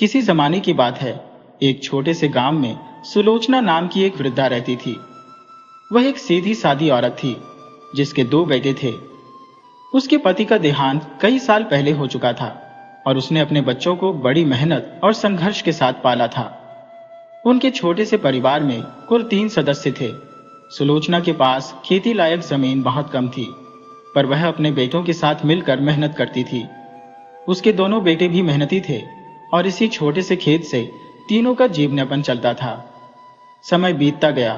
किसी जमाने की बात है। एक छोटे से गांव में सुलोचना नाम की एक वृद्धा रहती थी। वह एक सीधी सादी औरत थी जिसके 2 बेटे थे। उसके पति का देहांत कई साल पहले हो चुका था और उसने अपने बच्चों को बड़ी मेहनत और संघर्ष के साथ पाला था। उनके छोटे से परिवार में कुल 3 सदस्य थे। सुलोचना के पास खेती लायक जमीन बहुत कम थी, पर वह अपने बेटों के साथ मिलकर मेहनत करती थी। उसके दोनों बेटे भी मेहनती थे और इसी छोटे से खेत से तीनों का जीवनयापन चलता था। समय बीतता गया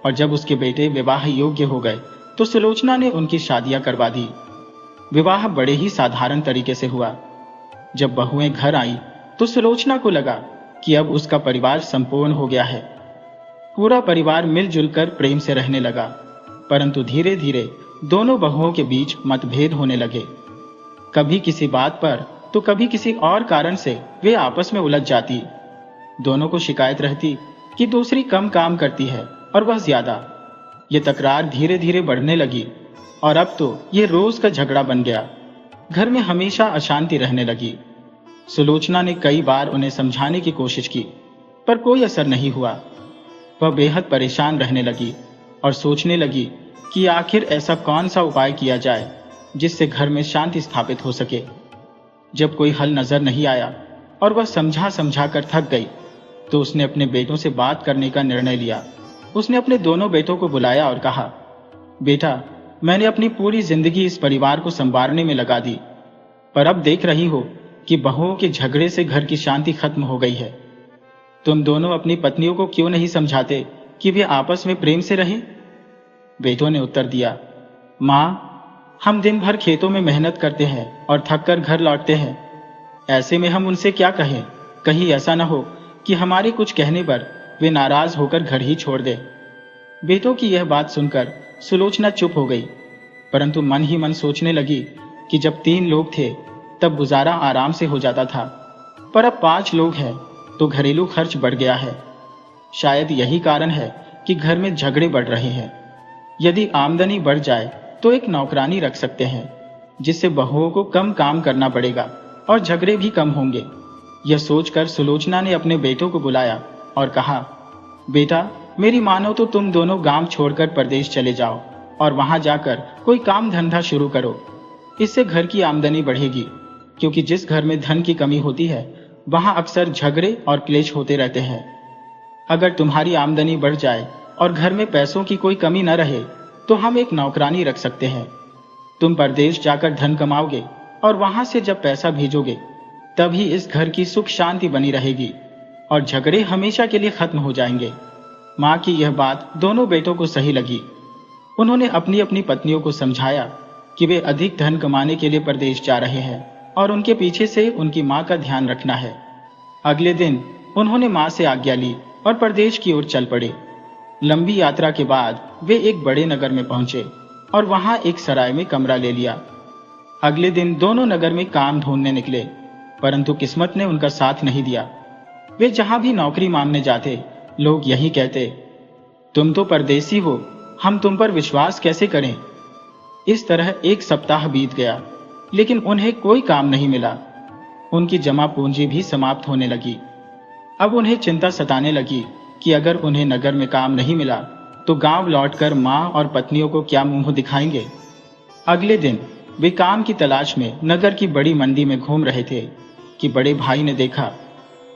और जब उसके बेटे विवाह योग्य हो गए तो सुलोचना ने उनकी शादियां करवा दी। विवाह बड़े ही साधारण तरीके से हुआ। जब बहुएं घर आई तो सुलोचना को लगा कि अब उसका परिवार संपूर्ण हो गया है। पूरा परिवार मिलजुल कर प्रेम से रहने लगा, परंतु धीरे धीरे दोनों बहुओं के बीच मतभेद होने लगे। कभी किसी बात पर तो कभी किसी और कारण से वे आपस में उलझ जाती। दोनों को शिकायत रहती कि दूसरी कम काम करती है और वह ज्यादा। ये तकरार धीरे धीरे बढ़ने लगी और अब तो ये रोज का झगड़ा बन गया। घर में हमेशा अशांति रहने लगी। सुलोचना ने कई बार उन्हें समझाने की कोशिश की, पर कोई असर नहीं हुआ। वह बेहद परेशान रहने लगी और सोचने लगी कि आखिर ऐसा कौन सा उपाय किया जाए जिससे घर में शांति स्थापित हो सके। जब कोई हल नजर नहीं आया और वह समझा समझा कर थक गई तो उसने अपने बेटों से बात करने का निर्णय लिया। उसने अपने दोनों बेटों को बुलाया और कहा, बेटा, मैंने अपनी पूरी जिंदगी इस परिवार को संवारने में लगा दी, पर अब देख रही हो कि बहुओं के झगड़े से घर की शांति खत्म हो गई है। तुम दोनों अपनी पत्नियों को क्यों नहीं समझाते कि वे आपस में प्रेम से रहें? बेटों ने उत्तर दिया, माँ, हम दिन भर खेतों में मेहनत करते हैं और थक कर घर लौटते हैं। ऐसे में हम उनसे क्या कहें? कहीं ऐसा न हो कि हमारे कुछ कहने पर वे नाराज होकर घर ही छोड़ दे। बेटों की यह बात सुनकर सुलोचना चुप हो गई, परंतु मन ही मन सोचने लगी कि जब 3 लोग थे तब गुजारा आराम से हो जाता था, पर अब 5 लोग हैं तो घरेलू खर्च बढ़ गया है। शायद यही कारण है कि घर में झगड़े बढ़ रहे हैं। यदि आमदनी बढ़ जाए तो एक नौकरानी रख सकते हैं, जिससे बहुओं को कम काम करना पड़ेगा और झगड़े भी कम होंगे। यह सोचकर सुलोचना ने अपने बेटों को बुलाया और कहा, बेटा, मेरी मानो तो तुम दोनों गांव छोड़कर परदेश चले जाओ और वहां जाकर कोई काम धंधा शुरू करो। इससे घर की आमदनी बढ़ेगी, क्योंकि जिस घर में धन की कमी होती है वहां अक्सर झगड़े और क्लेश होते रहते हैं। अगर तुम्हारी आमदनी बढ़ जाए और घर में पैसों की कोई कमी न रहे तो हम एक नौकरानी रख सकते हैं। तुम परदेश जाकर धन कमाओगे और वहां से जब पैसा भेजोगे तभी इस घर की सुख शांति बनी रहेगी और झगड़े हमेशा के लिए खत्म हो जाएंगे। माँ की यह बात दोनों बेटों को सही लगी। उन्होंने अपनी अपनी पत्नियों को समझाया कि वे अधिक धन कमाने के लिए परदेश जा रहे हैं और उनके पीछे से उनकी माँ का ध्यान रखना है। अगले दिन उन्होंने माँ से आज्ञा ली और परदेश की ओर चल पड़े। लंबी यात्रा के बाद वे एक बड़े नगर में पहुंचे और वहां एक सराय में कमरा ले लिया। अगले दिन दोनों नगर में काम ढूंढने निकले, परंतु किस्मत ने उनका साथ नहीं दिया। वे जहां भी नौकरी मांगने जाते, लोग यही कहते, तुम तो परदेसी हो, हम तुम पर विश्वास कैसे करें? इस तरह 1 सप्ताह बीत गया, लेकिन उन्हें कोई काम नहीं मिला। उनकी जमा पूंजी भी समाप्त होने लगी। अब उन्हें चिंता सताने लगी कि अगर उन्हें नगर में काम नहीं मिला तो गांव लौटकर मां और पत्नियों को क्या मुंह दिखाएंगे। अगले दिन वे काम की तलाश में नगर की बड़ी मंडी में घूम रहे थे कि बड़े भाई ने देखा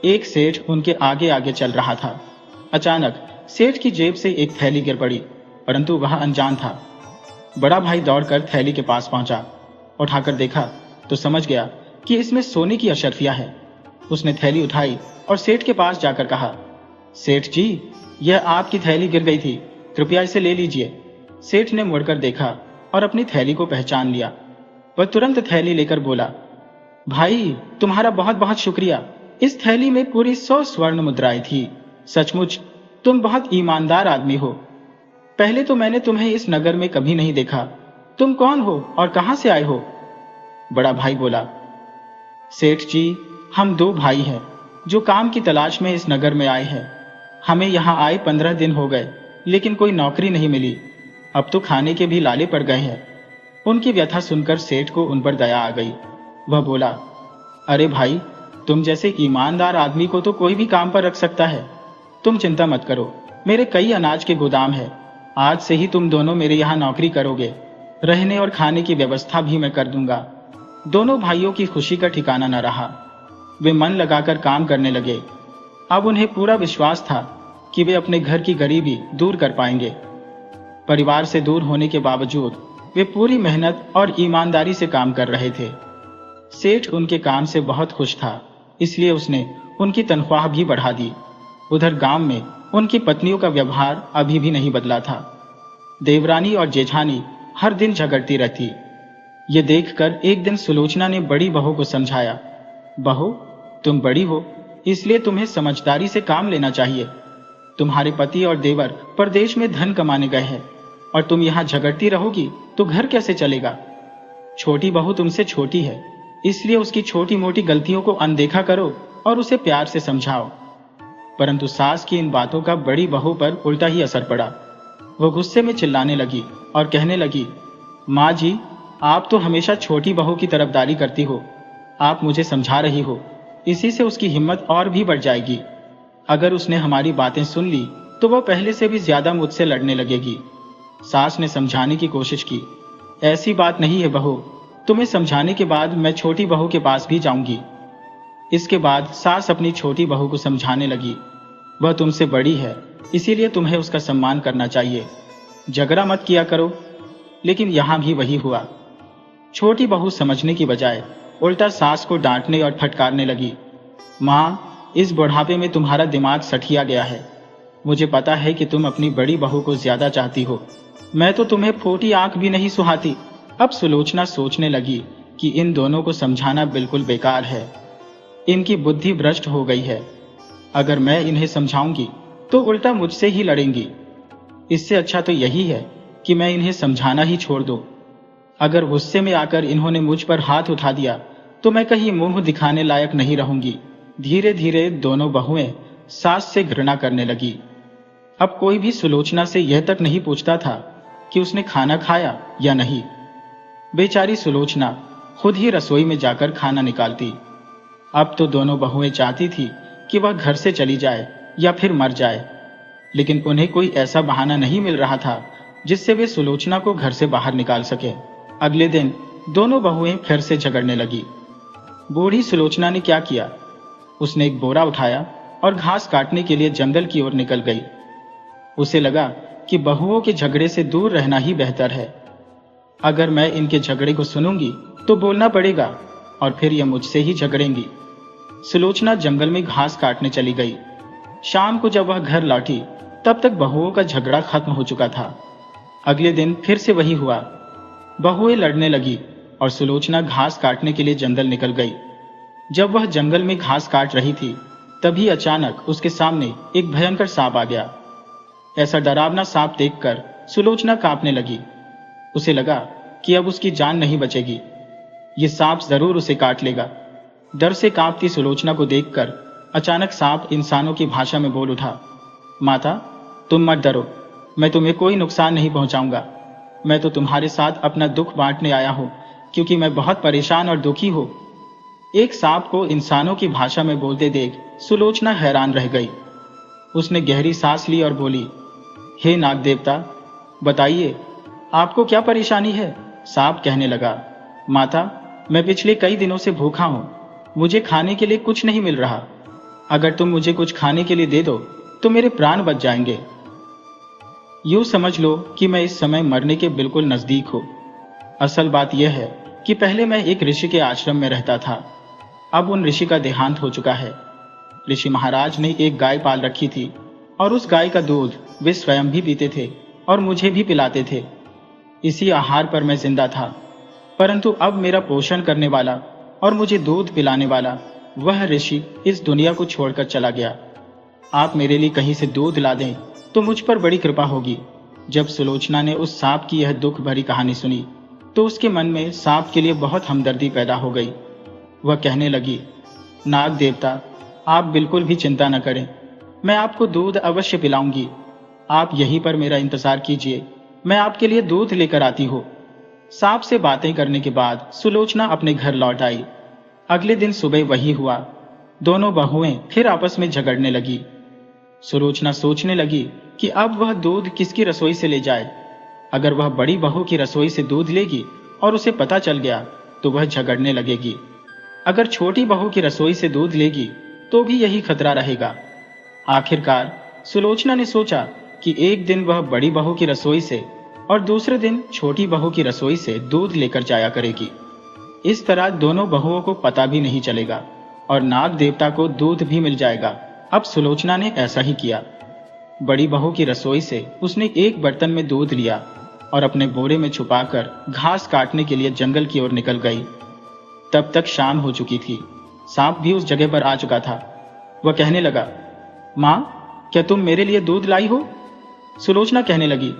एक सेठ उनके आगे आगे चल रहा था। अचानक सेठ की जेब से एक थैली गिर पड़ी, परंतु वह अनजान था। बड़ा भाई दौड़कर थैली के पास पहुंचा। उठाकर देखा तो समझ गया कि इसमें सोने की अशर्फियां है। उसने थैली उठाई और सेठ के पास जाकर कहा, सेठ जी, यह आपकी थैली गिर गई थी, कृपया इसे ले लीजिए। सेठ ने मुड़कर देखा और अपनी थैली को पहचान लिया। वह तुरंत थैली लेकर बोला, भाई, तुम्हारा बहुत बहुत शुक्रिया। इस थैली में पूरी 100 स्वर्ण मुद्राएं थी। सचमुच तुम बहुत ईमानदार आदमी हो। पहले तो मैंने तुम्हें इस नगर में कभी नहीं देखा। तुम कौन हो और कहां से आए हो? बड़ा भाई बोला, सेठ जी, हम 2 भाई हैं जो काम की तलाश में इस नगर में आए हैं। हमें यहाँ आए 15 दिन हो गए, लेकिन कोई नौकरी नहीं मिली। अब तो खाने के भी लाले पड़ गए हैं। उनकी व्यथा सुनकर सेठ को उन पर दया आ गई। वह बोला, अरे भाई, तुम जैसे ईमानदार आदमी को तो कोई भी काम पर रख सकता है। तुम चिंता मत करो, मेरे कई अनाज के गोदाम है। आज से ही तुम दोनों मेरे यहाँ नौकरी करोगे। रहने और खाने की व्यवस्था भी मैं कर दूंगा। दोनों भाइयों की खुशी का ठिकाना न रहा। वे मन लगाकर काम करने लगे। अब उन्हें पूरा विश्वास था कि वे अपने घर की गरीबी दूर कर पाएंगे। परिवार से दूर होने के बावजूद वे पूरी मेहनत और ईमानदारी से काम कर रहे थे। सेठ उनके काम से बहुत खुश था, इसलिए उसने उनकी तनख्वाह भी बढ़ा दी। उधर गांव में उनकी पत्नियों का व्यवहार अभी भी नहीं बदला था। देवरानी और जेठानी हर दिन झगड़ती रहती। ये देखकर एक दिन सुलोचना ने बड़ी बहू को समझाया, बहू, तुम बड़ी हो, इसलिए तुम्हें समझदारी से काम लेना चाहिए। तुम्हारे पति और देवर परदेश में धन कमाने गए हैं और तुम यहाँ झगड़ती रहोगी तो घर कैसे चलेगा। छोटी बहू तुमसे छोटी है, इसलिए उसकी छोटी मोटी गलतियों को अनदेखा करो और उसे प्यार से समझाओ। परंतु सास की इन बातों का बड़ी बहू पर उल्टा ही असर पड़ा। वो गुस्से में चिल्लाने लगी और कहने लगी, माँ जी, आप तो हमेशा छोटी बहू की तरफदारी करती हो। आप मुझे समझा रही हो, इसी से उसकी हिम्मत और भी बढ़ जाएगी। अगर उसने हमारी बातें सुन ली तो वह पहले से भी ज्यादा मुझसे लड़ने लगेगी। सास ने समझाने की कोशिश की, ऐसी बात नहीं है बहू, तुम्हें समझाने के बाद मैं छोटी बहू के पास भी जाऊंगी। इसके बाद सास अपनी छोटी बहू को समझाने लगी, वह तुमसे बड़ी है, इसीलिए तुम्हें उसका सम्मान करना चाहिए। झगड़ा मत किया करो। लेकिन यहां भी वही हुआ। छोटी बहू समझने की बजाय उल्टा सास को डांटने और फटकारने लगी। माँ, इस बुढ़ापे में तुम्हारा दिमाग सठिया गया है। मुझे पता है कि तुम अपनी बड़ी बहू को ज्यादा चाहती हो। मैं तो तुम्हें फोटी आंख भी नहीं सुहाती। अब सुलोचना सोचने लगी कि इन दोनों को समझाना बिल्कुल बेकार है। इनकी बुद्धि भ्रष्ट हो गई है। अगर मैं इन्हें समझाऊंगी तो उल्टा मुझसे ही लड़ेंगी। इससे अच्छा तो यही है कि मैं इन्हें समझाना ही छोड़ दूं। अगर गुस्से में आकर इन्होंने मुझ पर हाथ उठा दिया तो मैं कहीं मुंह दिखाने लायक नहीं रहूंगी। धीरे धीरे दोनों बहुएं सास से घृणा करने लगी। अब कोई भी सुलोचना से यह तक नहीं पूछता था कि उसने खाना खाया या नहीं। बेचारी सुलोचना खुद ही रसोई में जाकर खाना निकालती। अब तो दोनों बहुएं चाहती थी कि वह घर से चली जाए या फिर मर जाए, लेकिन उन्हें कोई ऐसा बहाना नहीं मिल रहा था जिससे वे सुलोचना को घर से बाहर निकाल सके। अगले दिन दोनों बहुएं फिर से झगड़ने लगी। बूढ़ी सुलोचना ने क्या किया, उसने एक बोरा उठाया और घास काटने के लिए जंगल की ओर निकल गई। उसे लगा कि बहुओं के झगड़े से दूर रहना ही बेहतर है। अगर मैं इनके झगड़े को सुनूंगी तो बोलना पड़ेगा और फिर ये मुझसे ही झगड़ेंगी। सुलोचना जंगल में घास काटने चली गई। शाम को जब वह घर लौटी तब तक बहुओं का झगड़ा खत्म हो चुका था। अगले दिन फिर से वही हुआ। बहुएं लड़ने लगी और सुलोचना घास काटने के लिए जंगल निकल गई। जब वह जंगल में घास काट रही थी तभी अचानक उसके सामने एक भयंकर सांप आ गया। ऐसा डरावना सांप देखकर सुलोचना कांपने लगी। उसे लगा कि अब उसकी जान नहीं बचेगी, ये सांप जरूर उसे काट लेगा। डर से कांपती सुलोचना को देखकर अचानक सांप इंसानों की भाषा में बोल उठा, माता, तुम मत डरो, मैं तुम्हें कोई नुकसान नहीं पहुंचाऊंगा। मैं तो तुम्हारे साथ अपना दुख बांटने आया हूं, क्योंकि मैं बहुत परेशान और दुखी हूं। एक सांप को इंसानों की भाषा में बोलते देख सुलोचना हैरान रह गई। उसने गहरी सांस ली और बोली, हे नाग देवता, बताइए आपको क्या परेशानी है। सांप कहने लगा, माता, मैं पिछले कई दिनों से भूखा हूं, मुझे खाने के लिए कुछ नहीं मिल रहा। अगर तुम मुझे कुछ खाने के लिए दे दो तो मेरे प्राण बच जाएंगे। यूं समझ लो कि मैं इस समय मरने के बिल्कुल नजदीक हूं। असल बात यह है कि पहले मैं एक ऋषि के आश्रम में रहता था। अब उन ऋषि का देहांत हो चुका है। ऋषि महाराज ने एक गाय पाल रखी थी और उस गाय का दूध वे स्वयं भी पीते थे और मुझे भी पिलाते थे। इसी आहार पर मैं जिंदा था, परंतु अब मेरा पोषण करने वाला और मुझे दूध पिलाने वाला वह ऋषि इस दुनिया को छोड़कर चला गया। आप मेरे लिए कहीं से दूध ला दें तो मुझ पर बड़ी कृपा होगी। जब सुलोचना ने उस सांप की यह दुख भरी कहानी सुनी तो उसके मन में सांप के लिए बहुत हमदर्दी पैदा हो गई। वह कहने लगी, नाग देवता, आप बिल्कुल भी चिंता न करें, मैं आपको दूध अवश्य पिलाऊंगी। आप यहीं पर मेरा इंतजार कीजिए, मैं आपके लिए दूध लेकर आती हूँ। सांप से बातें करने के बाद सुलोचना अपने घर लौट आई। अगले दिन सुबह वही हुआ। दोनों बहुएं फिर आपस में झगड़ने लगी। सुलोचना सोचने लगी कि अब वह दूध किसकी रसोई से ले जाए। अगर वह बड़ी बहू की रसोई से दूध लेगी और उसे पता चल गया तो वह झगड़ने लगेगी। अगर छोटी बहू की रसोई से दूध लेगी तो भी यही खतरा रहेगा। आखिरकार सुलोचना ने सोचा कि एक दिन वह बड़ी बहू की रसोई से और दूसरे दिन छोटी बहू की रसोई से दूध लेकर जाया करेगी। इस तरह दोनों बहुओं को पता भी नहीं चलेगा और नाग देवता को दूध भी मिल जाएगा। अब सुलोचना ने ऐसा ही किया। बड़ी बहू की रसोई से उसने एक बर्तन में दूध लिया और अपने बोरे में छुपाकर घास काटने के लिए जंगल की ओर निकल गई। तब तक शाम हो चुकी थी। सांप भी उस जगह पर आ चुका था। वह कहने लगा, माँ, क्या तुम मेरे लिए दूध लाई हो? सुलोचना कहने लगी,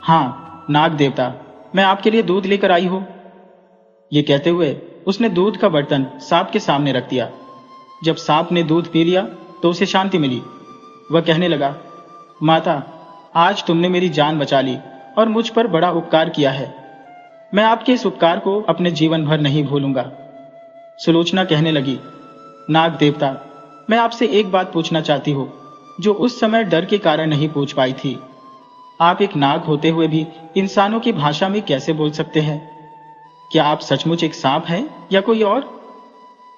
हाँ नाग देवता, मैं आपके लिए दूध लेकर आई हूं। ये कहते हुए उसने दूध का बर्तन सांप के सामने रख दिया। जब सांप ने दूध पी लिया तो उसे शांति मिली। वह कहने लगा, माता, आज तुमने मेरी जान बचा ली और मुझ पर बड़ा उपकार किया है। मैं आपके इस उपकार को अपने जीवन भर नहीं भूलूंगा। सुलोचना कहने लगी, नाग देवता, मैं आपसे एक बात पूछना चाहती हूँ जो उस समय डर के कारण नहीं पूछ पाई थी। आप एक नाग होते हुए भी इंसानों की भाषा में कैसे बोल सकते हैं? क्या आप सचमुच एक सांप हैं या कोई और?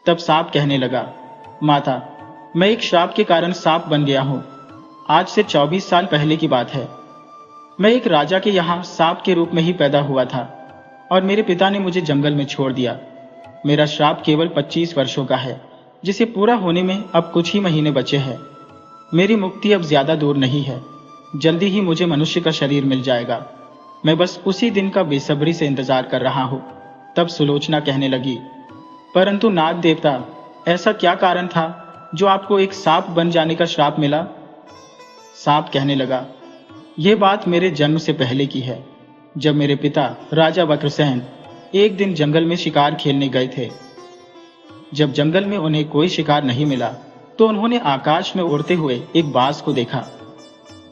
तब सांप कहने लगा, माता, मैं एक श्राप के कारण सांप बन गया हूं। आज से 24 साल पहले की बात है। मैं एक राजा के यहां सांप के रूप में ही पैदा हुआ था और मेरे पिता ने मुझे जंगल में छोड़ दिया। मेरा श्राप केवल 25 वर्षों का है, जिसे पूरा होने में अब कुछ ही महीने बचे हैं। मेरी मुक्ति अब ज्यादा दूर नहीं है। जल्दी ही मुझे मनुष्य का शरीर मिल जाएगा। मैं बस उसी दिन का बेसब्री से इंतजार कर रहा हूं। तब सुलोचना कहने लगी, परंतु नाग देवता, ऐसा क्या कारण था जो आपको एक सांप बन जाने का श्राप मिला? सांप कहने लगा, यह बात मेरे जन्म से पहले की है, जब मेरे पिता राजा वक्रसेन एक दिन जंगल में शिकार खेलने गए थे। जब जंगल में उन्हें कोई शिकार नहीं मिला तो उन्होंने आकाश में उड़ते हुए एक बाज को देखा।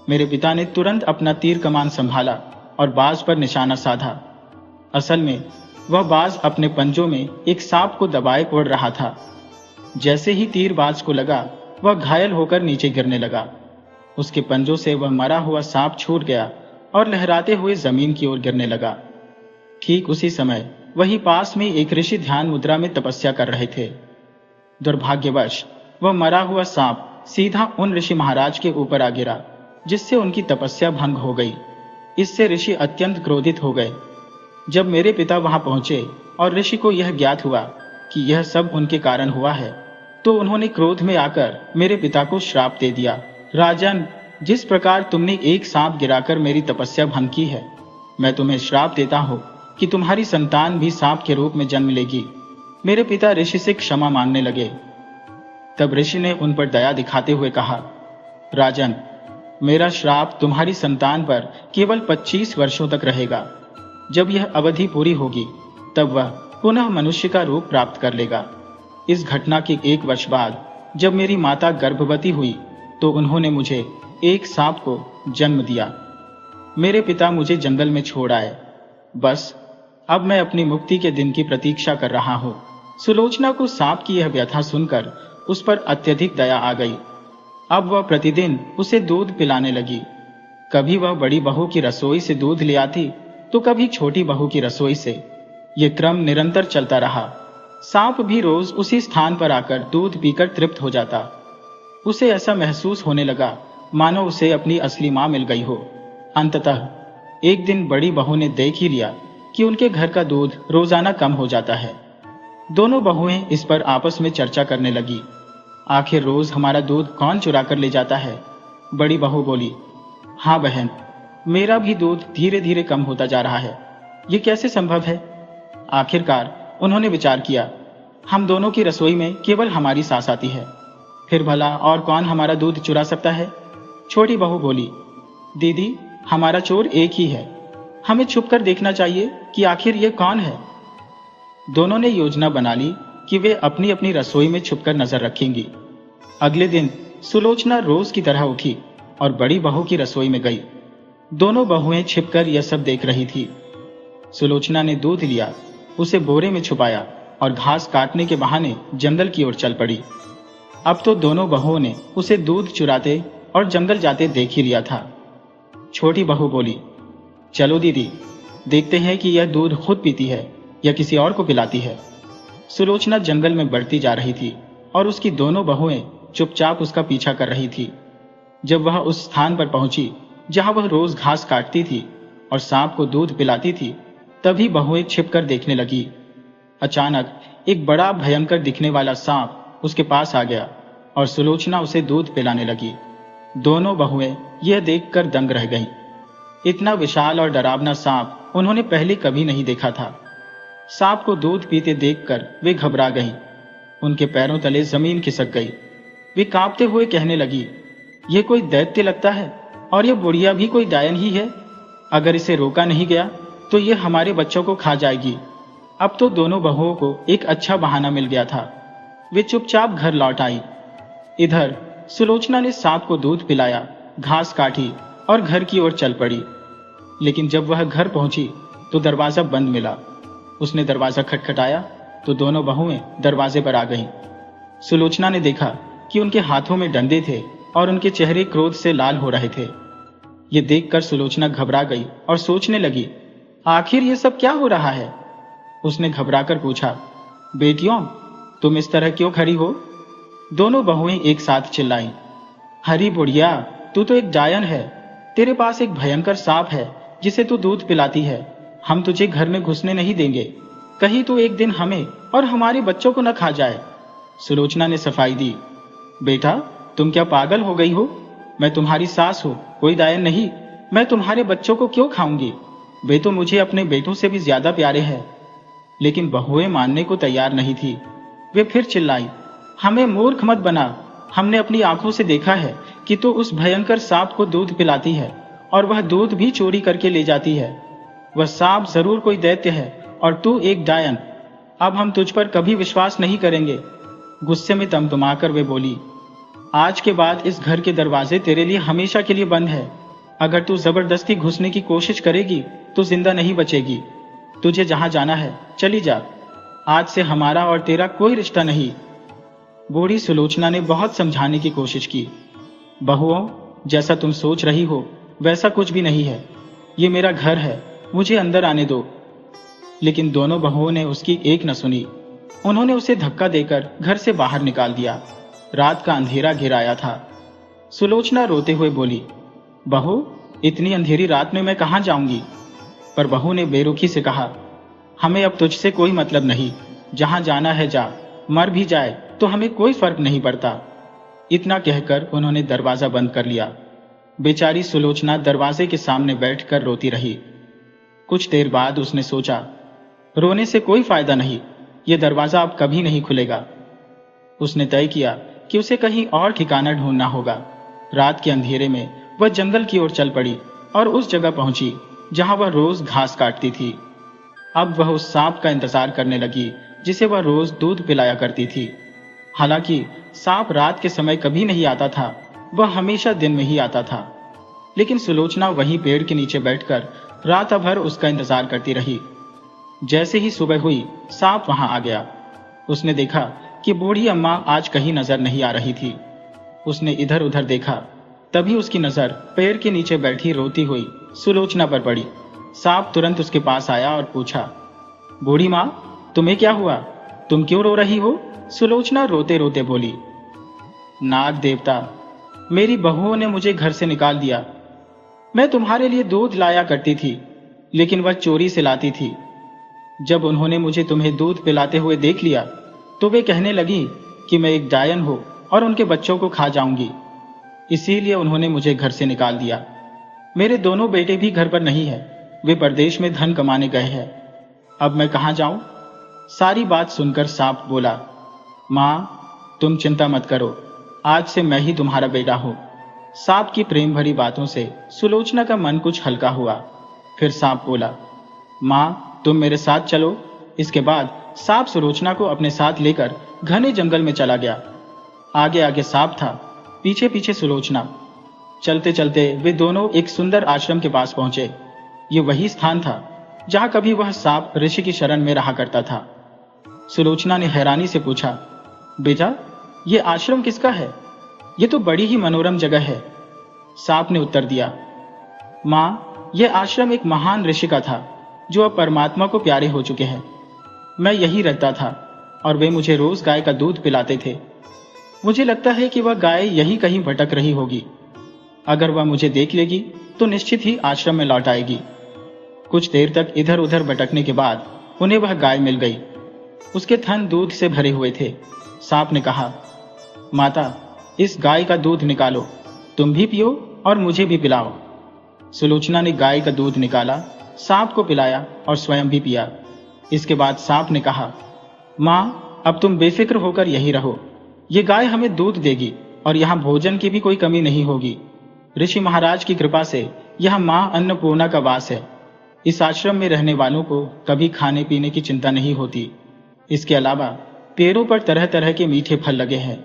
मेरे पिता ने तुरंत अपना तीर कमान संभाला और बाज पर निशाना साधा। असल में वह बाज अपने पंजों में एक सांप को दबाए उड़ रहा था। जैसे ही तीर बाज को लगा, वह घायल होकर नीचे गिरने लगा। उसके पंजों से वह मरा हुआ सांप छूट गया और लहराते हुए जमीन की ओर गिरने लगा। ठीक उसी समय वहीं पास में एक ऋषि ध्यान मुद्रा में तपस्या कर रहे थे। दुर्भाग्यवश वह मरा हुआ सांप सीधा उन ऋषि महाराज के ऊपर आ गिरा, जिससे उनकी तपस्या भंग हो गई। इससे ऋषि अत्यंत क्रोधित हो गए। जब मेरे पिता वहां पहुंचे और ऋषि को यह ज्ञात हुआ कि यह सब उनके कारण हुआ है, तो उन्होंने क्रोध में आकर मेरे पिता को श्राप दे दिया। राजन, जिस प्रकार तुमने एक सांप गिराकर मेरी तपस्या भंग की है, मैं तुम्हें श्राप देता हूं कि तुम्हारी संतान भी सांप के रूप में जन्म लेगी। मेरे पिता ऋषि से क्षमा मांगने लगे। तब ऋषि ने उन पर दया दिखाते हुए कहा, राजन, मेरा श्राप तुम्हारी संतान पर केवल 25 वर्षों तक रहेगा। जब यह अवधि पूरी होगी तब वह पुनः मनुष्य का रूप प्राप्त कर लेगा। इस घटना के 1 वर्ष बाद जब मेरी माता गर्भवती हुई तो उन्होंने मुझे एक सांप को जन्म दिया। मेरे पिता मुझे जंगल में छोड़ आए। बस अब मैं अपनी मुक्ति के दिन की प्रतीक्षा कर रहा हूँ। सुलोचना को सांप की यह व्यथा सुनकर उस पर अत्यधिक दया आ गई। अब वह प्रतिदिन उसे दूध पिलाने लगी। कभी वह बड़ी बहू की रसोई से दूध ले आती तो कभी छोटी बहू की रसोई से। ये क्रम निरंतर चलता रहा। सांप भी रोज उसी स्थान पर आकर दूध पीकर तृप्त हो जाता। उसे ऐसा महसूस होने लगा मानो उसे अपनी असली मां मिल गई हो। अंततः एक दिन बड़ी बहू ने देख ही लिया कि उनके घर का दूध रोजाना कम हो जाता है। दोनों बहुएं इस पर आपस में चर्चा करने लगी। आखिर रोज हमारा दूध कौन चुरा कर ले जाता है? बड़ी बहू बोली, हाँ बहन, मेरा भी दूध धीरे धीरे कम होता जा रहा है। ये कैसे संभव है? आखिरकार उन्होंने विचार किया, हम दोनों की रसोई में केवल हमारी सास आती है, फिर भला और कौन हमारा दूध चुरा सकता है? छोटी बहू बोली, दीदी, हमारा चोर एक ही है, हमें छुपकर देखना चाहिए कि आखिर ये कौन है। दोनों ने योजना बना ली कि वे अपनी अपनी रसोई में छुपकर नजर रखेंगी। अगले दिन सुलोचना रोज की तरह उठी और बड़ी बहू की रसोई में गई। दोनों बहुएं छिपकर यह सब देख रही थी। सुलोचना ने दूध लिया, उसे बोरे में छुपाया और घास काटने के बहाने जंगल की ओर चल पड़ी। अब तो दोनों बहुओं ने उसे दूध चुराते और जंगल जाते देख ही लिया था। छोटी बहू बोली, चलो दीदी, देखते हैं कि यह दूध खुद पीती है या किसी और को पिलाती है। सुलोचना जंगल में बढ़ती जा रही थी और उसकी दोनों बहुएं चुपचाप उसका पीछा कर रही थी। जब वह उस स्थान पर पहुंची जहां वह रोज घास काटती थी और सांप को दूध पिलाती थी, तभी बहुएं छिपकर देखने लगी। अचानक एक बड़ा भयंकर दिखने वाला सांप उसके पास आ गया और सुलोचना उसे दूध पिलाने लगी। दोनों बहुएं यह देखकर दंग रह गईं। इतना विशाल और डरावना सांप उन्होंने पहले कभी नहीं देखा था। सांप को दूध पीते देखकर वे घबरा गईं। उनके पैरों तले जमीन खिसक गई। वे कांपते हुए कहने लगी, ये कोई दैत्य लगता है और यह बुढ़िया भी कोई डायन ही है। अगर इसे रोका नहीं गया तो यह हमारे बच्चों को खा जाएगी। अब तो दोनों बहुओं को एक अच्छा बहाना मिल गया था। वे चुपचाप घर लौट आई। इधर सुलोचना ने सांप को दूध पिलाया, घास काटी और घर की ओर चल पड़ी। लेकिन जब वह घर पहुंची तो दरवाजा बंद मिला। उसने दरवाजा खटखटाया तो दोनों बहुएं दरवाजे पर आ गईं। सुलोचना ने देखा कि उनके हाथों में डंडे थे और उनके चेहरे क्रोध से लाल हो रहे थे। ये देखकर सुलोचना घबरा गई और सोचने लगी, आखिर ये सब क्या हो रहा है। उसने घबराकर पूछा, बेटियों, तुम इस तरह क्यों खड़ी हो? दोनों बहुएं एक साथ चिल्लाईं, हरी बुढ़िया, तू तो एक डायन है। तेरे पास एक भयंकर सांप है जिसे तू दूध पिलाती है। हम तुझे घर में घुसने नहीं देंगे, कहीं तू एक दिन हमें और हमारे बच्चों को न खा जाए। सुलोचना ने सफाई दी, बेटा, तुम क्या पागल हो गई हो? मैं तुम्हारी सास हूं, कोई डायन नहीं। मैं तुम्हारे बच्चों को क्यों खाऊंगी? वे तो मुझे अपने बेटों से भी ज्यादा प्यारे हैं। लेकिन बहुएं मानने को तैयार नहीं थी। वे फिर चिल्लाई, हमें मूर्ख मत बना। हमने अपनी आंखों से देखा है कि तू उस भयंकर सांप को दूध पिलाती है और वह दूध भी चोरी करके ले जाती है। वह सांप जरूर कोई दैत्य है और तू एक डायन। अब हम तुझ पर कभी विश्वास नहीं करेंगे। गुस्से में तमतमाकर वे बोली, आज के बाद इस घर के दरवाजे तेरे लिए हमेशा के लिए बंद है। अगर तू जबरदस्ती घुसने की कोशिश करेगी तो जिंदा नहीं बचेगी। तुझे जहां जाना है चली जा। आज से हमारा और तेरा कोई रिश्ता नहीं। बूढ़ी सुलोचना ने बहुत समझाने की कोशिश की, बहुओं, जैसा तुम सोच रही हो वैसा कुछ भी नहीं है। ये मेरा घर है, मुझे अंदर आने दो। लेकिन दोनों बहुओं ने उसकी एक न सुनी। उन्होंने उसे धक्का देकर घर से बाहर निकाल दिया। रात का अंधेरा घिर आया था। सुलोचना रोते हुए बोली, बहू, इतनी अंधेरी रात में मैं कहां जाऊंगी? पर बहू ने बेरुखी से कहा, हमें अब तुझसे कोई मतलब नहीं। जहां जाना है जा, मर भी जाए तो हमें कोई फर्क नहीं पड़ता। इतना कहकर उन्होंने दरवाजा बंद कर लिया। बेचारी सुलोचना दरवाजे के सामने बैठकर रोती रही। कुछ देर बाद उसने सोचा, रोने से कोई फायदा नहीं, यह दरवाजा अब कभी नहीं खुलेगा। उसने तय किया कि उसे कहीं और ठिकाना ढूंढना होगा। रात के अंधेरे में वह जंगल की ओर चल पड़ी और उस जगह पहुंची जहां वह रोज घास काटती थी। अब वह उस सांप का इंतजार करने लगी जिसे वह रोज दूध पिलाया करती थी। हालांकि सांप रात के समय कभी नहीं आता था, वह हमेशा दिन में ही आता था। लेकिन सुलोचना वहीं पेड़ के नीचे बैठकर रात भर उसका इंतजार करती रही। जैसे ही सुबह हुई, सांप वहां आ गया। उसने देखा कि बूढ़ी अम्मा आज कहीं नजर नहीं आ रही थी। उसने इधर उधर देखा, तभी उसकी नजर पेड़ के नीचे बैठी रोती हुई सुलोचना पर पड़ी। सांप तुरंत उसके पास आया और पूछा, बूढ़ी माँ, तुम्हें क्या हुआ? तुम क्यों रो रही हो? सुलोचना रोते रोते बोली, नाग देवता, मेरी बहुओं ने मुझे घर से निकाल दिया। मैं तुम्हारे लिए दूध लाया करती थी, लेकिन वह चोरी से लाती थी। जब उन्होंने मुझे तुम्हें दूध पिलाते हुए देख लिया तो वे कहने लगी कि मैं एक डायन हूं और उनके बच्चों को खा जाऊंगी। इसीलिए उन्होंने मुझे घर से निकाल दिया। मेरे दोनों बेटे भी घर पर नहीं है, वे परदेश में धन कमाने गए हैं। अब मैं कहां जाऊं? सारी बात सुनकर सांप बोला, माँ, तुम चिंता मत करो, आज से मैं ही तुम्हारा बेटा हूं। सांप की प्रेम भरी बातों से सुलोचना का मन कुछ हल्का हुआ। फिर सांप बोला, माँ, तुम मेरे साथ चलो। इसके बाद सांप सुलोचना को अपने साथ लेकर घने जंगल में चला गया। आगे आगे सांप था, पीछे पीछे सुलोचना। चलते चलते वे दोनों एक सुंदर आश्रम के पास पहुंचे। ये वही स्थान था जहां कभी वह सांप ऋषि की शरण में रहा करता था। सुलोचना ने हैरानी से पूछा, बेटा, ये आश्रम किसका है? ये तो बड़ी ही मनोरम जगह है। सांप ने उत्तर दिया, माँ, यह आश्रम एक महान ऋषि का था जो अब परमात्मा को प्यारे हो चुके हैं। मैं यही रहता था और वे मुझे रोज गाय का दूध पिलाते थे। मुझे लगता है कि वह गाय यही कहीं भटक रही होगी। अगर वह मुझे देख लेगी तो निश्चित ही आश्रम में लौट आएगी। कुछ देर तक इधर उधर भटकने के बाद उन्हें वह गाय मिल गई। उसके थन दूध से भरे हुए थे। सांप ने कहा, माता, इस गाय का दूध निकालो, तुम भी पियो और मुझे भी पिलाओ। सुलोचना ने गाय का दूध निकाला, सांप को पिलाया और स्वयं भी पिया। इसके बाद सांप ने कहा, माँ, अब तुम बेफिक्र होकर यही रहो। ये गाय हमें दूध देगी और यहाँ भोजन की भी कोई कमी नहीं होगी। ऋषि महाराज की कृपा से यहाँ माँ अन्नपूर्णा का वास है। इस आश्रम में रहने वालों को कभी खाने पीने की चिंता नहीं होती। इसके अलावा पेड़ों पर तरह तरह के मीठे फल लगे हैं।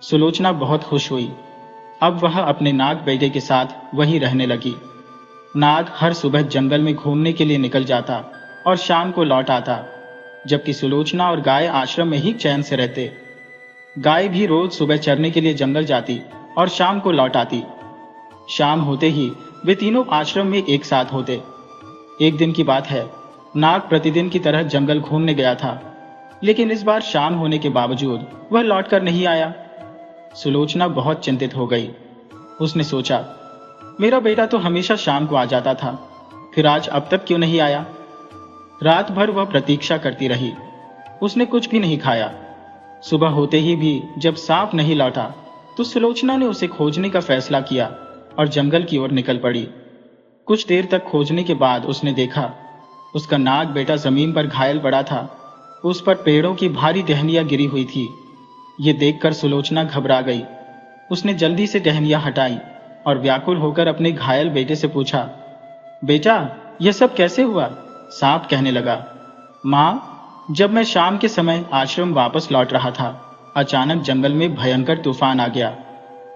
सुलोचना बहुत खुश हुई। अब वह अपने नाग बेटे के साथ वहीं रहने लगी। नाग हर सुबह जंगल में घूमने के लिए निकल जाता और शाम को लौट आता, जबकि सुलोचना और गाय आश्रम में ही चैन से रहते। गाय भी रोज सुबह चरने के लिए जंगल जाती और शाम को लौट आती। शाम होते ही वे तीनों आश्रम में एक साथ होते। एक दिन की बात है, नाग प्रतिदिन की तरह जंगल घूमने गया था, लेकिन इस बार शाम होने के बावजूद वह लौटकर नहीं आया। सुलोचना बहुत चिंतित हो गई। उसने सोचा, मेरा बेटा तो हमेशा शाम को आ जाता था, फिर आज अब तक क्यों नहीं आया? रात भर वह प्रतीक्षा करती रही। उसने कुछ भी नहीं खाया। सुबह होते ही भी जब सांप नहीं लौटा तो सुलोचना ने उसे खोजने का फैसला किया और जंगल की ओर निकल पड़ी। कुछ देर तक खोजने के बाद उसने देखा, उसका नाग बेटा जमीन पर घायल पड़ा था। उस पर पेड़ों की भारी टहनियां गिरी हुई थी। ये देखकर सुलोचना घबरा गई। उसने जल्दी से टहनियां हटाई और व्याकुल होकर अपने घायल बेटे से पूछा, बेटा, यह सब कैसे हुआ? सांप कहने लगा, माँ, जब मैं शाम के समय आश्रम वापस लौट रहा था, अचानक जंगल में भयंकर तूफान आ गया।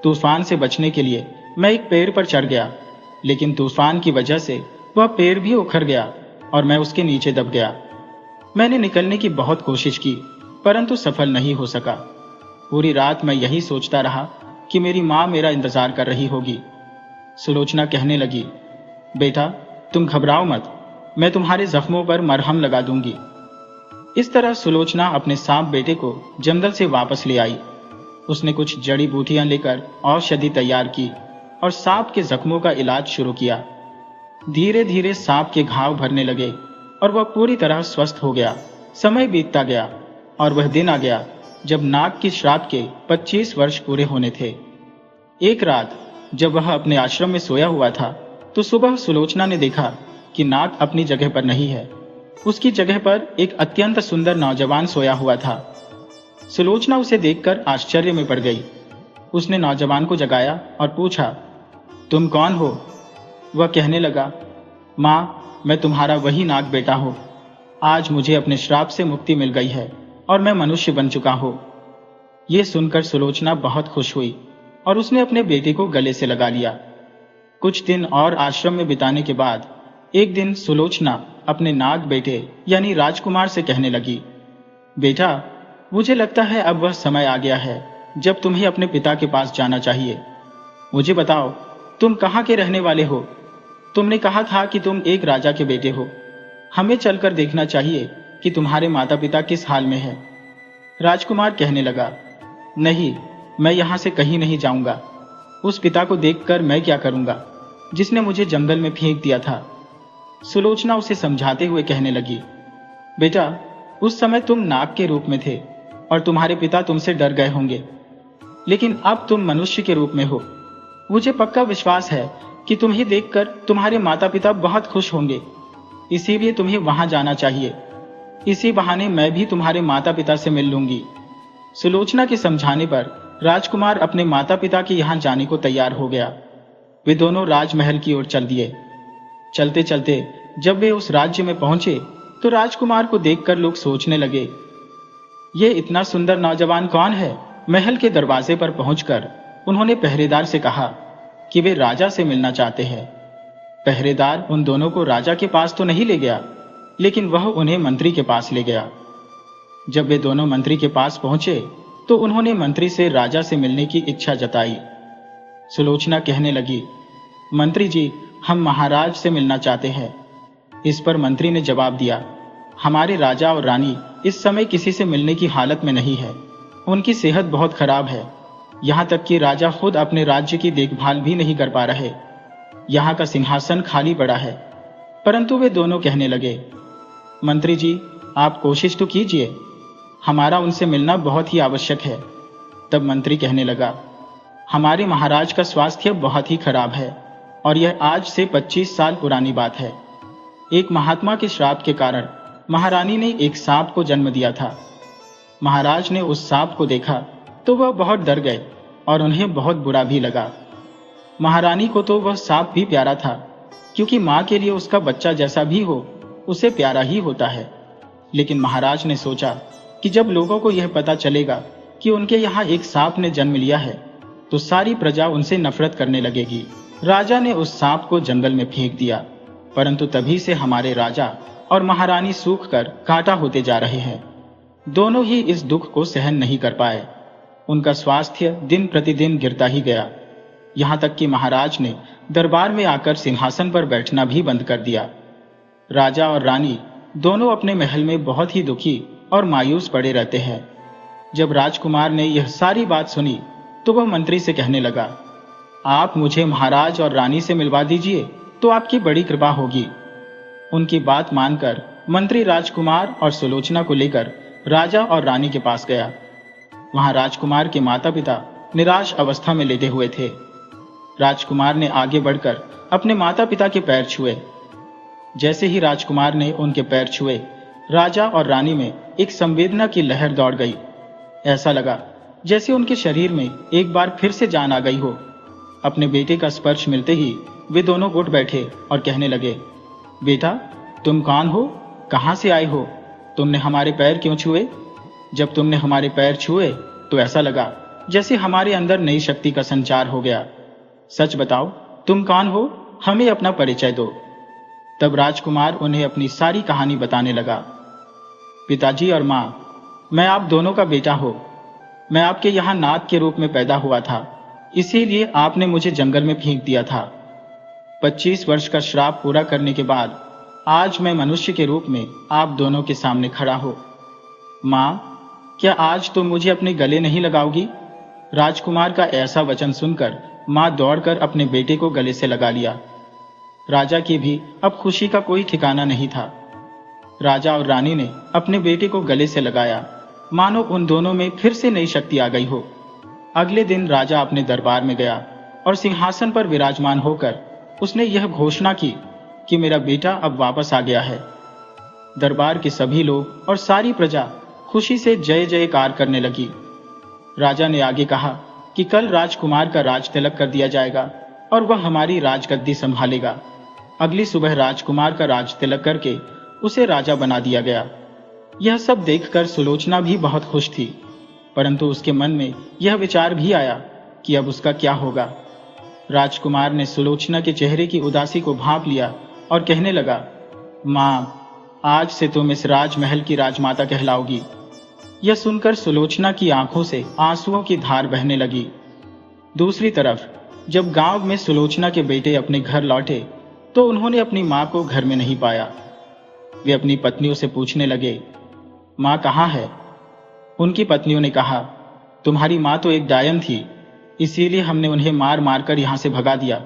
तूफान से बचने के लिए मैं एक पेड़ पर चढ़ गया, लेकिन तूफान की वजह से वह पेड़ भी उखड़ गया और मैं उसके नीचे दब गया। मैंने निकलने की बहुत कोशिश की, परंतु सफल नहीं हो सका। पूरी रात मैं यही सोचता रहा कि मेरी माँ मेरा इंतजार कर रही होगी। सुलोचना कहने लगी, बेटा, तुम घबराओ मत, मैं तुम्हारे जख्मों पर मरहम लगा दूंगी। इस तरह सुलोचना अपने सांप बेटे को जंगल से वापस ले आई। उसने कुछ जड़ी बूटियां लेकर औषधि तैयार की और सांप के जख्मों का इलाज शुरू किया। धीरे धीरे सांप के घाव भरने लगे और वह पूरी तरह स्वस्थ हो गया। समय बीतता गया और वह दिन आ गया जब नाग के श्राप के 25 वर्ष पूरे होने थे। एक रात जब वह अपने आश्रम में सोया हुआ था तो सुबह सुलोचना ने देखा कि नाग अपनी जगह पर नहीं है। उसकी जगह पर एक अत्यंत सुंदर नौजवान सोया हुआ था। सुलोचना उसे देखकर आश्चर्य में पड़ गई। उसने नौजवान को जगाया और पूछा, तुम कौन हो? वह कहने लगा, माँ, मैं तुम्हारा वही नाग बेटा हूँ। आज मुझे अपने श्राप से मुक्ति मिल गई है और मैं मनुष्य बन चुका हूँ। ये सुनकर सुलोचना बहुत खुश हुई और उसने अपने बेटे को गले से लगा लिया। कुछ दिन और आश्रम में बिताने के बाद एक दिन सुलोचना अपने नाग बेटे यानी राजकुमार से कहने लगी, बेटा, मुझे लगता है अब वह समय आ गया है जब तुम्हें अपने पिता के पास जाना चाहिए। मुझे बताओ, तुम कहाँ के रहने वाले हो? तुमने कहा था कि तुम एक राजा के बेटे हो। हमें चलकर देखना चाहिए कि तुम्हारे माता पिता किस हाल में हैं। राजकुमार कहने लगा, नहीं, मैं यहाँ से कहीं नहीं जाऊंगा। उस पिता को देखकर मैं क्या करूंगा जिसने मुझे जंगल में फेंक दिया था। सुलोचना उसे समझाते हुए कहने लगी, बेटा, उस समय तुम नाग के रूप में थे और तुम्हारे पिता तुमसे डर गए होंगे, लेकिन अब तुम मनुष्य के रूप में हो। मुझे पक्का विश्वास है कि तुम्हें देखकर तुम्हारे माता पिता बहुत खुश होंगे, इसीलिए तुम्हें वहां जाना चाहिए। इसी बहाने मैं भी तुम्हारे माता पिता से मिल लूंगी। सुलोचना के समझाने पर राजकुमार अपने माता पिता के यहाँ जाने को तैयार हो गया। वे दोनों राजमहल की ओर चल दिए। चलते चलते जब वे उस राज्य में पहुंचे तो राजकुमार को देखकर लोग सोचने लगे, ये इतना सुंदर नौजवान कौन है? महल के दरवाजे पर पहुंचकर उन्होंने पहरेदार से कहा कि वे राजा से मिलना चाहते हैं। पहरेदार उन दोनों को राजा के पास तो नहीं ले गया, लेकिन वह उन्हें मंत्री के पास ले गया। जब वे दोनों मंत्री के पास पहुंचे तो उन्होंने मंत्री से राजा से मिलने की इच्छा जताई। सुलोचना कहने लगी, मंत्री जी, हम महाराज से मिलना चाहते हैं। इस पर मंत्री ने जवाब दिया, हमारे राजा और रानी इस समय किसी से मिलने की हालत में नहीं है। उनकी सेहत बहुत खराब है। यहाँ तक कि राजा खुद अपने राज्य की देखभाल भी नहीं कर पा रहे। यहाँ का सिंहासन खाली पड़ा है। परंतु वे दोनों कहने लगे, मंत्री जी, आप कोशिश तो कीजिए, हमारा उनसे मिलना बहुत ही आवश्यक है। तब मंत्री कहने लगा, हमारे महाराज का स्वास्थ्य बहुत ही खराब है और यह आज से 25 साल पुरानी बात है। एक महात्मा के श्राप के कारण महारानी ने एक सांप को जन्म दिया था। महाराज ने उस सांप को देखा तो वह बहुत डर गए और उन्हें बहुत बुरा भी लगा। महारानी को तो वह सांप भी प्यारा था, क्योंकि मां के लिए उसका बच्चा जैसा भी हो उसे प्यारा ही होता है। लेकिन महाराज ने सोचा कि जब लोगों को यह पता चलेगा कि उनके यहाँ एक सांप ने जन्म लिया है तो सारी प्रजा उनसे नफरत करने लगेगी। राजा ने उस सांप को जंगल में फेंक दिया, परंतु तभी से हमारे राजा और महारानी सूख कर कांटा होते जा रहे हैं। दोनों ही इस दुख को सहन नहीं कर पाए। उनका स्वास्थ्य दिन प्रतिदिन गिरता ही गया। यहाँ तक कि महाराज ने दरबार में आकर सिंहासन पर बैठना भी बंद कर दिया। राजा और रानी दोनों अपने महल में बहुत ही दुखी और मायूस पड़े रहते हैं। जब राजकुमार ने यह सारी बात सुनी तो वह मंत्री से कहने लगा, आप मुझे महाराज और रानी से मिलवा दीजिए तो आपकी बड़ी कृपा होगी। उनकी बात मानकर मंत्री राजकुमार और सुलोचना को लेकर राजा और रानी के पास गया। वहां राजकुमार के माता पिता निराश अवस्था में लेटे हुए थे। राजकुमार ने आगे बढ़कर अपने माता पिता के पैर छुए। जैसे ही राजकुमार ने उनके पैर छुए, राजा और रानी में एक संवेदना की लहर दौड़ गई। ऐसा लगा जैसे उनके शरीर में एक बार फिर से जान आ गई हो। अपने बेटे का स्पर्श मिलते ही वे दोनों उठ बैठे और कहने लगे, बेटा, तुम कौन हो? कहां से आए हो? तुमने हमारे पैर क्यों छुए? जब तुमने हमारे पैर छुए तो ऐसा लगा जैसे हमारे अंदर नई शक्ति का संचार हो गया। सच बताओ, तुम कौन हो? हमें अपना परिचय दो। तब राजकुमार उन्हें अपनी सारी कहानी बताने लगा। पिताजी और माँ, मैं आप दोनों का बेटा हूं। मैं आपके यहाँ नाथ के रूप में पैदा हुआ था, इसीलिए आपने मुझे जंगल में फेंक दिया था। 25 वर्ष का श्राप पूरा करने के बाद आज मैं मनुष्य के रूप में आप दोनों के सामने खड़ा हूं। माँ, क्या आज तुम मुझे अपने गले नहीं लगाओगी? राजकुमार का ऐसा वचन सुनकर माँ दौड़कर अपने बेटे को गले से लगा लिया। राजा की भी अब खुशी का कोई ठिकाना नहीं था। राजा और रानी ने अपने बेटे को गले से लगाया, मानो उन दोनों में फिर से नई शक्ति आ गई हो। अगले दिन राजा अपने दरबार में गया और सिंहासन पर विराजमान होकर उसने यह घोषणा की कि मेरा बेटा अब वापस आ गया है। दरबार के सभी लोग और सारी प्रजा खुशी से जय जयकार करने लगी। राजा ने आगे कहा कि कल राजकुमार का राज तिलक कर दिया जाएगा और वह हमारी राजगद्दी संभालेगा। अगली सुबह राजकुमार का राज तिलक करके उसे राजा बना दिया गया। यह सब देखकर सुलोचना भी बहुत खुश थी, परंतु उसके मन में यह विचार भी आया कि अब उसका क्या होगा। राजकुमार ने सुलोचना के चेहरे की उदासी को भांप लिया और कहने लगा, माँ, आज से तुम इस राजमहल की राजमाता कहलाओगी। यह सुनकर सुलोचना की आंखों से आंसुओं की धार बहने लगी। दूसरी तरफ जब गांव में सुलोचना के बेटे अपने घर लौटे तो उन्होंने अपनी माँ को घर में नहीं पाया। वे अपनी पत्नियों से पूछने लगे, माँ कहाँ है? उनकी पत्नियों ने कहा, तुम्हारी माँ तो एक डायन थी, इसीलिए हमने उन्हें मार मार कर यहाँ से भगा दिया।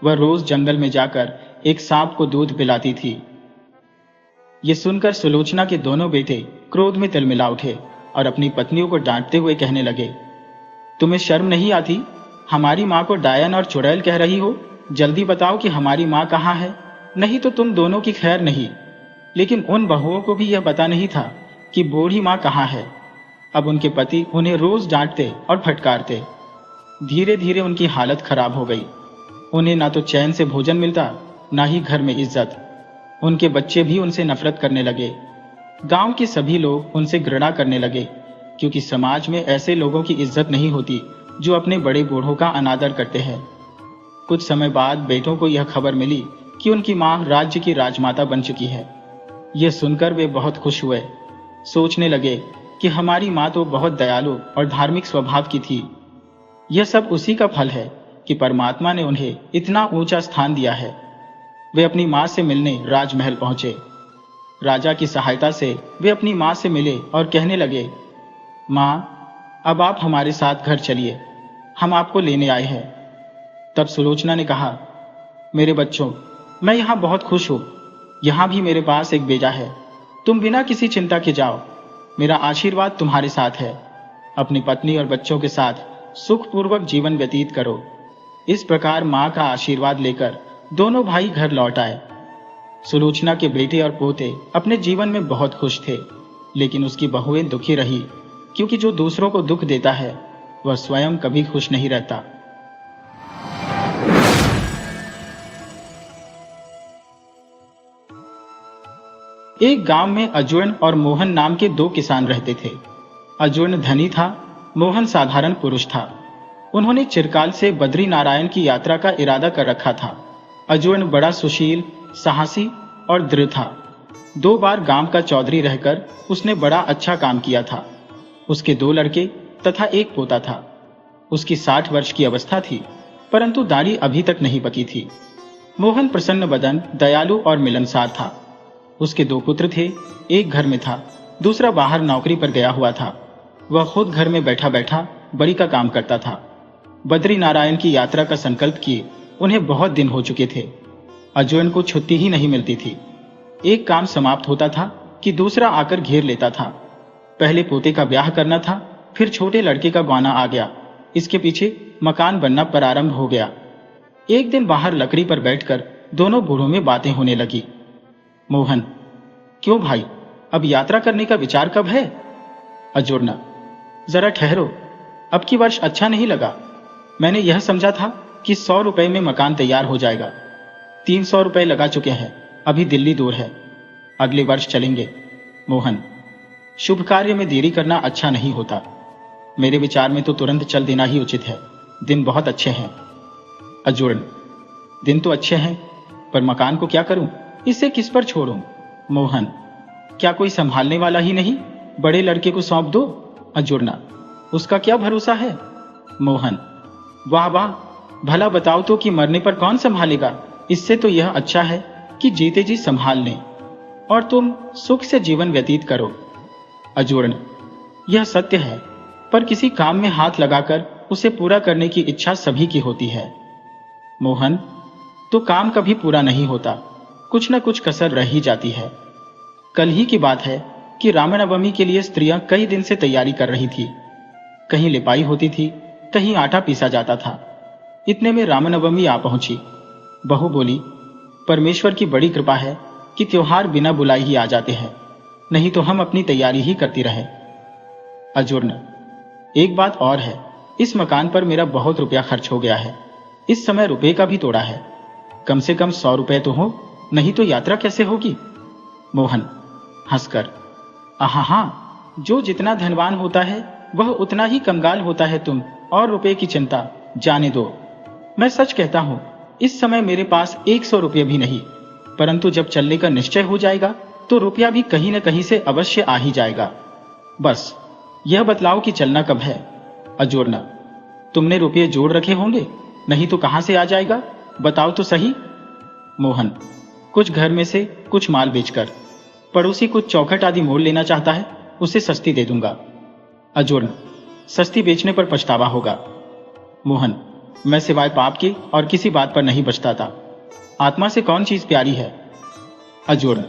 वह रोज जंगल में जाकर एक सांप को दूध पिलाती थी। ये सुनकर सुलोचना के दोनों बेटे क्रोध में तिलमिला उठे और अपनी पत्नियों को डांटते हुए कहने लगे, तुम्हें शर्म नहीं आती? हमारी माँ को डायन और चुड़ैल कह रही हो? जल्दी बताओ कि हमारी माँ कहाँ है, नहीं तो तुम दोनों की खैर नहीं। लेकिन उन बहुओं को भी यह पता नहीं था कि बूढ़ी माँ कहाँ है। अब उनके पति उन्हें रोज डांटते और फटकारते। धीरे धीरे उनकी हालत खराब हो गई। उन्हें ना तो चैन से भोजन मिलता, ना ही घर में इज्जत। उनके बच्चे भी उनसे नफरत करने लगे। गांव के सभी लोग उनसे घृणा करने लगे, क्योंकि समाज में ऐसे लोगों की इज्जत नहीं होती जो अपने बड़े बूढ़ों का अनादर करते हैं। कुछ समय बाद बेटों को यह खबर मिली कि उनकी मां राज्य की राजमाता बन चुकी है। यह सुनकर वे बहुत खुश हुए। सोचने लगे कि हमारी माँ तो बहुत दयालु और धार्मिक स्वभाव की थी। यह सब उसी का फल है कि परमात्मा ने उन्हें इतना ऊंचा स्थान दिया है। वे अपनी माँ से मिलने राजमहल पहुंचे। राजा की सहायता से वे अपनी माँ से मिले और कहने लगे, माँ, अब आप हमारे साथ घर चलिए, हम आपको लेने आए हैं। तब सुलोचना ने कहा, मेरे बच्चों, मैं यहाँ बहुत खुश हूँ। यहाँ भी मेरे पास एक बेटा है। तुम बिना किसी चिंता के जाओ, मेरा आशीर्वाद तुम्हारे साथ है। अपनी पत्नी और बच्चों के साथ सुखपूर्वक जीवन व्यतीत करो। इस प्रकार माँ का आशीर्वाद लेकर दोनों भाई घर लौट आए। सुलोचना के बेटे और पोते अपने जीवन में बहुत खुश थे, लेकिन उसकी बहुएं दुखी रही, क्योंकि जो दूसरों को दुख देता है वह स्वयं कभी खुश नहीं रहता। एक गांव में अजूर्ण और मोहन नाम के दो किसान रहते थे। अजूर्ण धनी था, मोहन साधारण पुरुष था। उन्होंने चिरकाल से बद्री नारायण की यात्रा का इरादा कर रखा था। अजूर्ण बड़ा सुशील, साहसी और दृढ़ था। 2 बार गांव का चौधरी रहकर उसने बड़ा अच्छा काम किया था। उसके 2 लड़के तथा एक पोता था। उसकी 60 वर्ष की अवस्था थी, परंतु दाढ़ी अभी तक नहीं पकी थी। मोहन प्रसन्न बदन, दयालु और मिलनसार था। उसके 2 पुत्र थे, एक घर में था, दूसरा बाहर नौकरी पर गया हुआ था। वह खुद घर में बैठा बैठा बड़ी का काम करता था। बद्री नारायण की यात्रा का संकल्प किए उन्हें बहुत दिन हो चुके थे। अजूर्ण को छुट्टी ही नहीं मिलती थी। एक काम समाप्त होता था कि दूसरा आकर घेर लेता था। पहले पोते का ब्याह करना था, फिर छोटे लड़के का गौना आ गया। इसके पीछे मकान बनना प्रारंभ हो गया। एक दिन बाहर लकड़ी पर बैठकर दोनों बूढ़ों में बातें होने लगी। मोहन, क्यों भाई, अब यात्रा करने का विचार कब है? अजूर्ण, जरा ठहरो, अब की वर्ष अच्छा नहीं लगा। मैंने यह समझा था कि 100 रुपए में मकान तैयार हो जाएगा। 300 रुपए लगा चुके हैं, अभी दिल्ली दूर है, अगले वर्ष चलेंगे। मोहन, शुभ कार्य में देरी करना अच्छा नहीं होता। मेरे विचार में तो तुरंत चल देना ही उचित है। दिन बहुत अच्छे हैं। अजूर्ण, दिन तो अच्छे हैं, पर मकान को क्या करूं? इसे किस पर छोड़ूं? मोहन, क्या कोई संभालने वाला ही नहीं? बड़े लड़के को सौंप दो। अजूर्ण, उसका क्या भरोसा है? मोहन, वाह वाह, भला बताओ तो कि मरने पर कौन संभालेगा? इससे तो यह अच्छा है कि जीते जी संभाल लें और तुम सुख से जीवन व्यतीत करो। अजूर्ण, यह सत्य है, पर किसी काम में हाथ लगाकर उसे पूरा करने की इच्छा सभी की होती है। मोहन, तो काम कभी पूरा नहीं होता, कुछ न कुछ कसर रह ही जाती है। कल ही की बात है कि रामनवमी के लिए स्त्रियां कई दिन से तैयारी कर रही थी। कहीं लिपाई होती थी, कहीं आटा पीसा जाता था। इतने में रामनवमी आ पहुंची। बहू बोली, परमेश्वर की बड़ी कृपा है कि त्योहार बिना बुलाए ही आ जाते हैं, नहीं तो हम अपनी तैयारी ही करती रहे। अजूर्ण, एक बात और है, इस मकान पर मेरा बहुत रुपया खर्च हो गया है। इस समय रुपए का भी तोड़ा है। कम से कम 100 रुपए तो हो, नहीं तो यात्रा कैसे होगी? मोहन हंसकर, हाँ, जो जितना धनवान होता है वह उतना ही कंगाल होता है। तुम और रुपए की चिंता जाने दो। मैं सच कहता हूं, इस समय मेरे पास 100 रुपये भी नहीं, परंतु जब चलने का निश्चय हो जाएगा तो रुपया भी कहीं न कहीं से अवश्य आ ही जाएगा। बस यह बतलाओ कि चलना कब है? अजूर्ण, तुमने रुपये जोड़ रखे होंगे, नहीं तो कहां से आ जाएगा? बताओ तो सही। मोहन, कुछ घर में से कुछ माल बेचकर। पड़ोसी कुछ चौखट आदि मोल लेना चाहता है, उसे सस्ती दे दूंगा। अजूर्ण, सस्ती बेचने पर पछतावा होगा। मोहन, मैं सिवाय पाप के और किसी बात पर नहीं बचता। आत्मा से कौन चीज प्यारी है? अजूर्ण,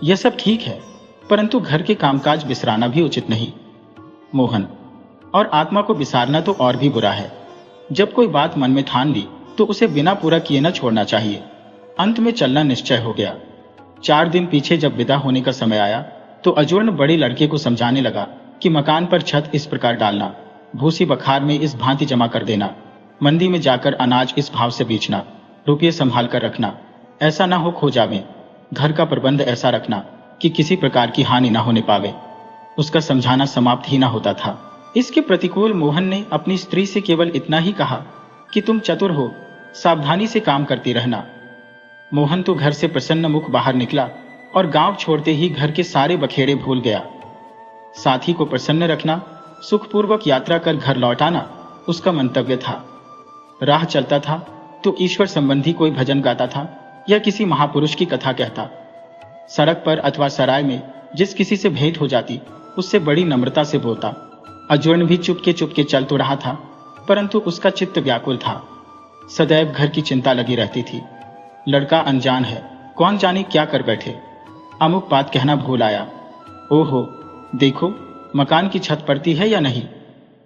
यह सब ठीक है, परंतु घर के कामकाज बिसराना भी उचित नहीं। मोहन, और आत्मा को बिसारना तो और भी बुरा है। जब कोई बात मन में ठान ली तो उसे बिना पूरा किए न छोड़ना चाहिए। अंत में चलना निश्चय हो गया। 4 दिन पीछे जब विदा होने का समय आया तो अजूर्ण बड़े लड़के को समझाने लगा कि मकान पर छत इस प्रकार डालना, भूसी बखार में इस भांति जमा कर देना, मंडी में जाकर अनाज इस भाव से बेचना, रुपये संभाल कर रखना, ऐसा ना हो खो जावे। घर का प्रबंध ऐसा रखना कि किसी प्रकार की हानि ना होने पावे। उसका समझाना समाप्त ही ना होता था। इसके प्रतिकूल मोहन ने अपनी स्त्री से केवल इतना ही कहा कि तुम चतुर हो, सावधानी से काम करती रहना। मोहन तो घर से प्रसन्न मुख बाहर निकला और गांव छोड़ते ही घर के सारे बखेड़े भूल गया। साथी को प्रसन्न रखना, सुखपूर्वक यात्रा कर घर लौट आना उसका मंतव्य था। राह चलता था तो ईश्वर संबंधी कोई भजन गाता था या किसी महापुरुष की कथा कहता। सड़क पर अथवा सराय में जिस किसी से भेंट हो जाती उससे बड़ी नम्रता से बोलता। अर्जुन भी चुपके चुपके चल तो रहा था, परंतु उसका चित्त व्याकुल था। सदैव घर की चिंता लगी रहती थी। लड़का अनजान है, कौन जाने क्या कर बैठे। अमुक बात कहना भूल आया। ओहो, देखो मकान की छत पड़ती है या नहीं।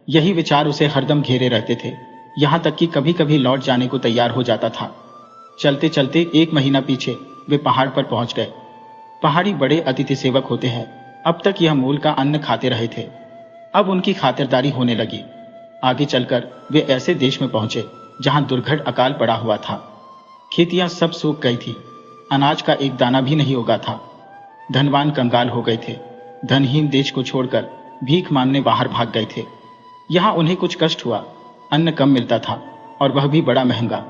यही विचार उसे हरदम घेरे रहते थे, यहां तक कि कभी कभी लौट जाने को तैयार हो जाता था। चलते चलते 1 महीना पीछे वे पहाड़ पर पहुंच गए। पहाड़ी बड़े अतिथि सेवक होते हैं। अब तक यह मूल का अन्न खाते रहे थे, अब उनकी खातिरदारी होने लगी। आगे चलकर वे ऐसे देश में पहुंचे जहां दुर्घट अकाल पड़ा हुआ था। खेतियां सब सूख गई थी, अनाज का एक दाना भी नहीं उगा था। धनवान कंगाल हो गए थे, धनहीन देश को छोड़कर भीख मांगने बाहर भाग गए थे। यहां उन्हें कुछ कष्ट हुआ, अन्न कम मिलता था और वह भी बड़ा महंगा।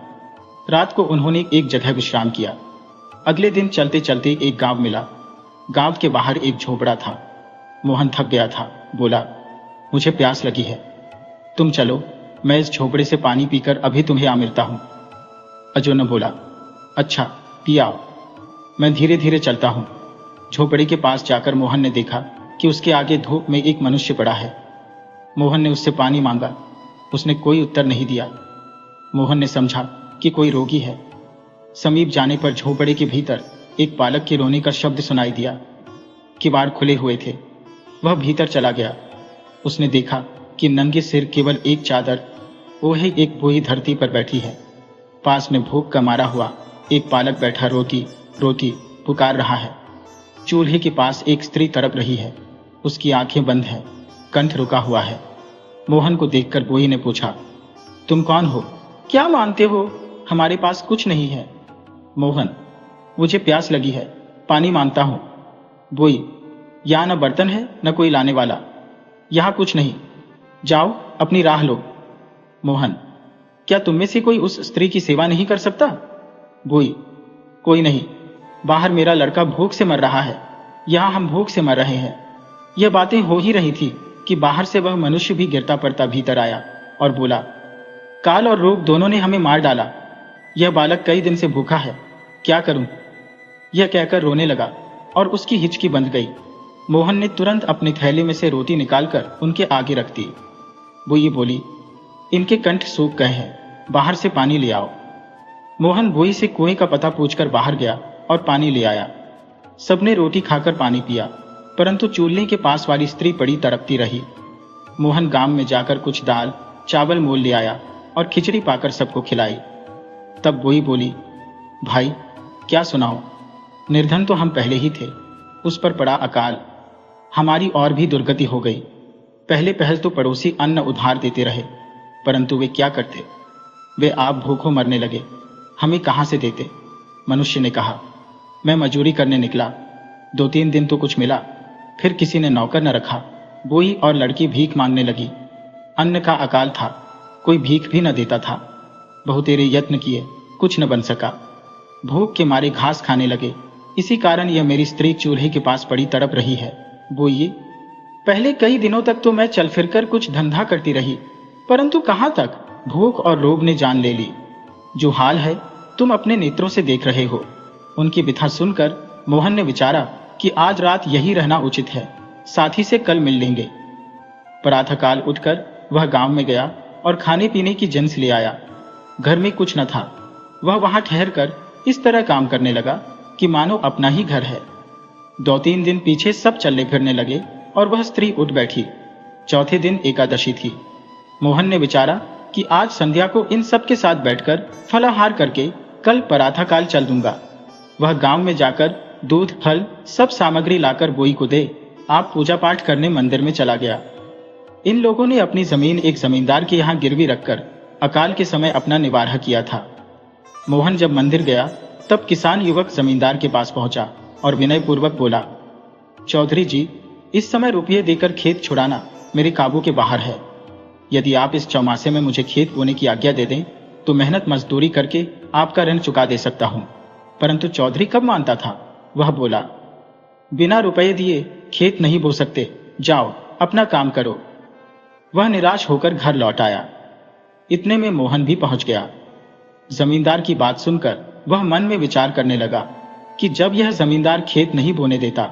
रात को उन्होंने एक जगह विश्राम किया। अगले दिन चलते चलते एक गांव मिला। गांव के बाहर एक झोपड़ा था। मोहन थक गया था, बोला, मुझे प्यास लगी है, तुम चलो, मैं इस झोपड़े से पानी पीकर अभी तुम्हें आ मिलता हूं। अर्जुन ने बोला, अच्छा पी आओ, मैं धीरे धीरे चलता हूं। झोपड़े के पास जाकर मोहन ने देखा कि उसके आगे धूप में एक मनुष्य पड़ा है। मोहन ने उससे पानी मांगा, उसने कोई उत्तर नहीं दिया। मोहन ने समझा कि कोई रोगी है। समीप जाने पर झोपड़े के भीतर एक बालक के रोने का शब्द सुनाई दिया। किवाड़ खुले हुए थे। वह भीतर चला गया। उसने देखा कि नंगे सिर केवल एक चादर ओढ़े एक बूढ़ी धरती पर बैठी है। पास में भूख का मारा हुआ एक बालक बैठा रोती रोती पुकार रहा है। चूल्हे के पास एक स्त्री तड़प रही है, उसकी आंखें बंद हैं, कंठ रुका हुआ है। मोहन को देखकर बूढ़ी ने पूछा, तुम कौन हो, क्या मांगते हो? हमारे पास कुछ नहीं है। मोहन, मुझे प्यास लगी है, पानी मांगता हूं। बूढ़ी, यहाँ न बर्तन है न कोई लाने वाला, यहाँ कुछ नहीं, जाओ अपनी राह लो। मोहन, क्या तुम में से कोई उस स्त्री की सेवा नहीं कर सकता? बूढ़ी, कोई नहीं, बाहर मेरा लड़का भूख से मर रहा है, यहां हम भूख से मर रहे हैं। यह बातें हो ही रही थी कि बाहर से वह मनुष्य भी गिरता पड़ता भीतर आया और बोला, काल और रोग दोनों ने हमें मार डाला। यह बालक कई दिन से भूखा है, क्या करूं? यह कहकर रोने लगा और उसकी हिचकी बंध गई। मोहन ने तुरंत अपने थैले में से रोटी निकालकर उनके आगे रख दी। वो ये बोली, इनके कंठ सूख गए हैं, बाहर से पानी ले आओ। मोहन बुई से कुएं का पता पूछकर बाहर गया और पानी ले आया। सबने रोटी खाकर पानी पिया, परंतु चूल्हे के पास वाली स्त्री पड़ी तड़पती रही। मोहन गांव में जाकर कुछ दाल चावल मोल ले आया और खिचड़ी पाकर सबको खिलाई। तब बुई बोली, भाई क्या सुनाओ, निर्धन तो हम पहले ही थे, उस पर पड़ा अकाल, हमारी और भी दुर्गति हो गई। पहले पहल तो पड़ोसी अन्न उधार देते रहे, परंतु वे क्या करते, वे आप भूखों मरने लगे, हमें कहां से देते? मनुष्य ने कहा, मैं मजूरी करने निकला, 2-3 दिन तो कुछ मिला, फिर किसी ने नौकर न रखा। बूढ़ी और लड़की भीख मांगने लगी। अन्न का अकाल था, कोई भीख भी न देता था। बहुतेरे यत्न किए, कुछ न बन सका। भूख के मारे घास खाने लगे, इसी कारण यह मेरी स्त्री चूल्हे के पास पड़ी तड़प रही है। बूढ़ी, पहले कई दिनों तक तो मैं चल फिरकर कुछ धंधा करती रही, परंतु कहां तक, भूख और रोग ने जान ले ली। जो हाल है तुम अपने नेत्रों से देख रहे हो। उनकी बिथा सुनकर मोहन ने विचारा कि आज रात यही रहना उचित है, साथी से कल मिल लेंगे। प्रातःकाल उठकर वह गांव में गया और खाने पीने की जिन्स ले आया। घर में कुछ न था। वह वहां ठहरकर इस तरह काम करने लगा कि मानो अपना ही घर है। 2-3 दिन पीछे सब चलने फिरने लगे और वह स्त्री उठ बैठी। चौथे दिन एकादशी थी। मोहन ने विचारा कि आज संध्या को इन सब के साथ बैठकर फलाहार करके कल प्रातःकाल चल दूंगा। वह गांव में जाकर दूध फल सब सामग्री लाकर बोई को दे आप पूजा पाठ करने मंदिर में चला गया। इन लोगों ने अपनी जमीन एक जमींदार के यहाँ गिरवी रखकर अकाल के समय अपना निवारह किया था। मोहन जब मंदिर गया तब किसान युवक जमींदार के पास पहुंचा और विनय पूर्वक बोला, चौधरी जी, इस समय रुपये देकर खेत छुड़ाना मेरे काबू के बाहर है। यदि आप इस चौमासे में मुझे खेत बोने की आज्ञा दे दें तो मेहनत मजदूरी करके आपका ऋण चुका दे सकता हूं। परंतु चौधरी कब मानता था। वह बोला, बिना रुपये दिए खेत नहीं बो सकते, जाओ अपना काम करो। वह निराश होकर घर लौट आया। इतने में मोहन भी पहुंच गया। जमींदार की बात सुनकर वह मन में विचार करने लगा कि जब यह जमींदार खेत नहीं बोने देता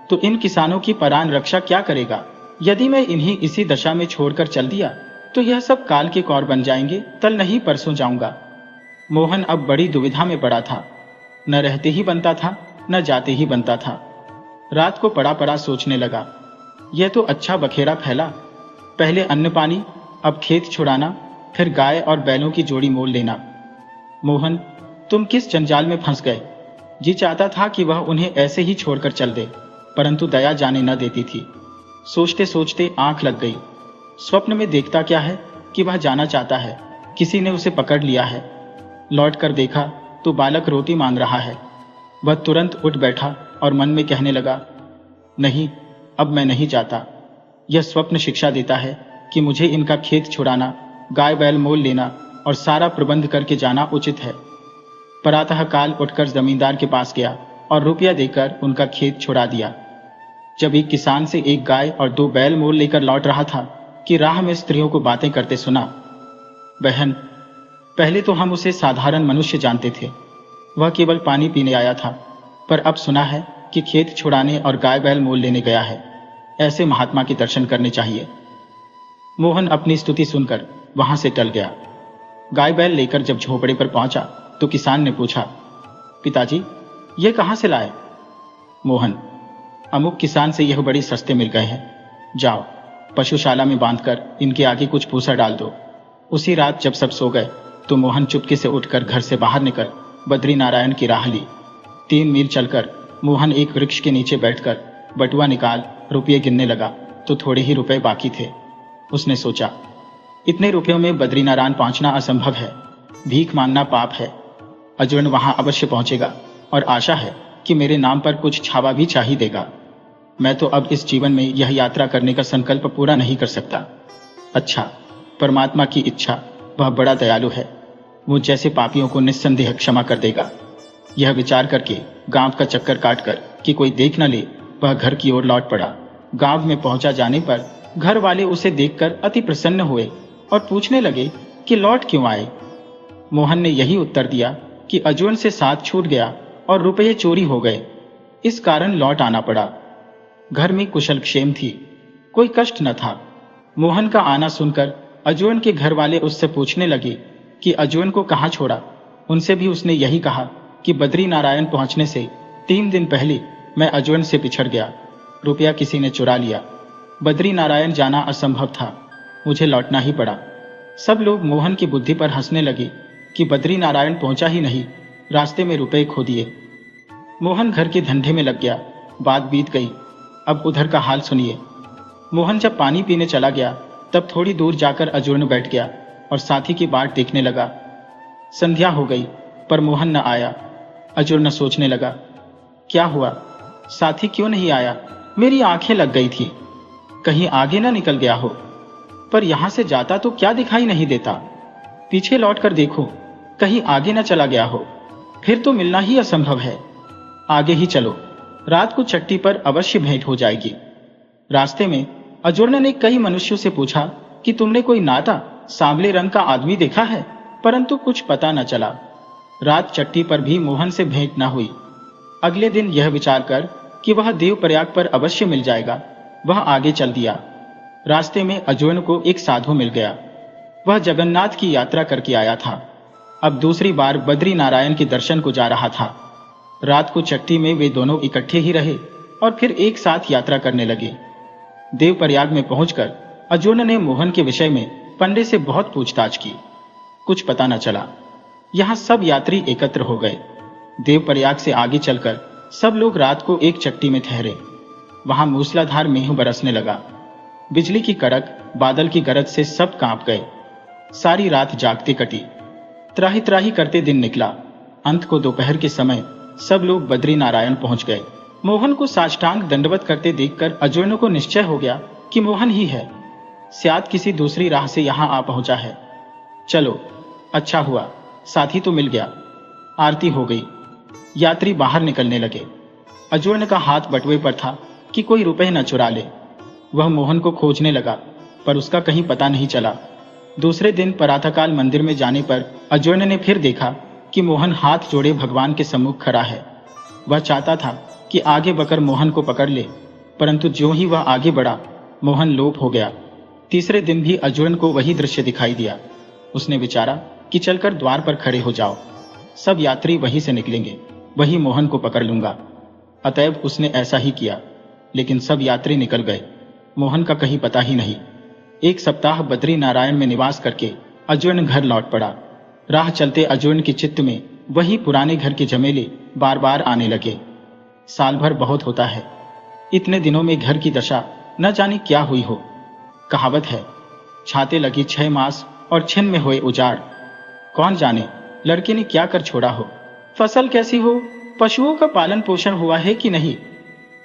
तो इन किसानों की प्राण रक्षा क्या करेगा। यदि मैं इन्हीं इसी दशा में छोड़कर चल दिया तो यह सब काल के कौर बन जाएंगे, कल नहीं परसों जाऊंगा। मोहन अब बड़ी दुविधा में पड़ा था। न रहते ही बनता था, न जाते ही बनता था। रात को पड़ा पड़ा सोचने लगा, यह तो अच्छा बखेड़ा फैला। पहले अन्न पानी, अब खेत छुड़ाना, फिर गाय और बैलों की जोड़ी मोल लेना। मोहन, तुम किस जंजाल में फंस गए। जी चाहता था कि वह उन्हें ऐसे ही छोड़कर चल दे, परंतु दया जाने न देती थी। सोचते सोचते आंख लग गई। स्वप्न में देखता क्या है कि वह जाना चाहता है, किसी ने उसे पकड़ लिया है। लौट कर देखा तो बालक रोटी मांग रहा है। वह तुरंत उठ बैठा और मन में कहने लगा, नहीं, अब मैं नहीं जाता। यह स्वप्न शिक्षा देता है कि मुझे इनका खेत छुड़ाना, गाय बैल मोल लेना और सारा प्रबंध करके जाना उचित है। प्रातः काल उठकर जमींदार के पास गया और रुपया देकर उनका खेत छुड़ा दिया। जब एक किसान से एक गाय और 2 बैल मोल लेकर लौट रहा था कि राह में स्त्रियों को बातें करते सुना। बहन, पहले तो हम उसे साधारण मनुष्य जानते थे, वह केवल पानी पीने आया था, पर अब सुना है कि खेत छुड़ाने और गाय बैल मोल लेने गया है। ऐसे महात्मा के दर्शन करने चाहिए। मोहन अपनी स्तुति सुनकर वहां से टल गया। गाय बैल लेकर जब झोपड़े पर पहुंचा तो किसान ने पूछा, पिताजी, ये कहां से लाए। मोहन, अमुक किसान से यह बड़ी सस्ते मिल गए हैं। जाओ पशुशाला में बांधकर इनके आगे कुछ भूसा डाल दो। उसी रात जब सब सो गए तो मोहन चुपके से उठकर घर से बाहर निकल बद्रीनारायण की राह ली। 3 मील चलकर मोहन एक वृक्ष के नीचे बैठकर बटुआ निकाल रुपये गिनने लगा तो थोड़े ही रुपए बाकी थे। उसने सोचा, इतने रुपयों में बद्रीनारायण पहुंचना असंभव है, भीख मांगना पाप है। अजूर्ण वहां अवश्य पहुंचेगा और आशा है कि मेरे नाम पर कुछ छावा भी चाहिए देगा। मैं तो अब इस जीवन में यह यात्रा करने का संकल्प पूरा नहीं कर सकता। अच्छा, परमात्मा की इच्छा, वह बड़ा दयालु है, मुझ जैसे पापियों को निस्संदेह क्षमा कर देगा। यह विचार करके गांव का चक्कर काटकर कि कोई देख न ले, वह घर की ओर लौट पड़ा। गांव में पहुंचा जाने पर घर वाले उसे देखकर अति प्रसन्न हुए और पूछने लगे कि लौट क्यों आए। मोहन ने यही उत्तर दिया कि अजूर्ण से साथ छूट गया और रुपये चोरी हो गए, इस कारण लौट आना पड़ा। घर में कुशल क्षेम थी, कोई कष्ट न था। मोहन का आना सुनकर अजूर्ण के घर वाले उससे पूछने लगे कि अजूर्ण को कहाँ छोड़ा। उनसे भी उसने यही कहा कि बद्रीनारायण पहुंचने से 3 दिन पहले मैं अजूर्ण से बिछड़ गया, रुपया किसी ने चुरा लिया। बद्रीनारायण जाना असंभव था, मुझे लौटना ही पड़ा। सब लोग मोहन की बुद्धि पर हंसने लगे कि बद्रीनारायण पहुंचा ही नहीं, रास्ते में रुपए खो दिए। मोहन घर के धंधे में लग गया। बात बीत गई, अब उधर का हाल सुनिए। मोहन जब पानी पीने चला गया तब थोड़ी दूर जाकर अजूर्ण बैठ गया और साथी की बाट देखने लगा। संध्या हो गई पर मोहन न आया। अजूर्ण सोचने लगा, क्या हुआ, साथी क्यों नहीं आया। मेरी आंखें लग गई थी, कहीं आगे ना निकल गया हो। पर यहां से जाता तो क्या दिखाई नहीं देता, पीछे लौटकर देखो कहीं आगे न चला गया हो, फिर तो मिलना ही असंभव है। आगे ही चलो, रात को चट्टी पर अवश्य भेंट हो जाएगी। रास्ते में अजूर्ण ने कई मनुष्यों से पूछा कि तुमने कोई नाता सांवले रंग का आदमी देखा है, परंतु कुछ पता न चला। रात चट्टी पर भी मोहन से भेंट न हुई। अगले दिन यह विचार कर कि वह देवप्रयाग पर अवश्य मिल जाएगा, वह आगे चल दिया। रास्ते में अजूर्ण को एक साधु मिल गया। वह जगन्नाथ की यात्रा करके आया था, अब दूसरी बार बद्रीनारायण के दर्शन को जा रहा था। रात को चट्टी में वे दोनों इकट्ठे ही रहे और फिर एक साथ यात्रा करने लगे। देवप्रयाग में पहुंचकर अजूर्ण ने मोहन के विषय में पंडे से बहुत पूछताछ की, कुछ पता न चला। यहां सब यात्री एकत्र हो गए। देवप्रयाग से आगे चलकर सब लोग रात को एक चट्टी में ठहरे। वहां मूसलाधार मेघ बरसने लगा। बिजली की कड़क, बादल की गरज से सब कांप गए। सारी रात जागते कटी। त्राही त्राही करते दिन निकला। अंत को दोपहर के समय सब लोग बद्रीनारायण पहुंच गए। मोहन को साष्टांग दंडवत करते देखकर अजूर्ण को निश्चय हो गया कि मोहन ही है, शायद किसी दूसरी राह से यहां आ पहुंचा है। चलो, अच्छा हुआ, साथी तो मिल गया। आरती हो गई, यात्री बाहर निकलने लगे। अजूर्ण का हाथ बटुए पर था कि कोई रुपए न चुरा ले। वह मोहन को खोजने लगा, पर उसका कहीं पता नहीं चला। दूसरे दिन प्रातःकाल मंदिर में जाने पर अर्जुन ने फिर देखा कि मोहन हाथ जोड़े भगवान के सम्मुख खड़ा है। वह चाहता था कि आगे बढ़कर मोहन को पकड़ ले, परंतु ज्यों ही वह आगे बढ़ा, मोहन लोप हो गया। तीसरे दिन भी अर्जुन को वही दृश्य दिखाई दिया। उसने विचारा कि चलकर द्वार पर खड़े हो जाओ, सब यात्री वहीं से निकलेंगे, वही मोहन को पकड़ लूंगा। अतएव उसने ऐसा ही किया, लेकिन सब यात्री निकल गए, मोहन का कहीं पता ही नहीं। एक सप्ताह बद्री नारायण में निवास करके अर्जुन घर लौट पड़ा। राह चलते अर्जुन के चित्त में वही पुराने घर के झमेले बार बार आने लगे। साल भर बहुत होता है, इतने दिनों में घर की दशा न जाने क्या हुई हो। कहावत है, छाते लगी 6 मास और छिन में हुए उजाड़। कौन जाने लड़के ने क्या कर छोड़ा हो, फसल कैसी हो, पशुओं का पालन पोषण हुआ है कि नहीं।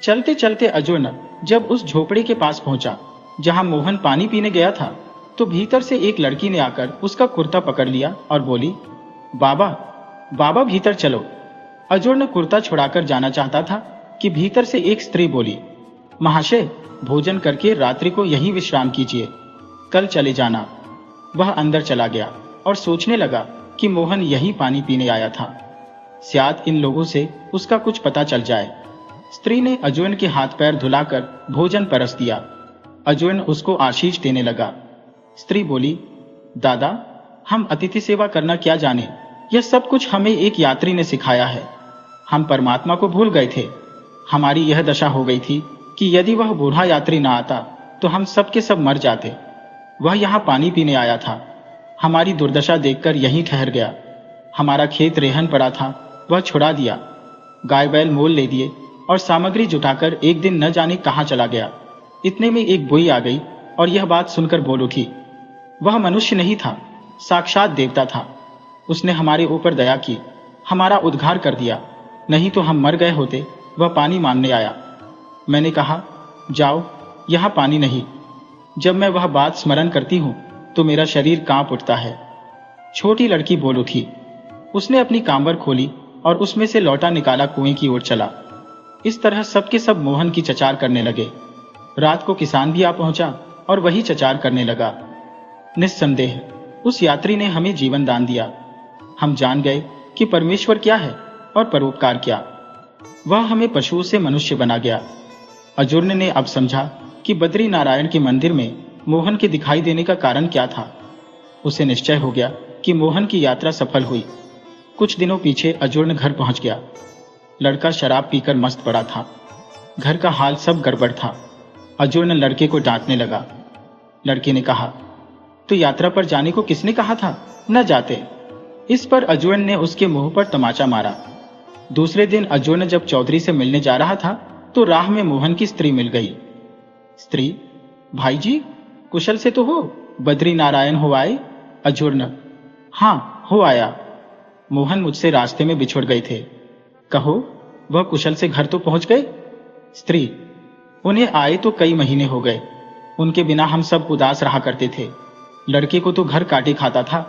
चलते चलते अर्जुन जब उस झोपड़े के पास पहुंचा जहां मोहन पानी पीने गया था, तो भीतर से एक लड़की ने आकर उसका कुर्ता पकड़ लिया और बोली, बाबा बाबा भीतर चलो। अर्जुन कुर्ता छुड़ाकर जाना चाहता था कि भीतर से एक स्त्री बोली, महाशय भोजन करके रात्रि को यहीं विश्राम कीजिए, कल चले जाना। वह अंदर चला गया और सोचने लगा कि मोहन यही पानी पीने आया था, शायद इन लोगों से उसका कुछ पता चल जाए। स्त्री ने अर्जुन के हाथ पैर धुलाकर भोजन परस दिया। अर्जुन उसको आशीष देने लगा। स्त्री बोली, दादा हम अतिथि सेवा करना क्या जाने, यह सब कुछ हमें एक यात्री ने सिखाया है। हम परमात्मा को भूल गए थे। हमारी यह दशा हो गई थी कि यदि वह बूढ़ा यात्री ना आता तो हम सब के सब मर जाते। वह यहाँ पानी पीने आया था, हमारी दुर्दशा देखकर यहीं ठहर गया। हमारा खेत रेहन पड़ा था, वह छुड़ा दिया, गाय बैल मोल ले दिए और सामग्री जुटाकर एक दिन न जाने कहाँ चला गया। इतने में एक बुई आ गई और यह बात सुनकर बोल उठी, वह मनुष्य नहीं था, साक्षात देवता था। उसने हमारे ऊपर दया की, हमारा उद्धार कर दिया, नहीं तो हम मर गए होते। वह पानी मांगने आया। मैंने कहा, जाओ, यहाँ पानी नहीं। जब मैं वह बात स्मरण करती हूँ तो मेरा शरीर कांप उठता है। छोटी लड़की बोल उठी। उसने अपनी कांबर खोली और उसमें से लौटा निकाला कुएं की ओर चला। इस तरह सबके सब मोहन की चचार करने लगे। रात को किसान भी आ पहुंचा और वही चचार करने लगा। निस्संदेह उस यात्री ने हमें जीवन दान दिया। हम जान गए कि परमेश्वर क्या है और परोपकार क्या। वह हमें पशुओं से मनुष्य बना गया। अर्जुन ने अब समझा कि बद्री नारायण के मंदिर में मोहन के दिखाई देने का कारण क्या था। उसे निश्चय हो गया कि मोहन की यात्रा सफल हुई। कुछ दिनों पीछे अर्जुन घर पहुंच गया। लड़का शराब पीकर मस्त पड़ा था। घर का हाल सब गड़बड़ था। अर्जुन लड़के को डांटने लगा। लड़के ने कहा, तो यात्रा पर जाने को किसने कहा था, न जाते। इस पर अर्जुन ने उसके मुंह पर तमाचा मारा। दूसरे दिन अर्जुन जब चौधरी से मिलने जा रहा था तो राह में मोहन की स्त्री मिल गई। स्त्री, भाई जी कुशल से तो हो, बद्री नारायण हो आए। अर्जुन, हाँ हो आया। मोहन मुझसे रास्ते में बिछुड़ गए थे। कहो, वह कुशल से घर तो पहुंच गए। स्त्री, उन्हें आए तो कई महीने हो गए, उनके बिना हम सब उदास रहा करते थे। लड़के को तो घर काटे खाता था।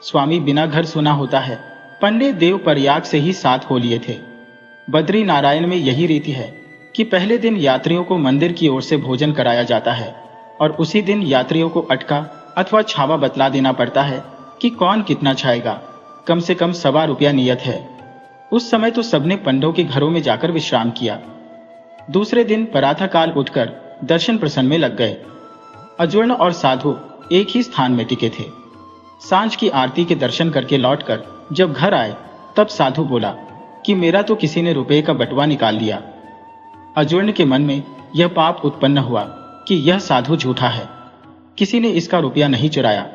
स्वामी बिना घर सुना होता है। पंडित देव प्रयाग से ही साथ हो लिए थे। बद्री नारायण में यही रीति है कि पहले दिन यात्रियों को मंदिर की ओर से भोजन कराया जाता है और उसी दिन यात्रियों को अटका अथवा छावा बतला देना पड़ता है कि कौन कितना छाएगा। कम से कम 1.25 रुपया नियत है। उस समय तो सबने पंडों के घरों में जाकर विश्राम किया। दूसरे दिन प्रातःकाल उठकर दर्शन प्रसन्न में लग गए। अर्जुन और साधु एक ही स्थान में टिके थे। सांझ की आरती के दर्शन करके लौटकर जब घर आए तब साधु बोला कि मेरा तो किसी ने रुपये का बटुआ निकाल लिया। अर्जुन के मन में यह पाप उत्पन्न हुआ कि यह साधु झूठा है, किसी ने इसका रुपया नहीं चुराया,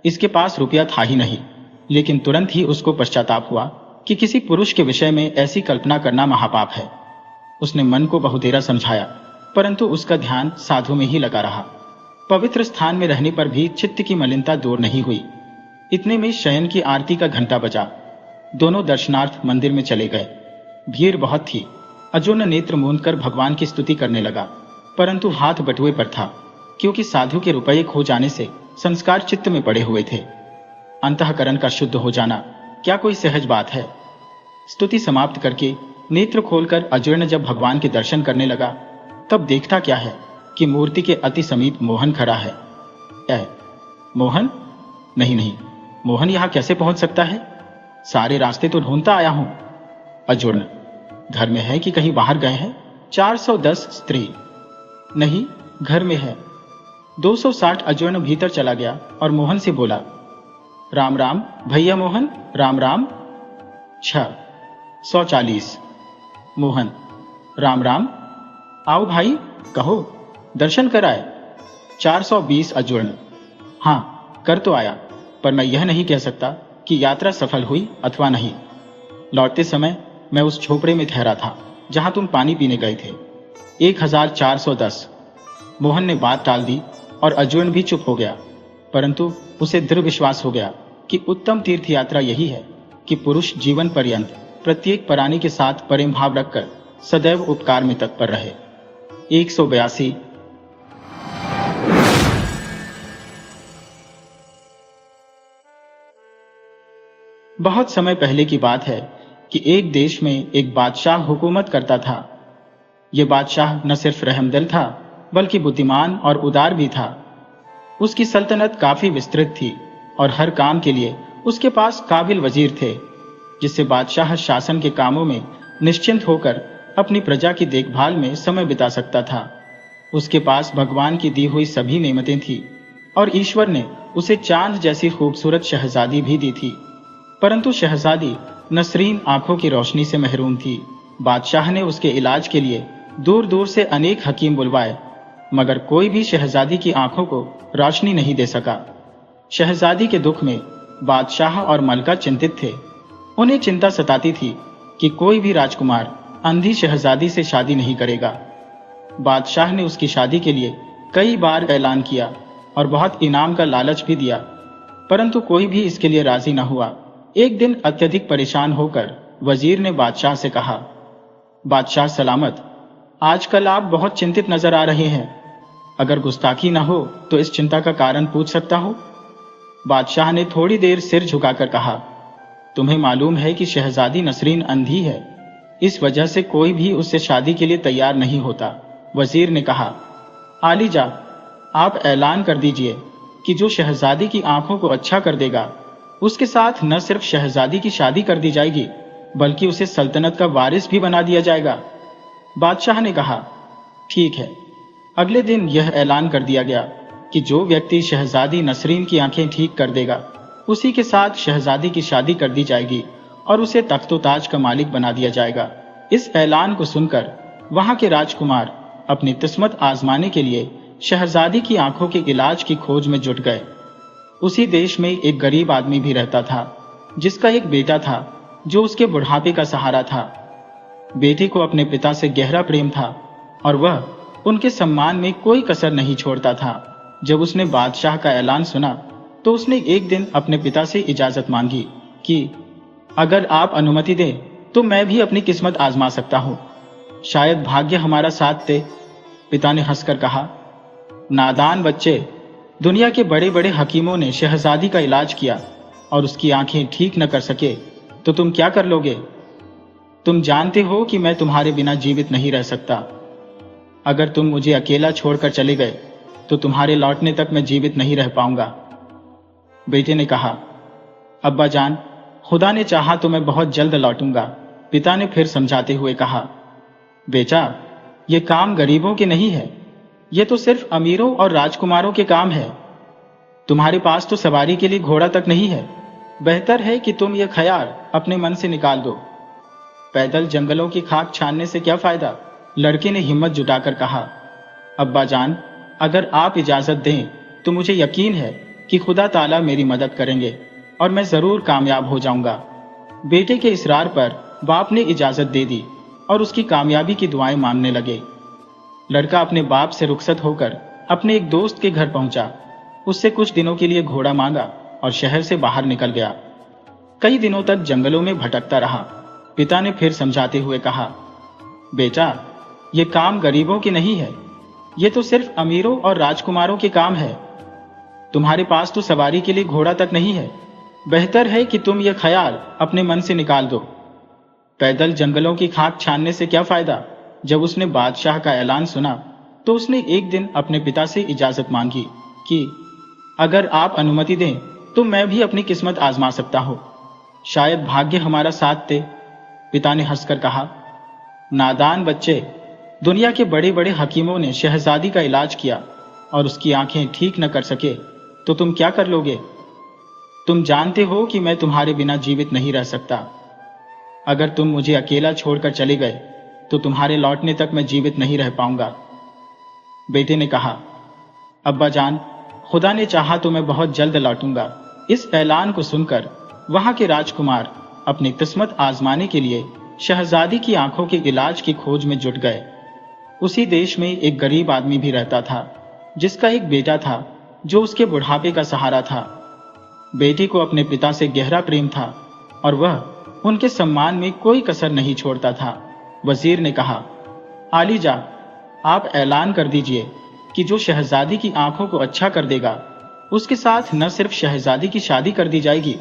इसके पास रुपया था ही नहीं। लेकिन तुरंत ही उसको पश्चाताप हुआ कि किसी पुरुष के विषय में ऐसी कल्पना करना महापाप है। उसने मन को बहुतेरा समझाया, परंतु उसका ध्यान साधु में ही लगा रहा। पवित्र स्थान में रहने पर भी चित्त की मलिनता दूर नहीं हुई। इतने में शयन की आरती का घंटा बजा। दोनों दर्शनार्थ मंदिर में चले गए। भीड़ बहुत थी। अर्जुन नेत्र मूंद कर भगवान की स्तुति करने लगा, परंतु हाथ बटुए पर था, क्योंकि साधु के रुपये खो जाने से संस्कार चित्त में पड़े हुए थे। अंतःकरण का शुद्ध हो जाना क्या कोई सहज बात है। स्तुति समाप्त करके नेत्र खोलकर अर्जुन जब भगवान के दर्शन करने लगा तब देखता क्या है कि मूर्ति के अति समीप मोहन खड़ा है। मोहन? नहीं नहीं, मोहन यहां कैसे पहुंच सकता है? सारे रास्ते तो ढूंढता आया हूं। अजूर्ण घर में है कि कहीं बाहर गए हैं? 410 स्त्री नहीं, घर में है। 260 अजूर्ण भीतर चला गया और मोहन से बोला, राम राम भैया मोहन, राम राम। 140 मोहन, राम राम, आओ भाई, कहो, दर्शन कराए। 420 अजूर्ण, हाँ कर तो आया, पर मैं यह नहीं कह सकता कि यात्रा सफल हुई अथवा नहीं। लौटते समय मैं उस झोपड़े में ठहरा था जहां तुम पानी पीने गए थे। 1410। मोहन ने बात टाल दी और अजूर्ण भी चुप हो गया, परंतु उसे दृढ़ विश्वास हो गया कि उत्तम तीर्थ यात्रा यही है कि पुरुष जीवन पर्यंत प्रत्येक प्राणी के साथ प्रेम भाव रखकर सदैव उपकार में तत्पर रहे। 182। बहुत समय पहले की बात है कि एक देश में एक बादशाह हुकूमत करता था। यह बादशाह न सिर्फ रहमदिल था बल्कि बुद्धिमान और उदार भी था। उसकी सल्तनत काफी विस्तृत थी और हर काम के लिए उसके पास काबिल वजीर थे, जिससे बादशाह शासन के कामों में निश्चिंत होकर अपनी प्रजा की देखभाल में समय बिता सकता था। उसके पास भगवान की दी हुई सभी नेमतें थी और ईश्वर ने उसे चांद जैसी खूबसूरत शहजादी भी दी थी, परंतु शहजादी नसरीन आंखों की रोशनी से महरूम थी। बादशाह ने उसके इलाज के लिए दूर दूर से अनेक हकीम बुलवाए, मगर कोई भी शहजादी की आंखों को रोशनी नहीं दे सका। शहजादी के दुख में बादशाह और मलका चिंतित थे। उन्हें चिंता सताती थी कि कोई भी राजकुमार अंधी शहजादी से शादी नहीं करेगा। बादशाह ने उसकी शादी के लिए कई बार ऐलान किया और बहुत इनाम का लालच भी दिया, परंतु कोई भी इसके लिए राजी न हुआ। एक दिन अत्यधिक परेशान होकर वजीर ने बादशाह से कहा, बादशाह सलामत, आजकल आप बहुत चिंतित नजर आ रहे हैं। अगर गुस्ताखी न हो तो इस चिंता का कारण पूछ सकता हूं? बादशाह ने थोड़ी देर सिर झुकाकर कहा, तुम्हें मालूम है कि शहजादी नसरीन अंधी है, इस वजह से कोई भी उससे शादी के लिए तैयार नहीं होता। वजीर ने कहा, आलीजा, आप ऐलान कर दीजिए कि जो शहजादी की आंखों को अच्छा कर देगा उसके साथ न सिर्फ शहजादी की शादी कर दी जाएगी बल्कि उसे सल्तनत का वारिस भी बना दिया जाएगा। बादशाह ने कहा, ठीक है। अगले दिन यह ऐलान कर दिया गया कि जो व्यक्ति शहजादी नसरीन की आंखें ठीक कर देगा उसी के साथ शहजादी की शादी कर दी जाएगी और उसे तख्तो ताज का मालिक बना दिया जाएगा। इस ऐलान को सुनकर वहां के राजकुमार अपनी किस्मत आजमाने के लिए शहजादी की आंखों के इलाज की खोज में जुट गए। उसी देश में एक गरीब आदमी भी रहता था जिसका एक बेटा था जो उसके बुढ़ापे का सहारा था। बेटे को अपने पिता से गहरा प्रेम था और वह उनके सम्मान में कोई कसर नहीं छोड़ता था। जब उसने बादशाह का ऐलान सुना तो उसने एक दिन अपने पिता से इजाजत मांगी कि अगर आप अनुमति दें तो मैं भी अपनी किस्मत आजमा सकता हूं, शायद भाग्य हमारा साथ दे। पिता ने हंसकर कहा, नादान बच्चे, दुनिया के बड़े बड़े हकीमों ने शहजादी का इलाज किया और उसकी आंखें ठीक न कर सके तो तुम क्या कर लोगे? तुम जानते हो कि मैं तुम्हारे बिना जीवित नहीं रह सकता। अगर तुम मुझे अकेला छोड़कर चले गए तो तुम्हारे लौटने तक मैं जीवित नहीं रह पाऊंगा। बेटे ने कहा, अब्बा जान, खुदा ने चाहा तो मैं बहुत जल्द लौटूंगा। पिता ने फिर समझाते हुए कहा, बेटा, ये काम गरीबों के नहीं है, ये तो सिर्फ अमीरों और राजकुमारों के काम है। तुम्हारे पास तो सवारी के लिए घोड़ा तक नहीं है। बेहतर है कि तुम ये ख्याल अपने मन से निकाल दो। पैदल जंगलों की खाक छानने से क्या फायदा? लड़के ने हिम्मत जुटाकर कहा, अब्बा जान, अगर आप इजाजत दें तो मुझे यकीन है कि खुदा ताला मेरी मदद करेंगे और मैं जरूर कामयाब हो जाऊंगा। बेटे के इसरार पर बाप ने इजाजत दे दी और उसकी कामयाबी की दुआएं मांगने लगे। लड़का अपने बाप से रुखसत होकर अपने एक दोस्त के घर पहुंचा। उससे कुछ दिनों के लिए घोड़ा मांगा और शहर से बाहर निकल गया। कई दिनों तक जंगलों में भटकता रहा। पिता ने फिर समझाते हुए कहा, बेटा, ये काम गरीबों के नहीं है, ये तो सिर्फ अमीरों और राजकुमारों के काम है। तुम्हारे पास तो सवारी के लिए घोड़ा तक नहीं है। बेहतर है कि तुम ये ख्याल अपने मन से निकाल दो। पैदल जंगलों की खाक छानने से क्या फायदा? जब उसने बादशाह का ऐलान सुना तो उसने एक दिन अपने पिता से इजाजत मांगी कि अगर आप अनुमति दें तो मैं भी अपनी किस्मत आजमा सकता हूं, शायद भाग्य हमारा साथ दे। पिता ने हंसकर कहा, नादान बच्चे, दुनिया के बड़े बड़े हकीमों ने शहजादी का इलाज किया और उसकी आंखें ठीक न कर सके तो तुम क्या कर लोगे? तुम जानते हो कि मैं तुम्हारे बिना जीवित नहीं रह सकता। अगर तुम मुझे अकेला छोड़कर चले गए तो तुम्हारे लौटने तक मैं जीवित नहीं रह पाऊंगा। बेटे ने कहा, अब्बा जान, खुदा ने चाहा तो मैं बहुत जल्द लौटूंगा। इस ऐलान को सुनकर वहां के राजकुमार अपनी किस्मत आजमाने के लिए शहजादी की आंखों के इलाज की खोज में जुट गए। उसी देश में एक गरीब आदमी भी रहता था जिसका एक बेटा था जो उसके बुढ़ापे का सहारा था। बेटी को अपने पिता से गहरा प्रेम था और वह उनके सम्मान में कोई कसर नहीं छोड़ता था। वजीर ने कहा, आलीजा, आप ऐलान कर दीजिए कि जो शहजादी की आंखों को अच्छा कर देगा उसके साथ न सिर्फ शहजादी की शादी कर दी जाएगी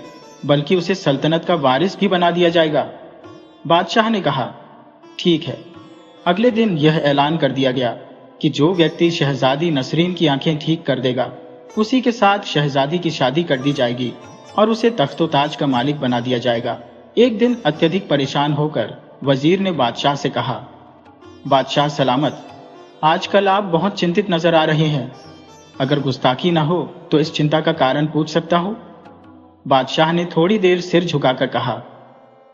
बल्कि उसे सल्तनत का वारिस भी बना दिया जाएगा। बादशाह ने कहा, ठीक है। अगले दिन यह ऐलान कर दिया गया कि जो व्यक्ति शहजादी नसरीन की आंखें ठीक कर देगा उसी के साथ शहजादी की शादी कर दी जाएगी और उसे तख्तो ताज का मालिक बना दिया जाएगा। एक दिन अत्यधिक परेशान होकर वजीर ने बादशाह से कहा, बादशाह सलामत, आजकल आप बहुत चिंतित नजर आ रहे हैं। अगर गुस्ताखी ना हो तो इस चिंता का कारण पूछ सकता हूं? बादशाह ने थोड़ी देर सिर झुकाकर कहा,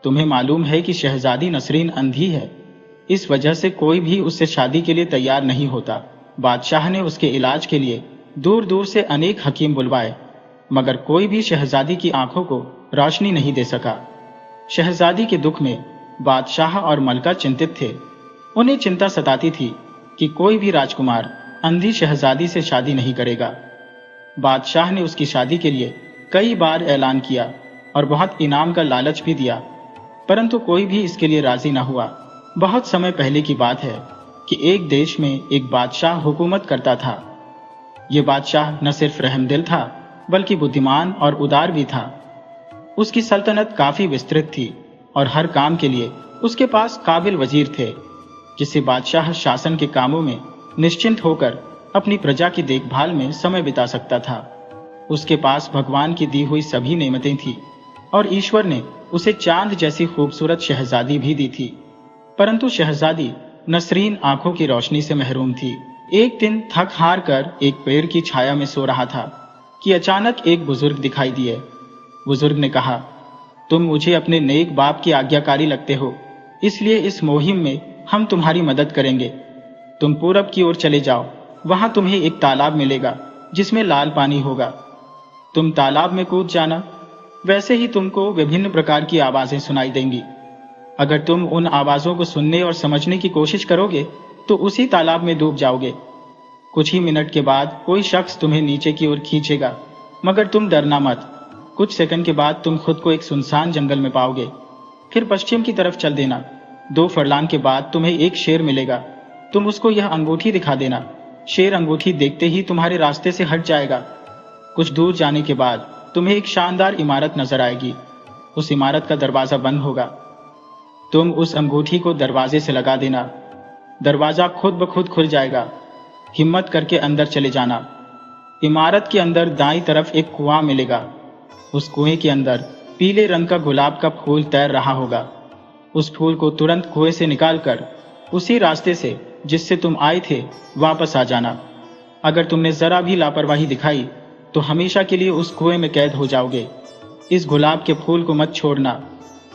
तुम्हें मालूम है कि शहजादी नसरीन अंधी है, इस वजह से कोई भी उससे शादी के लिए तैयार नहीं होता। बादशाह ने उसके इलाज के लिए दूर दूर से अनेक हकीम बुलवाए मगर कोई भी शहजादी की आंखों को रोशनी नहीं दे सका। शहजादी के दुख में बादशाह और मलका चिंतित थे। उन्हें चिंता सताती थी कि कोई भी राजकुमार अंधी शहजादी से शादी नहीं करेगा। बादशाह ने उसकी शादी के लिए कई बार ऐलान किया और बहुत इनाम का लालच भी दिया, परंतु कोई भी इसके लिए राजी न हुआ। बहुत समय पहले की बात है कि एक देश में एक बादशाह हुकूमत करता था। ये बादशाह न सिर्फ रहमदिल था बल्कि बुद्धिमान और उदार भी था। उसकी सल्तनत काफी विस्तृत थी और हर काम के लिए उसके पास काबिल वजीर थे, जिससे बादशाह शासन के कामों में निश्चिंत होकर अपनी प्रजा की देखभाल में समय बिता सकता था। उसके पास भगवान की दी हुई सभी नेमतें थी और ईश्वर ने उसे चांद जैसी खूबसूरत शहजादी भी दी थी, परंतु शहजादी नसरीन आंखों की रोशनी से महरूम थी। एक दिन थक हार कर एक पेड़ की छाया में सो रहा था कि अचानक एक बुजुर्ग दिखाई दिए। बुजुर्ग ने कहा, तुम मुझे अपने नेक बाप की आज्ञाकारी लगते हो, इसलिए इस मुहिम में हम तुम्हारी मदद करेंगे। तुम पूरब की ओर चले जाओ, वहां तुम्हें एक तालाब मिलेगा जिसमें लाल पानी होगा। तुम तालाब में कूद जाना, वैसे ही तुमको विभिन्न प्रकार की आवाजें सुनाई देंगी। अगर तुम उन आवाजों को सुनने और समझने की कोशिश करोगे तो उसी तालाब में डूब जाओगे। कुछ ही मिनट के बाद कोई शख्स तुम्हें नीचे की ओर खींचेगा, मगर तुम डरना मत। कुछ सेकंड के बाद तुम खुद को एक सुनसान जंगल में पाओगे। फिर पश्चिम की तरफ चल देना। 2 फरलांग के बाद तुम्हें एक शेर मिलेगा। तुम उसको यह अंगूठी दिखा देना। शेर अंगूठी देखते ही तुम्हारे रास्ते से हट जाएगा। कुछ दूर जाने के बाद तुम्हें एक शानदार इमारत नजर आएगी। उस इमारत का दरवाजा बंद होगा। तुम उस अंगूठी को दरवाजे से लगा देना। दरवाजा खुद ब खुद खुल जाएगा। हिम्मत करके अंदर चले जाना। इमारत के अंदर दाईं तरफ एक कुआं मिलेगा। उस कुएं के अंदर पीले रंग का गुलाब का फूल तैर रहा होगा। उस फूल को तुरंत कुएं से निकालकर उसी रास्ते से जिससे तुम आए थे वापस आ जाना। अगर तुमने जरा भी लापरवाही दिखाई तो हमेशा के लिए उस कुएं में कैद हो जाओगे। इस गुलाब के फूल को मत छोड़ना।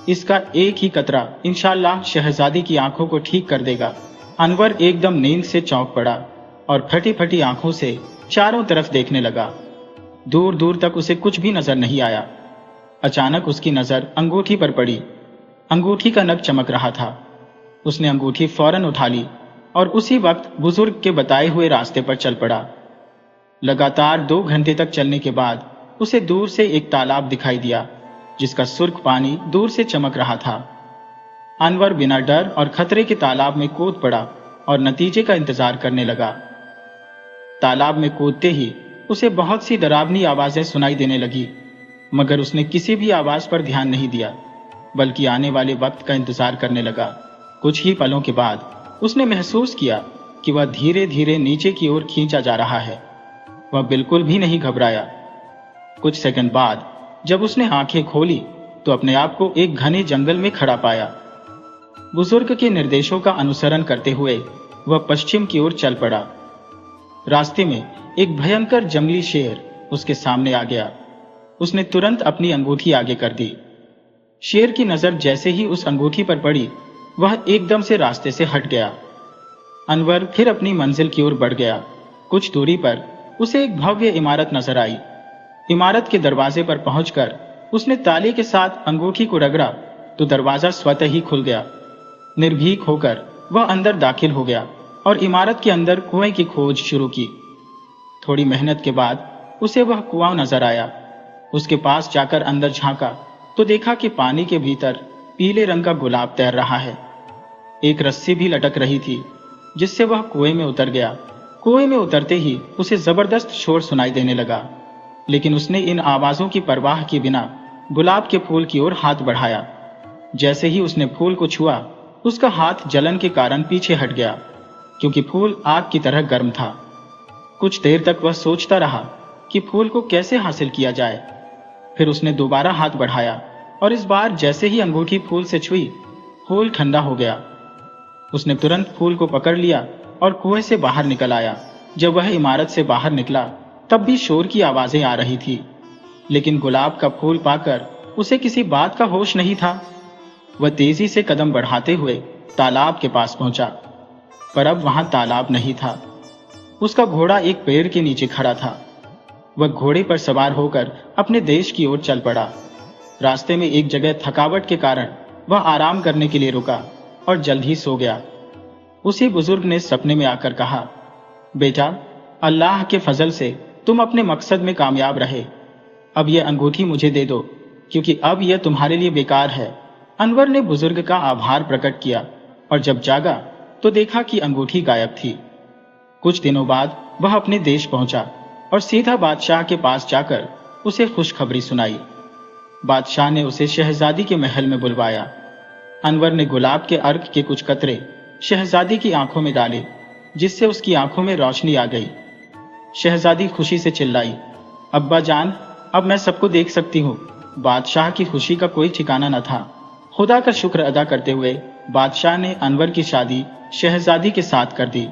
इसका एक ही कतरा इंशाअल्लाह शहजादी की आंखों को ठीक कर देगा। अनवर एकदम नींद से चौंक पड़ा और फटी फटी आंखों से चारों तरफ देखने लगा। दूर दूर तक उसे कुछ भी नजर नहीं आया। अचानक उसकी नजर अंगूठी पर पड़ी। अंगूठी का नग चमक रहा था। उसने अंगूठी फौरन उठा ली और उसी वक्त बुजुर्ग के बताए हुए रास्ते पर चल पड़ा। लगातार 2 घंटे तक चलने के बाद उसे दूर से एक तालाब दिखाई दिया जिसका सुर्ख पानी दूर से चमक रहा था। अनवर बिना डर और खतरे के तालाब में कूद पड़ा और नतीजे का इंतजार करने लगा। तालाब में कूदते ही उसे बहुत सी डरावनी आवाजें सुनाई देने लगी, मगर उसने किसी भी आवाज पर ध्यान नहीं दिया बल्कि आने वाले वक्त का इंतजार करने लगा। कुछ ही पलों के बाद उसने महसूस किया कि वह धीरे धीरे नीचे की ओर खींचा जा रहा है। वह बिल्कुल भी नहीं घबराया। कुछ सेकंड बाद जब उसने आंखें खोली तो अपने आप को एक घने जंगल में खड़ा पाया। बुजुर्ग के निर्देशों का अनुसरण करते हुए वह पश्चिम की ओर चल पड़ा। रास्ते में एक भयंकर जंगली शेर उसके सामने आ गया। उसने तुरंत अपनी अंगूठी आगे कर दी। शेर की नजर जैसे ही उस अंगूठी पर पड़ी, वह एकदम से रास्ते से हट गया। अनवर फिर अपनी मंजिल की ओर बढ़ गया। कुछ दूरी पर उसे एक भव्य इमारत नजर आई। इमारत के दरवाजे पर पहुंचकर उसने ताले के साथ अंगूठी को रगड़ा तो दरवाजा स्वतः ही खुल गया। निर्भीक होकर वह अंदर दाखिल हो गया और इमारत के अंदर कुएं की खोज शुरू की। थोड़ी मेहनत के बाद उसे वह कुआं नजर आया। उसके पास जाकर अंदर झांका तो देखा कि पानी के भीतर पीले रंग का गुलाब तैर रहा है। एक रस्सी भी लटक रही थी जिससे वह कुएं में उतर गया। कुएं में उतरते ही उसे जबरदस्त शोर सुनाई देने लगा, लेकिन उसने इन आवाजों की परवाह किए बिना गुलाब के फूल की ओर हाथ बढ़ाया। जैसे ही उसने फूल को छुआ, उसका हाथ जलन के कारण पीछे हट गया, क्योंकि फूल आग की तरह गर्म था। कुछ देर तक वह सोचता रहा कि फूल को कैसे हासिल किया जाए। फिर उसने दोबारा हाथ बढ़ाया और इस बार जैसे ही अंगूठी फूल से छुई, फूल ठंडा हो गया। उसने तुरंत फूल को पकड़ लिया और कुएं से बाहर निकल आया। जब वह इमारत से बाहर निकला तब भी शोर की आवाजें आ रही थी, लेकिन गुलाब का फूल पाकर उसे किसी बात का होश नहीं था। वह तेजी से कदम बढ़ाते हुए तालाब के पास पहुंचा, पर अब वहां तालाब नहीं था। उसका घोड़ा एक पेड़ के नीचे खड़ा था। वह घोड़े पर सवार होकर अपने देश की ओर चल पड़ा। रास्ते में एक जगह थकावट के कारण वह आराम करने के लिए रुका और जल्द ही सो गया। उसी बुजुर्ग ने सपने में आकर कहा, बेटा, अल्लाह के फजल से तुम अपने मकसद में कामयाब रहे। अब यह अंगूठी मुझे दे दो, क्योंकि अब यह तुम्हारे लिए बेकार है। अनवर ने बुजुर्ग का आभार प्रकट किया और जब जागा तो देखा कि अंगूठी गायब थी। कुछ दिनों बाद वह अपने देश पहुंचा और सीधा बादशाह के पास जाकर उसे खुशखबरी सुनाई। बादशाह ने उसे शहजादी के महल में बुलवाया। अनवर ने गुलाब के अर्क के कुछ कतरे शहजादी की आंखों में डाले, जिससे उसकी आंखों में रोशनी आ गई। शहजादी खुशी से चिल्लाई, अब्बा जान, अब मैं सबको देख सकती हूँ। बादशाह की खुशी का कोई ठिकाना न था। खुदा का शुक्र अदा करते हुए बादशाह ने अनवर की शादी शहजादी के साथ कर दी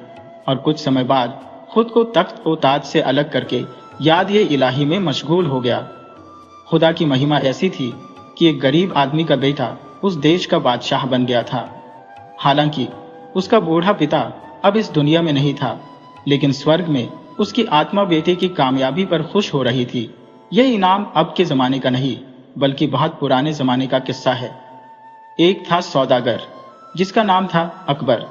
और कुछ समय बाद खुद को तख्त और ताज से अलग करके याद ये इलाही में मशगूल हो गया। खुदा की महिमा ऐसी थी कि एक गरीब आदमी का बेटा उस देश का बादशाह बन गया था। हालांकि उसका बूढ़ा पिता अब इस दुनिया में नहीं था, लेकिन स्वर्ग में उसकी आत्मा बेटे की कामयाबी पर खुश हो रही थी। यह इनाम अब के जमाने का नहीं, बल्कि बहुत पुराने जमाने का किस्सा है। एक था सौदागर जिसका नाम था अकबर।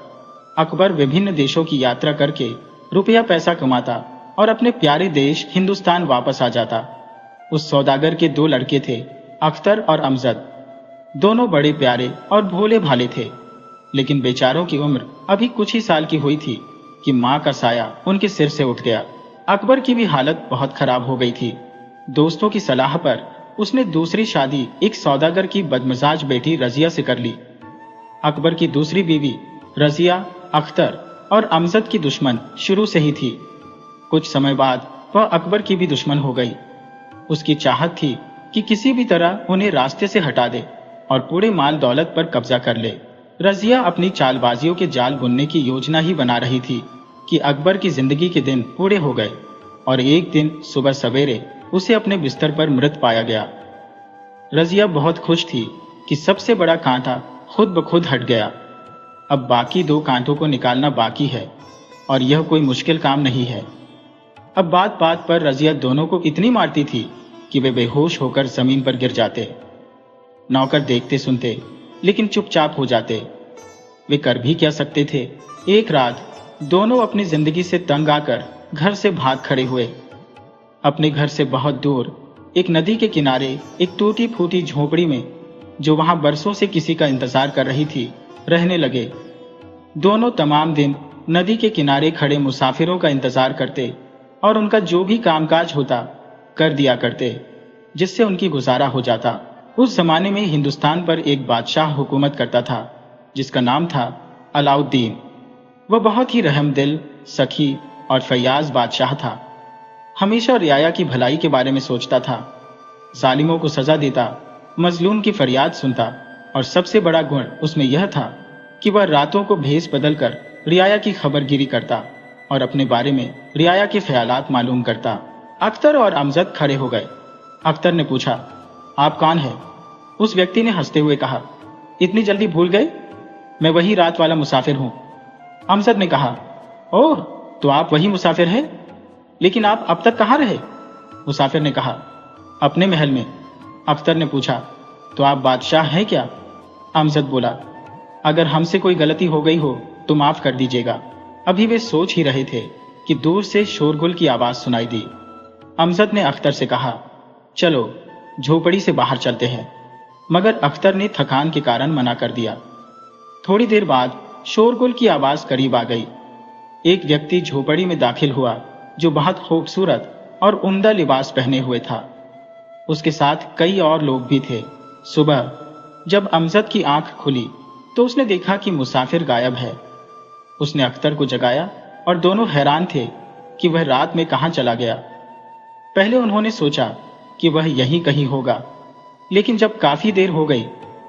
अकबर विभिन्न देशों की यात्रा करके रुपया पैसा कमाता और अपने प्यारे देश हिंदुस्तान वापस आ जाता। उस सौदागर के दो लड़के थे, अख्तर और अमजद। दोनों बड़े प्यारे और भोले भाले थे, लेकिन बेचारों की उम्र अभी कुछ ही साल की हुई थी कि माँ का साया उनके सिर से उठ गया। अकबर की भी हालत बहुत खराब हो गई थी। दोस्तों की सलाह पर उसने दूसरी शादी एक सौदागर की बदमिजाज बेटी रजिया से कर ली। अकबर की दूसरी बीवी रजिया अख्तर और अमजद की दुश्मन शुरू से ही थी। कुछ समय बाद वह अकबर की भी दुश्मन हो गई। उसकी चाहत थी कि किसी भी तरह उन्हें रास्ते से हटा दे और पूरे माल दौलत पर कब्जा कर ले। रजिया अपनी चालबाजियों के जाल बुनने की योजना ही बना रही थी कि अकबर की जिंदगी के दिन पूरे हो गए और एक दिन सुबह सवेरे उसे अपने बिस्तर पर मृत पाया गया। रजिया बहुत खुश थी कि सबसे बड़ा कांटा खुद ब खुद हट गया। अब बाकी दो कांटों को निकालना बाकी है और यह कोई मुश्किल काम नहीं है। अब बात बात पर रजिया दोनों को इतनी मारती थी कि वे बेहोश होकर जमीन पर गिर जाते। नौकर देखते सुनते लेकिन चुपचाप हो जाते। वे कर भी क्या सकते थे। एक रात दोनों अपनी जिंदगी से तंग आकर घर से भाग खड़े हुए। अपने घर से बहुत दूर एक नदी के किनारे एक टूटी फूटी झोपड़ी में, जो वहां बरसों से किसी का इंतजार कर रही थी, रहने लगे। दोनों तमाम दिन नदी के किनारे खड़े मुसाफिरों का इंतजार करते और उनका जो भी कामकाज होता कर दिया करते, जिससे उनकी गुजारा हो जाता। उस जमाने में हिंदुस्तान पर एक बादशाह हुकूमत करता था जिसका नाम था अलाउद्दीन। वह बहुत ही रहमदिल, सखी और फैयाज बादशाह था। हमेशा रियाया की भलाई के बारे में सोचता था, जालिमों को सजा देता, मजलूम की फरियाद सुनता, और सबसे बड़ा गुण उसमें यह था कि वह रातों को भेस बदल कर रियाया की खबरगिरी करता और अपने बारे में रियाया के ख्यालात मालूम करता। अख्तर और अमजद खड़े हो गए। अख्तर ने पूछा, आप कौन है? उस व्यक्ति ने हंसते हुए कहा, इतनी जल्दी भूल गए? मैं वही रात वाला मुसाफिर हूं। अमजद ने कहा, ओह, तो आप वही मुसाफिर हैं? लेकिन आप अब तक कहाँ रहे? मुसाफिर ने कहा, अपने महल में। अख्तर ने पूछा, तो आप बादशाह हैं क्या? अमजद बोला, अगर हमसे कोई गलती हो गई हो तो माफ कर दीजिएगा। अभी वे सोच ही रहे थे कि दूर से शोरगुल की आवाज सुनाई दी। अमजद ने अख्तर से कहा, चलो झोपड़ी से बाहर चलते हैं, मगर अख्तर ने थकान के कारण मना कर दिया। थोड़ी देर बाद शोरगुल की आवाज करीब आ गई। एक व्यक्ति झोपड़ी में दाखिल हुआ जो बहुत खूबसूरत और उम्दा लिबास पहने हुए था। उसके साथ कई और लोग भी थे। सुबह जब अमजद की आंख खुली तो उसने देखा कि मुसाफिर गायब है। उसने अख्तर को जगाया और दोनों हैरान थे कि वह रात में कहां चला गया। पहले उन्होंने सोचा कि वह यहीं कहीं होगा, लेकिन जब काफी देर हो गई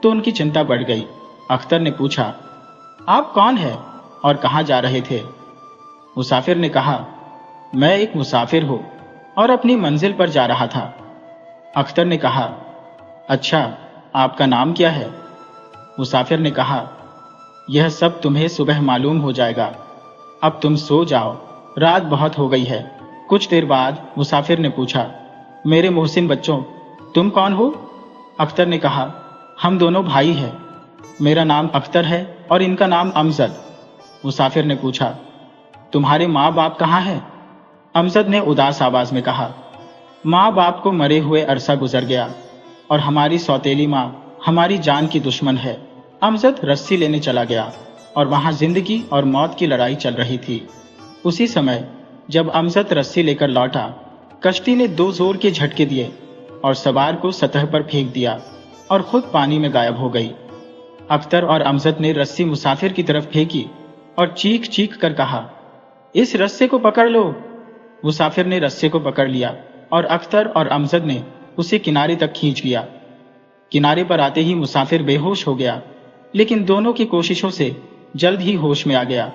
तो उनकी चिंता बढ़ गई। अख्तर ने पूछा, आप कौन हैं और कहां जा रहे थे? मुसाफिर ने कहा, मैं एक मुसाफिर हूं और अपनी मंजिल पर जा रहा था। अख्तर ने कहा, अच्छा, आपका नाम क्या है? मुसाफिर ने कहा, यह सब तुम्हें सुबह मालूम हो जाएगा। अब तुम सो जाओ, रात बहुत हो गई है। कुछ देर बाद मुसाफिर ने पूछा, मेरे मोहसिन बच्चों, तुम कौन हो? अख्तर ने कहा, हम दोनों भाई हैं। मेरा नाम अख्तर है और इनका नाम अमजद। मुसाफिर ने पूछा, तुम्हारे माँ बाप कहाँ हैं? अमजद ने उदास आवाज में कहा, माँ बाप को मरे हुए अरसा गुजर गया और हमारी सौतेली माँ हमारी जान की दुश्मन है। अमजद रस्सी लेने चला गया और वहां जिंदगी और मौत की लड़ाई चल रही थी। उसी समय जब अमजद रस्सी लेकर लौटा, कश्ती ने दो जोर के झटके दिए और सवार को सतह पर फेंक दिया और खुद पानी में गायब हो गई। अख्तर और अमजद ने रस्सी मुसाफिर की तरफ फेंकी और चीख चीख कर कहा, इस रस्से को पकड़ लो। मुसाफिर ने रस्से को पकड़ लिया और अख्तर और अमजद ने उसे किनारे तक खींच लिया। किनारे पर आते ही मुसाफिर बेहोश हो गया, लेकिन दोनों की कोशिशों से जल्द ही होश में आ गया।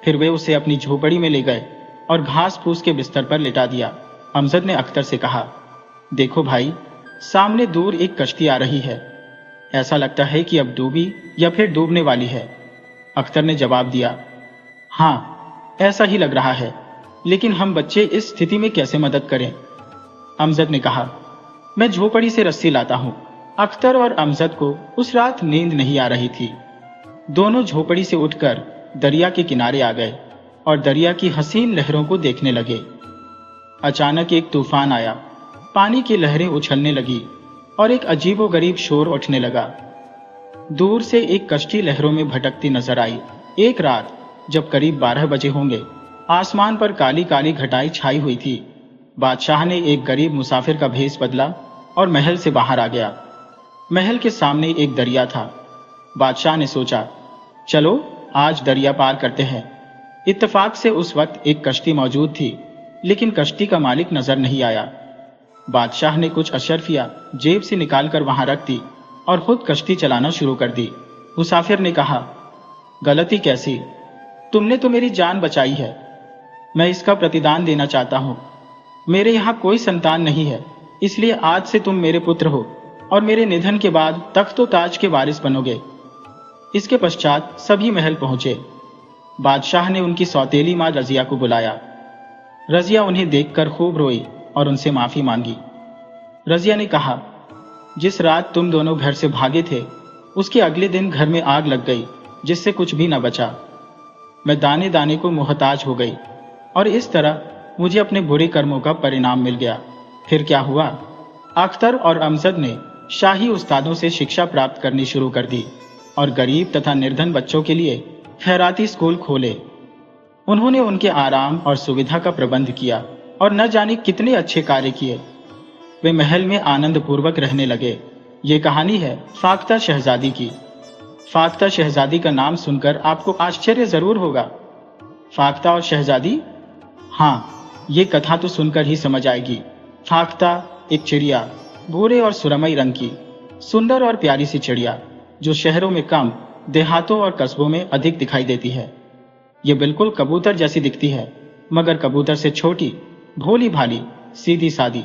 फिर वे उसे अपनी झोपड़ी में ले गए और घास फूस के बिस्तर पर लिटा दिया। अमजद ने अख्तर से कहा, देखो भाई, सामने दूर एक कश्ती आ रही है। ऐसा लगता है कि अब डूबी या फिर डूबने वाली है। अख्तर ने जवाब दिया, हाँ, ऐसा ही लग रहा है, लेकिन हम बच्चे इस स्थिति में कैसे मदद करें? अमजद ने कहा, मैं झोपड़ी से रस्सी लाता हूं। अख्तर और अमजद को उस रात नींद नहीं आ रही थी। दोनों झोपड़ी से उठकर दरिया के किनारे आ गए और दरिया की हसीन लहरों को देखने लगे। अचानक एक तूफान आया, पानी की लहरें उछलने लगी और एक अजीबोगरीब शोर उठने लगा। दूर से एक कश्ती लहरों में भटकती नजर आई। एक रात जब करीब 12 बजे होंगे, आसमान पर काली काली घटाई छाई हुई थी। बादशाह ने एक गरीब मुसाफिर का भेष बदला और महल से बाहर आ गया। महल के सामने एक दरिया था। बादशाह ने सोचा, चलो आज दरिया पार करते हैं। इत्तेफाक से उस वक्त एक कश्ती मौजूद थी, लेकिन कश्ती का मालिक नजर नहीं आया। बादशाह ने कुछ अशर्फिया जेब से निकालकर वहां रख दी और खुद कश्ती चलाना शुरू कर दी। मुसाफिर ने कहा, गलती कैसी? तुमने तो मेरी जान बचाई है। मैं इसका प्रतिदान देना चाहता हूं। मेरे यहां कोई संतान नहीं है, इसलिए आज से तुम मेरे पुत्र हो और मेरे निधन के बाद तख्त व ताज के वारिस बनोगे। इसके पश्चात सभी महल पहुंचे। बादशाह ने उनकी सौतेली मां रजिया को बुलाया। रजिया उन्हें देखकर खूब रोई और उनसे माफी मांगी। रजिया ने कहा, जिस रात तुम दोनों घर से भागे थे, उसके अगले दिन घर में आग लग गई, जिससे कुछ भी न बचा। मैं दाने दाने को मोहताज हो गई और इस तरह मुझे अपने बुरे कर्मों का परिणाम मिल गया। फिर क्या हुआ? अख्तर और अमजद ने शाही उस्तादों से शिक्षा प्राप्त करनी शुरू कर दी और गरीब तथा निर्धन बच्चों के लिए खैराती स्कूल खोले। उन्होंने उनके आराम और सुविधा का प्रबंध किया और न जाने कितने अच्छे कार्य किए। वे महल में आनंद पूर्वक रहने लगे। ये कहानी है फाख्ता शहजादी की। फाख्ता शहजादी का नाम सुनकर आपको आश्चर्य जरूर होगा, फाख्ता और शहजादी? हाँ, ये कथा तो सुनकर ही समझ आएगी। फाख्ता एक चिड़िया, भूरे और सुरमई रंग की, सुंदर और प्यारी सी चिड़िया, जो शहरों में कम, देहातों और कस्बों में अधिक दिखाई देती है। ये बिल्कुल कबूतर जैसी दिखती है, मगर कबूतर से छोटी, भोली भाली, सीधी सादी।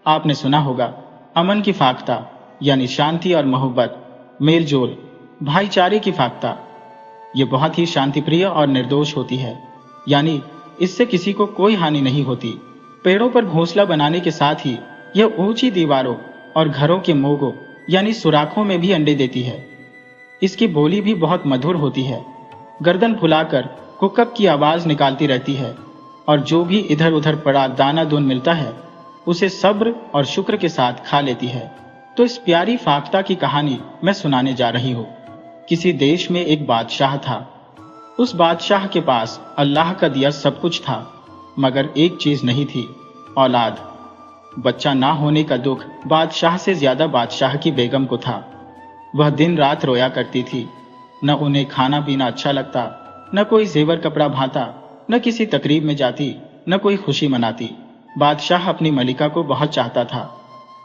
आपने सुना होगा, अमन की फाख्ता यानी शांति और मोहब्बत, मेल जोल, भाईचारे की फाख्ता। ये बहुत ही शांतिप्रिय और निर्दोष होती है, यानी इससे किसी को कोई हानि नहीं होती। पेड़ों पर घोंसला बनाने के साथ ही यह ऊंची दीवारों और घरों के मोगों यानी सुराखों में भी अंडे देती है। इसकी बोली भी बहुत मधुर होती है। गर्दन फुलाकर कुकक की आवाज निकालती रहती है, और जो भी इधर उधर पड़ा दाना दून मिलता है उसे सब्र और शुक्र के साथ खा लेती है। तो इस प्यारी फाख्ता की कहानी मैं सुनाने जा रही हूँ। किसी देश में एक बादशाह था। उस बादशाह के पास अल्लाह का दिया सब कुछ था, मगर एक चीज नहीं थी, औलाद। बच्चा ना होने का दुख बादशाह से ज्यादा बादशाह की बेगम को था। वह दिन रात रोया करती थी। न उन्हें खाना पीना अच्छा लगता, न कोई जेवर कपड़ा भाता, न किसी तकरीब में जाती, न कोई खुशी मनाती। बादशाह अपनी मलिका को बहुत चाहता था।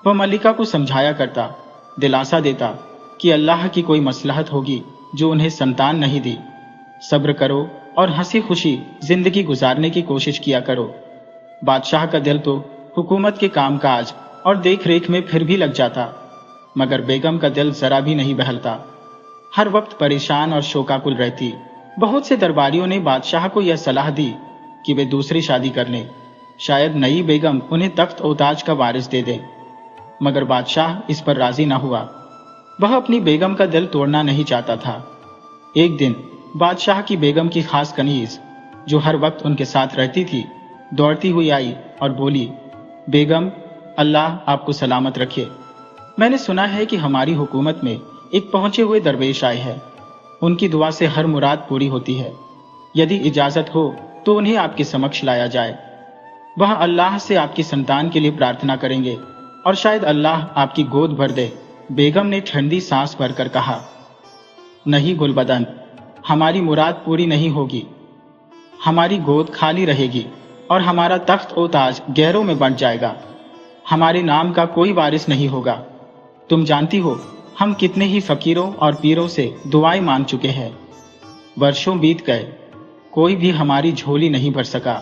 वह मलिका को समझाया करता, दिलासा देता कि अल्लाह की कोई मसलहत होगी जो उन्हें संतान नहीं दी। सब्र करो और हंसी खुशी जिंदगी गुजारने की कोशिश किया करो। बादशाह का दिल तो हुकूमत के कामकाज और देख रेख में फिर भी लग जाता, मगर बेगम का दिल जरा भी नहीं बहलता। हर वक्त परेशान और शोकाकुल रहती। बहुत से दरबारियों ने बादशाह को यह सलाह दी कि वे दूसरी शादी कर लें, शायद नई बेगम उन्हें तख्त और ताज का वारिस दे दे। मगर बादशाह इस पर राजी न हुआ। वह अपनी बेगम का दिल तोड़ना नहीं चाहता था। एक दिन बादशाह की बेगम की खास कनीज, जो हर वक्त उनके साथ रहती थी, दौड़ती हुई आई और बोली, बेगम, अल्लाह आपको सलामत रखे। मैंने सुना है कि हमारी हुकूमत में एक पहुंचे हुए दरवेश आए हैं। उनकी दुआ से हर मुराद पूरी होती है। यदि इजाजत हो तो उन्हें आपके समक्ष लाया जाए। वह अल्लाह से आपकी संतान के लिए प्रार्थना करेंगे और शायद अल्लाह आपकी गोद भर दे। बेगम ने ठंडी सांस भरकर कहा, नहीं गुलबदन, हमारी मुराद पूरी नहीं होगी। हमारी गोद खाली रहेगी और हमारा तख्त और ताज गहरों में बंट जाएगा। हमारे नाम का कोई वारिस नहीं होगा। तुम जानती हो हम कितने ही फकीरों और पीरों से दुआएं मांग चुके हैं। वर्षों बीत गए, कोई भी हमारी झोली नहीं भर सका।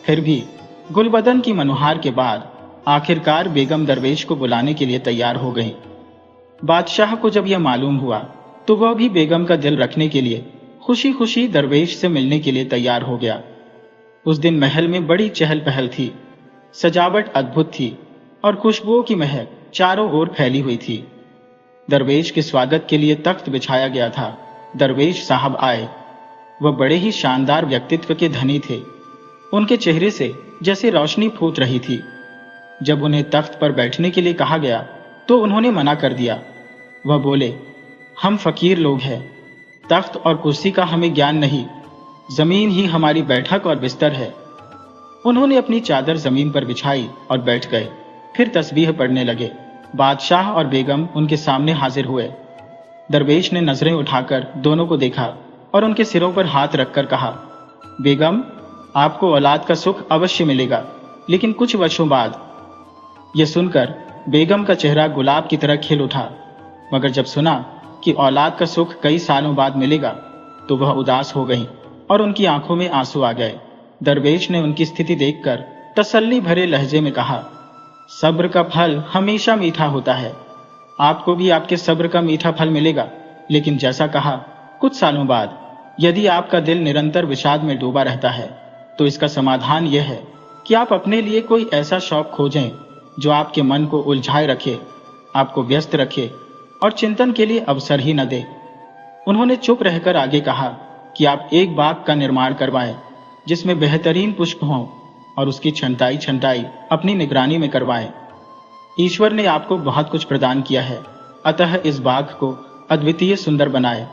फिर भी गुलबदन की मनुहार के बाद आखिरकार बेगम दरवेश को बुलाने के लिए तैयार हो गई। बादशाह को जब यह मालूम हुआ तो वह भी बेगम का दिल रखने के लिए खुशी खुशी दरवेश से मिलने के लिए तैयार हो गया। उस दिन महल में बड़ी चहल पहल थी। सजावट अद्भुत थी और खुशबुओं की महक चारों ओर फैली हुई थी। दरवेश के स्वागत के लिए तख्त बिछाया गया था। दरवेश साहब आए। वह बड़े ही शानदार व्यक्तित्व के धनी थे। उनके चेहरे से जैसे रोशनी फूट रही थी। जब उन्हें तख्त पर बैठने के लिए कहा गया तो उन्होंने मना कर दिया। वह बोले, हम फकीर लोग हैं, तख्त और कुर्सी का हमें ज्ञान नहीं, जमीन ही हमारी बैठक और बिस्तर है। उन्होंने अपनी चादर जमीन पर बिछाई और बैठ गए। फिर तस्बीह पढ़ने लगे। बादशाह और बेगम उनके सामने हाजिर हुए। दरवेश ने नजरें उठाकर दोनों को देखा और उनके सिरों पर हाथ रखकर कहा, बेगम, आपको औलाद का सुख अवश्य मिलेगा, लेकिन कुछ वर्षों बाद। यह सुनकर बेगम का चेहरा गुलाब की तरह खिल उठा, मगर जब सुना कि औलाद का सुख कई सालों बाद मिलेगा तो वह उदास हो गई और उनकी आंखों में आंसू आ गए। दरवेश ने उनकी स्थिति देखकर तसल्ली भरे लहजे में कहा, सब्र का फल हमेशा मीठा होता है। आपको भी आपके सब्र का मीठा फल मिलेगा, लेकिन जैसा कहा, कुछ सालों बाद। यदि आपका दिल निरंतर विषाद में डूबा रहता है तो इसका समाधान यह है कि आप अपने लिए कोई ऐसा शौक खोजें जो आपके मन को उलझाए रखे, आपको व्यस्त रखे और चिंतन के लिए अवसर ही न दे। उन्होंने चुप रहकर आगे कहा कि आप एक बाग का निर्माण करवाएं जिसमें बेहतरीन पुष्प हों और उसकी छंटाई अपनी निगरानी में करवाएं। ईश्वर ने आपको बहुत कुछ प्रदान किया है, अतः इस बाग को अद्वितीय सुंदर बनाए।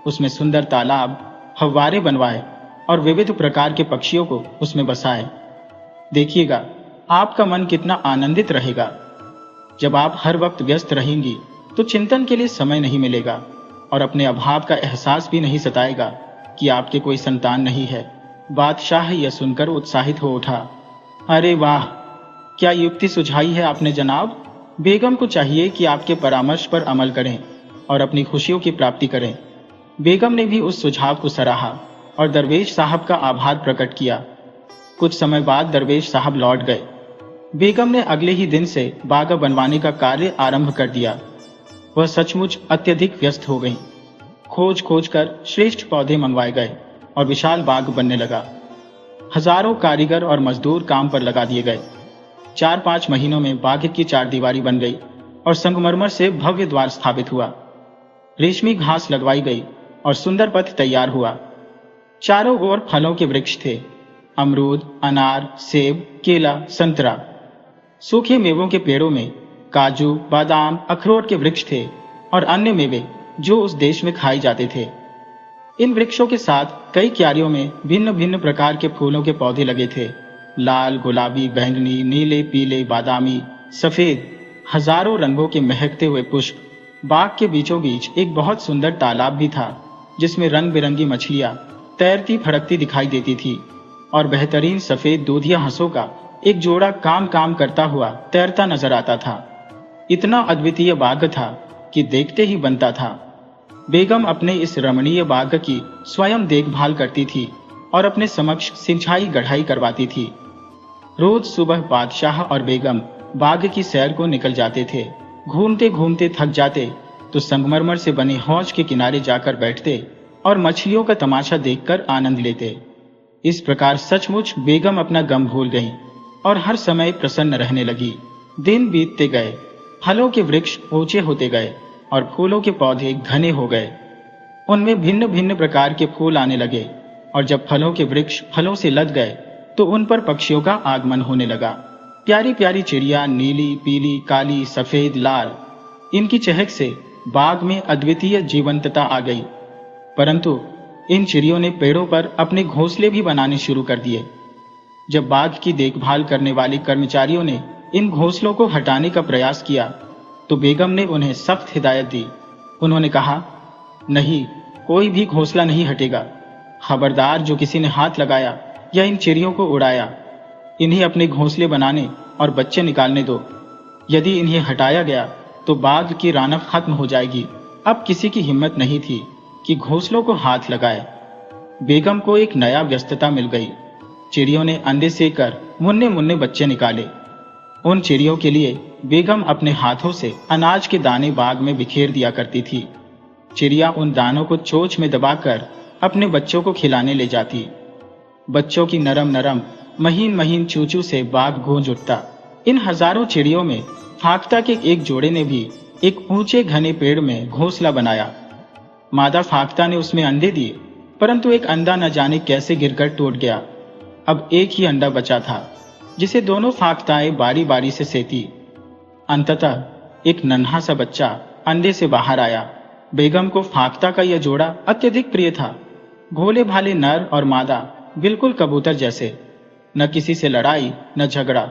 उसमें सुंदर तालाब, फव्वारे बनवाए और विविध प्रकार के पक्षियों को उसमें बसाएं। देखिएगा आपका मन कितना आनंदित रहेगा। जब आप हर वक्त व्यस्त रहेंगी तो चिंतन के लिए समय नहीं मिलेगा और अपने अभाव का एहसास भी नहीं सताएगा कि आपके कोई संतान नहीं है। बादशाह यह सुनकर उत्साहित हो उठा। अरे वाह, क्या युक्ति सुझाई है आपने जनाब। बेगम को चाहिए कि आपके परामर्श पर अमल करें और अपनी खुशियों की प्राप्ति करें। बेगम ने भी उस सुझाव को सराहा और दरवेश साहब का आभार प्रकट किया। कुछ समय बाद दरवेश साहब लौट गए। बेगम ने अगले ही दिन से बाग बनवाने का कार्य आरंभ कर दिया। वह सचमुच अत्यधिक व्यस्त हो गईं। खोज खोज कर श्रेष्ठ पौधे मंगवाए गए और विशाल बाग बनने लगा। हजारों कारीगर और मजदूर काम पर लगा दिए गए। 4-5 महीनों में बाग की चारदीवारी बन गई और संगमरमर से भव्य द्वार स्थापित हुआ। रेशमी घास लगवाई गई और सुंदर पथ तैयार हुआ। चारों ओर फलों के वृक्ष थे, अमरूद, अनार, सेब, केला, संतरा। सूखे मेवों के पेड़ों में काजू, बादाम, अखरोट के वृक्ष थे और अन्य मेवे जो उस देश में खाए जाते थे। इन वृक्षों के साथ कई क्यारियों में भिन्न भिन्न प्रकार के फूलों के पौधे लगे थे। लाल, गुलाबी, बैंगनी, नीले, पीले, बादामी, सफेद, हजारों रंगों के महकते हुए पुष्प। बाग के बीचों बीच एक बहुत सुंदर तालाब भी था, जिसमें रंग बिरंगी मछलियां तैरती फड़कती दिखाई देती थी और बेहतरीन सफेद दूधिया हंसों का एक जोड़ा काम काम करता हुआ तैरता नजर आता था। इतना अद्वितीय बाग था कि देखते ही बनता था। बेगम अपने इस रमणीय बाग की स्वयं देखभाल करती थी और अपने समक्ष सिंचाई गढ़ाई करवाती थी। रोज सुबह बादशाह और बेगम बाग की सैर को निकल जाते थे। घूमते घूमते थक जाते तो संगमरमर से बने हौज के किनारे जाकर बैठते और मछलियों का तमाशा देखकर आनंद लेते। इस प्रकार सचमुच बेगम अपना गम भूल गईं और हर समय प्रसन्न रहने लगी। दिन बीतते गए, फलों के वृक्ष ऊंचे होते गए और फूलों के पौधे घने हो गए। उनमें भिन्न भिन्न प्रकार के फूल आने लगे और जब फलों के वृक्ष फलों से लद गए तो उन पर पक्षियों का आगमन होने लगा। प्यारी प्यारी चिड़िया, नीली, पीली, काली, सफेद, लाल, इनकी चहक से बाग में अद्वितीय जीवंतता आ गई। परंतु इन चिड़ियों ने पेड़ों पर अपने घोंसले भी बनाने शुरू कर दिए। जब बाग की देखभाल करने वाले कर्मचारियों ने इन घोंसलों को हटाने का प्रयास किया तो बेगम ने उन्हें सख्त हिदायत दी। उन्होंने कहा, नहीं, कोई भी घोंसला नहीं हटेगा। खबरदार, जो किसी ने हाथ लगाया या इन चिड़ियों को उड़ाया, इन्हें अपने घोंसले बनाने और बच्चे निकालने दो। यदि इन्हें हटाया गया तो बाग की रौनक खत्म हो जाएगी। अब किसी की हिम्मत नहीं थी कि घोंसलों को हाथ लगाए। बेगम को एक नया व्यस्तता मिल गई। चिड़ियों ने अंडे सेकर मुन्ने मुन्ने बच्चे निकाले। उन चिड़ियों के लिए बेगम अपने हाथों से अनाज के दाने बाग में बिखेर दिया करती थी। चिड़िया उन दानों को चोंच में दबाकर अपने बच्चों को खिलाने ले जाती। बच्चों की नरम नरम महीन महीन चूचू से बाग गूंज उठता। इन हजारों चिड़ियों में फाख्ता के एक जोड़े ने भी एक ऊंचे घने पेड़ में घोंसला बनाया। मादा फाख्ता ने उसमें अंडे दिए, परंतु एक अंडा न जाने कैसे गिरकर टूट गया। अब एक ही अंडा बचा था, जिसे दोनों फाख्ताएं बारी बारी से सेती। अंततः एक नन्हा सा बच्चा अंडे से बाहर आया। बेगम को फाख्ता का यह जोड़ा अत्यधिक प्रिय था। भोले भाले नर और मादा, बिल्कुल कबूतर जैसे। न किसी से लड़ाई न झगड़ा।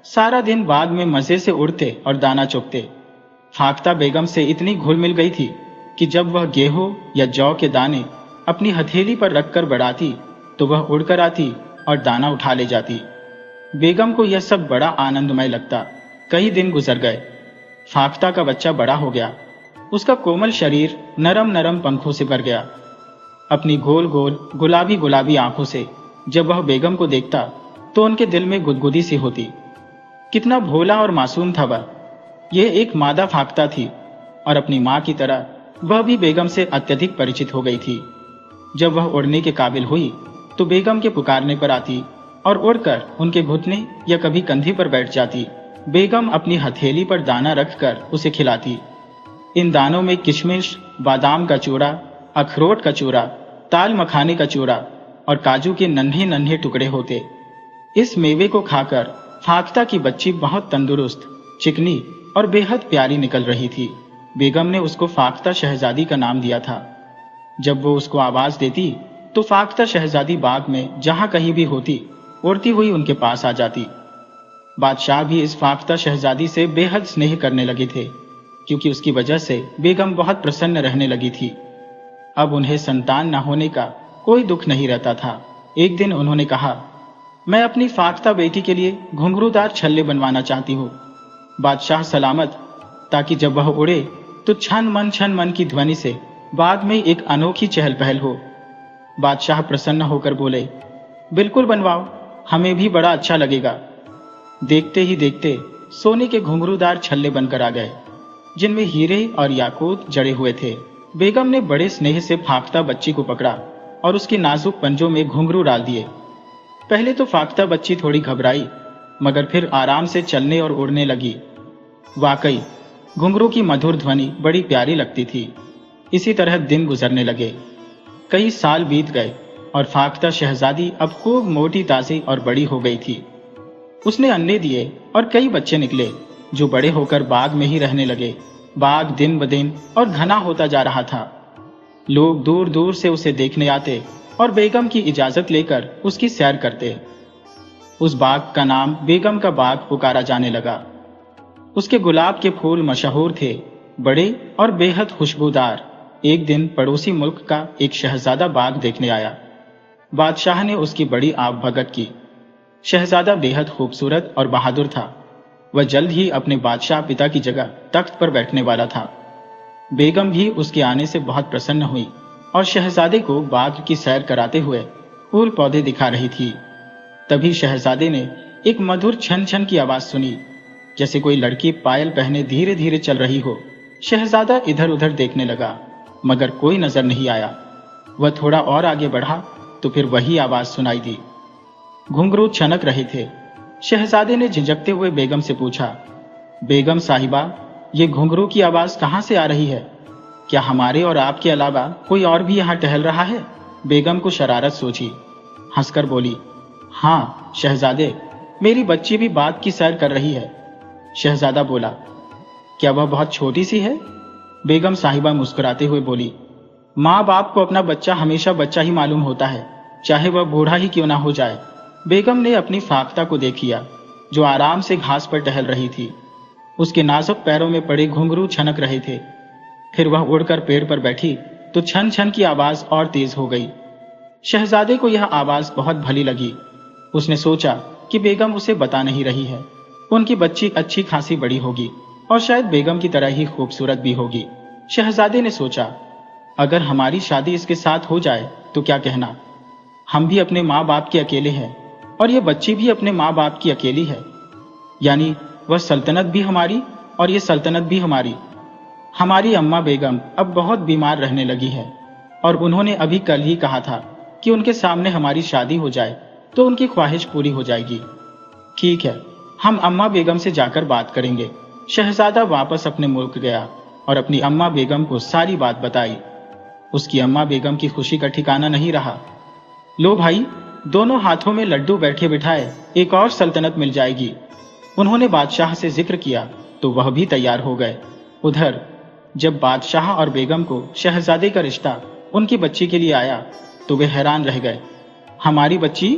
सारा दिन बाग में मजे से उड़ते और दाना चुगते। फाख्ता बेगम से इतनी घुल मिल गई थी कि जब वह गेहूं या जौ के दाने अपनी हथेली पर रखकर बढ़ाती तो वह उड़कर आती और दाना उठा ले जाती। बेगम को यह सब बड़ा आनंदमय लगता। कई दिन गुजर गए। फाख्ता का बच्चा बड़ा हो गया। उसका कोमल शरीर नरम नरम पंखों से भर गया। अपनी गोल गोल गुलाबी गुलाबी आंखों से जब वह बेगम को देखता तो उनके दिल में गुदगुदी सी होती। कितना भोला और मासूम था वह। यह एक मादा फाख्ता थी और अपनी मां की तरह वह भी बेगम से अत्यधिक परिचित हो गई थी। जब वह उड़ने के काबिल हुई तो बेगम के पुकारने पर आती और उड़कर उनके घुटने या कभी कंधे पर बैठ जाती। बेगम अपनी हथेली पर दाना रखकर उसे खिलाती। इन दानों में किशमिश, बादाम का चूरा, अखरोट का चूरा, ताल मखाने का चूरा और काजू के नन्हे नन्हे टुकड़े होते। इस मेवे को खाकर फाख्ता की बच्ची बहुत तंदुरुस्त, चिकनी और बेहद प्यारी निकल रही थी। बेगम ने उसको फाख्ता शहजादी का नाम दिया था। जब वो उसको आवाज देती तो फाख्ता शहजादी बाग में जहां कहीं भी होती उड़ती हुई उनके पास आ जाती। बादशाह भी इस फाख्ता शहजादी से बेहद स्नेह करने लगे थे, क्योंकि उसकी वजह से बेगम बहुत प्रसन्न रहने लगी थी। अब उन्हें संतान न होने का कोई दुख नहीं रहता था। एक दिन उन्होंने कहा, मैं अपनी फाख्ता बेटी के लिए घुंघरूदार छल्ले बनवाना चाहती हूँ, बादशाह सलामत, ताकि जब वह उड़े तो छन मन की ध्वनि से बाग में एक अनोखी चहल पहल हो। बादशाह प्रसन्न होकर बोले, बिल्कुल बनवाओ, हमें भी बड़ा अच्छा लगेगा। देखते ही देखते सोने के घुंघरूदार छल्ले बनकर आ गए, जिनमें हीरे और याकूत जड़े हुए थे। बेगम ने बड़े स्नेह से फाख्ता बच्ची को पकड़ा और उसके नाजुक पंजों में घुंघरू डाल दिए। पहले तो फाख्ता बच्ची थोड़ी घबराई, मगर फिर आराम से चलने और उड़ने लगी। वाकई घुंघरू की मधुर ध्वनि बड़ी प्यारी लगती थी। इसी तरह दिन गुजरने लगे। कई साल बीत गए और फाख्ता शहजादी अब खूब मोटी ताजी और बड़ी हो गई थी। उसने अंडे दिए और कई बच्चे निकले, जो बड़े होकर बाग में ही रहने लगे। बाग दिन ब दिन और घना होता जा रहा था। लोग दूर दूर से उसे देखने आते और बेगम की इजाजत लेकर उसकी सैर करते। उस बाग का नाम बेगम का बाग पुकारा जाने लगा। उसके गुलाब के फूल मशहूर थे, बड़े और बेहद खुशबूदार। एक दिन पड़ोसी मुल्क का एक शहजादा बाग देखने आया। बादशाह ने उसकी बड़ी आवभगत की। शहजादा बेहद खूबसूरत और बहादुर था। वह जल्द ही अपने बादशाह पिता की जगह तख्त पर बैठने वाला था। बेगम भी उसके आने से बहुत प्रसन्न हुई और शहजादे को बाग की सैर कराते हुए फूल पौधे दिखा रही थी। तभी शहजादे ने एक मधुर छन छन की आवाज सुनी, जैसे कोई लड़की पायल पहने धीरे धीरे चल रही हो। शहजादा इधर उधर देखने लगा, मगर कोई नजर नहीं आया। वह थोड़ा और आगे बढ़ा तो फिर वही आवाज सुनाई दी। घुंघरू छनक रहे थे। शहजादे ने झिझकते हुए बेगम से पूछा, बेगम साहिबा, ये घुंघरू की आवाज कहां से आ रही है? क्या हमारे और आपके अलावा कोई और भी यहाँ टहल रहा है? बेगम को शरारत सूझी। हंसकर बोली, हाँ शहजादे, मेरी बच्ची भी बाग की सैर कर रही है। शहजादा बोला, क्या वह बहुत छोटी सी है? बेगम साहिबा मुस्कुराते हुए बोली, माँ बाप को अपना बच्चा हमेशा बच्चा ही मालूम होता है, चाहे वह बूढ़ा ही क्यों ना हो जाए। बेगम ने अपनी फाख्ता को देख लिया, जो आराम से घास पर टहल रही थी। उसके नाजुक पैरों में पड़े घुंघरू छनक रहे थे। फिर वह उड़कर पेड़ पर बैठी तो छन छन की आवाज और तेज हो गई। शहजादे को यह आवाज बहुत भली लगी। उसने सोचा कि बेगम उसे बता नहीं रही है। उनकी बच्ची अच्छी खासी बड़ी होगी और शायद बेगम की तरह ही खूबसूरत भी होगी। शहजादे ने सोचा, अगर हमारी शादी इसके साथ हो जाए तो क्या कहना। हम भी अपने माँ बाप के अकेले हैं और ये बच्ची भी अपने माँ बाप की अकेली है। यानी वह सल्तनत भी हमारी और ये सल्तनत भी हमारी। हमारी अम्मा बेगम अब बहुत बीमार रहने लगी है और उन्होंने अभी कल ही कहा था कि उनके सामने हमारी शादी हो जाए तो उनकी ख्वाहिश पूरी हो जाएगी। ठीक है, हम अम्मा बेगम से जाकर बात करेंगे। शहजादा वापस अपने मुल्क गया और अपनी अम्मा बेगम को सारी बात बताई। उसकी अम्मा बेगम की खुशी का ठिकाना नहीं रहा। लो भाई, दोनों हाथों में लड्डू बैठे बिठाए एक और सल्तनत मिल जाएगी। उन्होंने बादशाह से जिक्र किया तो वह भी तैयार हो गए। उधर जब बादशाह और बेगम को शहजादे का रिश्ता उनकी बच्ची के लिए आया तो वे हैरान रह गए। हमारी बच्ची?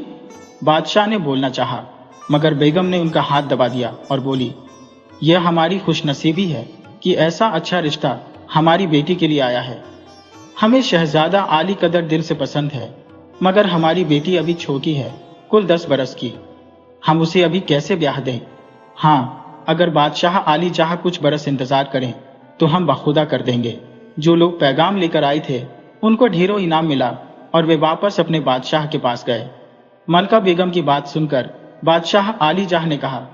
बादशाह ने बोलना चाहा, मगर बेगम ने उनका हाथ दबा दिया और बोली, यह हमारी खुशनसीबी है कि ऐसा अच्छा रिश्ता हमारी बेटी के लिए आया है। हमें शहजादा आली कदर दिल से पसंद है, मगर हमारी बेटी अभी छोटी है, कुल 10 बरस की। हम उसे अभी कैसे ब्याह दें? हाँ, अगर बादशाह आली जहाँ कुछ बरस इंतजार करें तो हम बखुदा कर देंगे। जो लोग पैगाम लेकर आए थे उनको ढेरों इनाम मिला और वे वापस अपने बादशाह के पास गए। मलका बेगम की बात सुनकर बादशाह आली जहाँ ने कहा,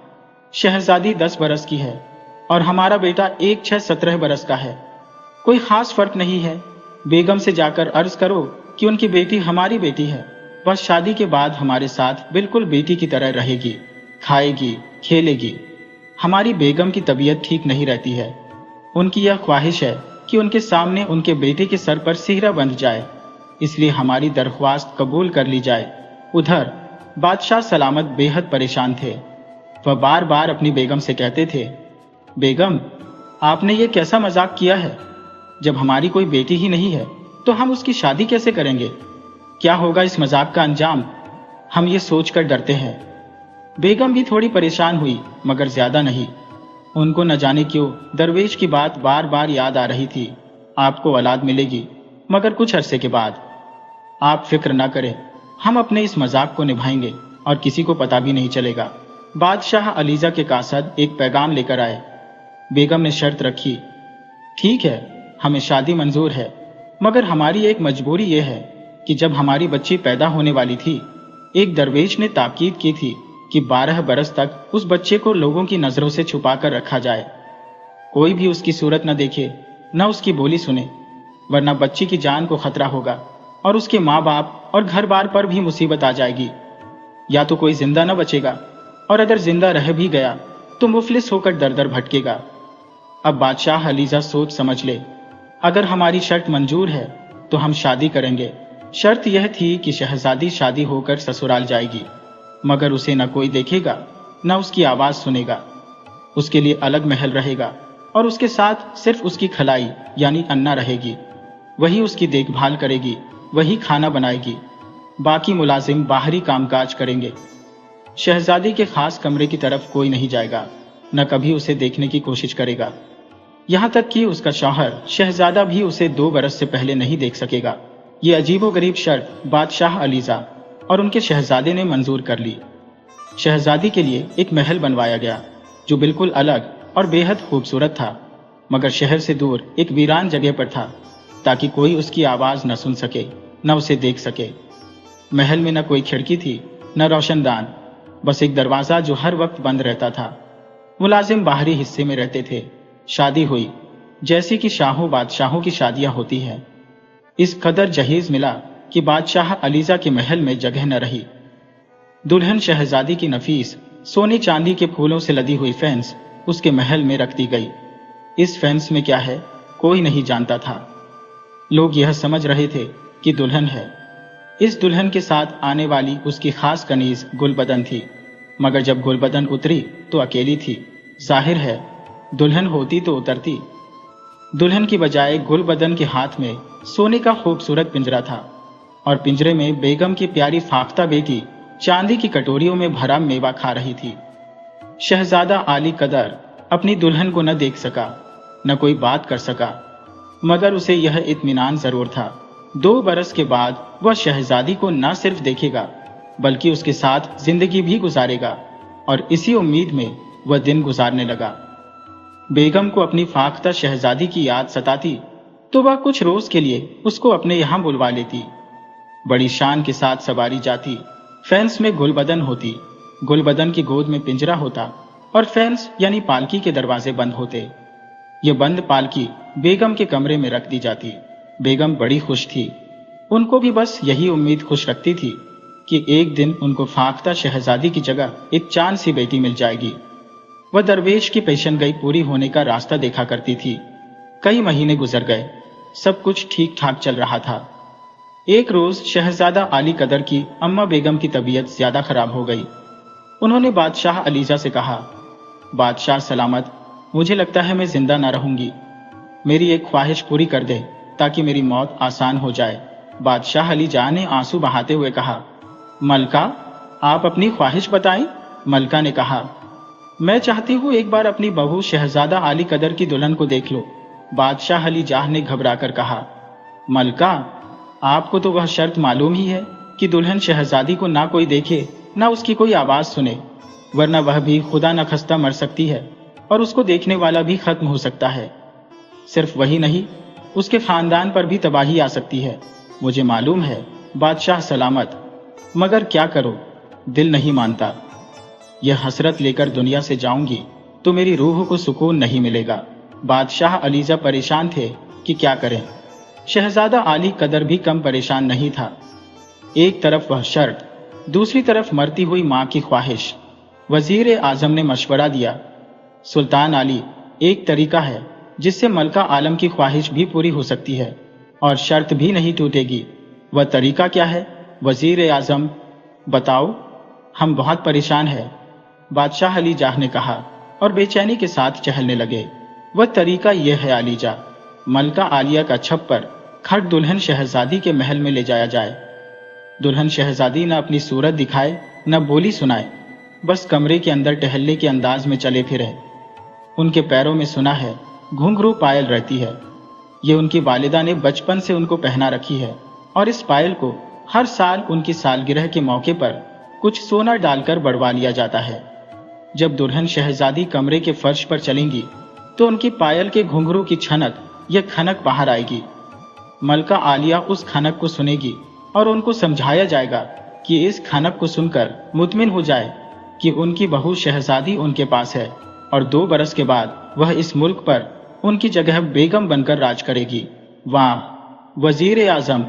शहजादी 10 बरस की है और हमारा बेटा 1-6-17 बरस का है। कोई खास फर्क नहीं है। बेगम से जाकर अर्ज करो कि उनकी बेटी हमारी बेटी है। वह शादी के बाद हमारे साथ बिल्कुल बेटी की तरह रहेगी, खाएगी, खेलेगी। हमारी बेगम की तबीयत ठीक नहीं रहती है। उनकी यह ख्वाहिश है कि उनके सामने उनके बेटे के सर पर सिहरा बंध जाए, इसलिए हमारी दरख्वास्त कबूल कर ली जाए। उधर बादशाह सलामत बेहद परेशान थे। वह बार बार अपनी बेगम से कहते थे, बेगम, आपने ये कैसा मजाक किया है? जब हमारी कोई बेटी ही नहीं है तो हम उसकी शादी कैसे करेंगे? क्या होगा इस मजाक का अंजाम? हम ये सोचकर डरते हैं। बेगम भी थोड़ी परेशान हुई, मगर ज्यादा नहीं। उनको न जाने क्यों दरवेश की बात बार बार याद आ रही थी। आपको औलाद मिलेगी, मगर कुछ अरसे के बाद। आप फिक्र न करें, हम अपने इस मजाक को निभाएंगे और किसी को पता भी नहीं चलेगा। बादशाह अलीजा के कासद एक पैगाम लेकर आए। बेगम ने शर्त रखी, ठीक है, हमें शादी मंजूर है, मगर हमारी एक मजबूरी यह है कि जब हमारी बच्ची पैदा होने वाली थी, एक दरवेश ने ताकीद की थी कि 12 बरस तक उस बच्चे को लोगों की नजरों से छुपा कर रखा जाए। कोई भी उसकी सूरत न देखे, न उसकी बोली सुने, वरना बच्ची की जान को खतरा होगा और उसके माँ बाप और घर बार पर भी मुसीबत आ जाएगी। या तो कोई जिंदा न बचेगा, और अगर जिंदा रह भी गया तो मुफलिस होकर दर दर भटकेगा। अब बादशाह अलीजा सोच समझ ले, अगर हमारी शर्त मंजूर है तो हम शादी करेंगे। शर्त यह थी कि शहजादी शादी होकर ससुराल जाएगी, मगर उसे न कोई देखेगा, न उसकी आवाज सुनेगा। उसके लिए अलग महल रहेगा और उसके साथ सिर्फ उसकी खलाई यानी अन्ना रहेगी। वही उसकी देखभाल करेगी, वही खाना बनाएगी। बाकी मुलाजिम बाहरी कामकाज करेंगे। शहजादी के खास कमरे की तरफ कोई नहीं जाएगा, न कभी उसे देखने की कोशिश करेगा। यहां तक कि उसका शौहर शहजादा भी उसे 2 बरस से पहले नहीं देख सकेगा। ये अजीबोगरीब शर्त बादशाह अलीजा और उनके शहजादे ने मंजूर कर ली। शहजादी के लिए एक महल बनवाया गया जो बिल्कुल अलग और बेहद खूबसूरत था, मगर शहर से दूर एक वीरान जगह पर था, ताकि कोई उसकी आवाज न सुन सके, न उसे देख सके। महल में न कोई खिड़की थी, न रोशनदान, बस एक दरवाजा जो हर वक्त बंद रहता था। मुलाजिम बाहरी हिस्से में रहते थे। शादी हुई, जैसी कि शाहों बादशाहों की शादियां होती हैं। इस कदर जहेज मिला कि बादशाह अलीजा के महल में जगह न रही। दुल्हन शहजादी की नफीस सोने चांदी के फूलों से लदी हुई फेंस उसके महल में रख दी गई। इस फेंस में क्या है कोई नहीं जानता था। लोग यह समझ रहे थे कि दुल्हन है। इस दुल्हन के साथ आने वाली उसकी खास कनीज गुलबदन थी, मगर जब गुलबदन उतरी तो अकेली थी। जाहिर है दुल्हन होती तो उतरती। दुल्हन की बजाय गुलबदन के हाथ में सोने का खूबसूरत पिंजरा था, और पिंजरे में बेगम की प्यारी फाख्ता बेटी चांदी की कटोरियों में भरा मेवा खा रही थी। शहजादा आली कदर अपनी दुल्हन को न देख सका, न कोई बात कर सका, मगर उसे यह इत्मीनान जरूर था, 2 बरस के बाद वह शहजादी को न सिर्फ देखेगा बल्कि उसके साथ जिंदगी भी गुजारेगा। और इसी उम्मीद में वह दिन गुजारने लगा। बेगम को अपनी फाख्ता शहजादी की याद सताती तो वह कुछ रोज के लिए उसको अपने यहां बुलवा लेती। बड़ी शान के साथ सवारी जाती। फेंस में गुलबदन होती, गुलबदन की गोद में पिंजरा होता, और फेंस यानी पालकी के दरवाजे बंद होते। ये बंद पालकी बेगम के कमरे में रख दी जाती। बेगम बड़ी खुश थी। उनको भी बस यही उम्मीद खुश रखती थी कि एक दिन उनको फाख्ता शहजादी की जगह एक चांद सी बेटी मिल जाएगी। वह दरवेश की पेशनगोई पूरी होने का रास्ता देखा करती थी। कई महीने गुजर गए, सब कुछ ठीक ठाक चल रहा था। एक रोज शहजादा आली कदर की अम्मा बेगम की तबीयत ज्यादा खराब हो गई। उन्होंने बादशाह अलीजा से कहा, बादशाह सलामत, मुझे लगता है मैं जिंदा ना रहूंगी। मेरी एक ख्वाहिश पूरी कर दे ताकि मेरी मौत आसान हो जाए। बादशाह अलीजा ने आंसू बहाते हुए कहा, मलका, आप अपनी ख्वाहिश बताएं। मलका ने कहा, मैं चाहती हूँ एक बार अपनी बहू शहजादा आली कदर की दुल्हन को देख लो। बादशाह अलीजाह ने घबराकर कहा, मलका, आपको तो वह शर्त मालूम ही है कि दुल्हन शहजादी को ना कोई देखे, ना उसकी कोई आवाज सुने, वरना वह भी खुदा न खस्ता मर सकती है और उसको देखने वाला भी खत्म हो सकता है। सिर्फ वही नहीं, उसके खानदान पर भी तबाही आ सकती है। मुझे मालूम है बादशाह सलामत, मगर क्या करो, दिल नहीं मानता। यह हसरत लेकर दुनिया से जाऊंगी तो मेरी रूह को सुकून नहीं मिलेगा। बादशाह अलीजा परेशान थे कि क्या करें। शहजादा आली कदर भी कम परेशान नहीं था। एक तरफ वह शर्त, दूसरी तरफ मरती हुई मां की ख्वाहिश। वजीर आजम ने मशवरा दिया, सुल्तान आली, एक तरीका है जिससे मलका आलम की ख्वाहिश भी पूरी हो सकती है और शर्त भी नहीं टूटेगी। वह तरीका क्या है? वजीर आजम, बताओ, हम बहुत परेशान हैं। बादशाह अलीजाह ने कहा और बेचैनी के साथ चहलने लगे। वह तरीका यह है अलीजा, मलका आलिया का छप्पर खट दुल्हन शहजादी के महल में ले जाया जाए। दुल्हन शहजादी न अपनी सूरत दिखाए न बोली सुनाए, बस कमरे के अंदर टहलने के अंदाज में चले फिरे। उनके पैरों में सुना है घुंघरू पायल रहती है। ये उनकी वालिदा ने बचपन से उनको पहना रखी है और इस पायल को हर साल उनकी सालगिरह के मौके पर कुछ सोना डालकर बढ़वा लिया जाता है। जब दुल्हन शहजादी कमरे के फर्श पर चलेंगी तो उनकी पायल के घुंघरू की छनक या खनक बाहर आएगी। मलका आलिया उस खनक को सुनेगी और उनको समझाया जाएगा कि इस खनक को सुनकर मुतमिन हो जाए कि उनकी बहू शहजादी उनके पास है और 2 बरस के बाद वह इस मुल्क पर उनकी जगह बेगम बनकर राज करेगी। वाह वजीर आजम,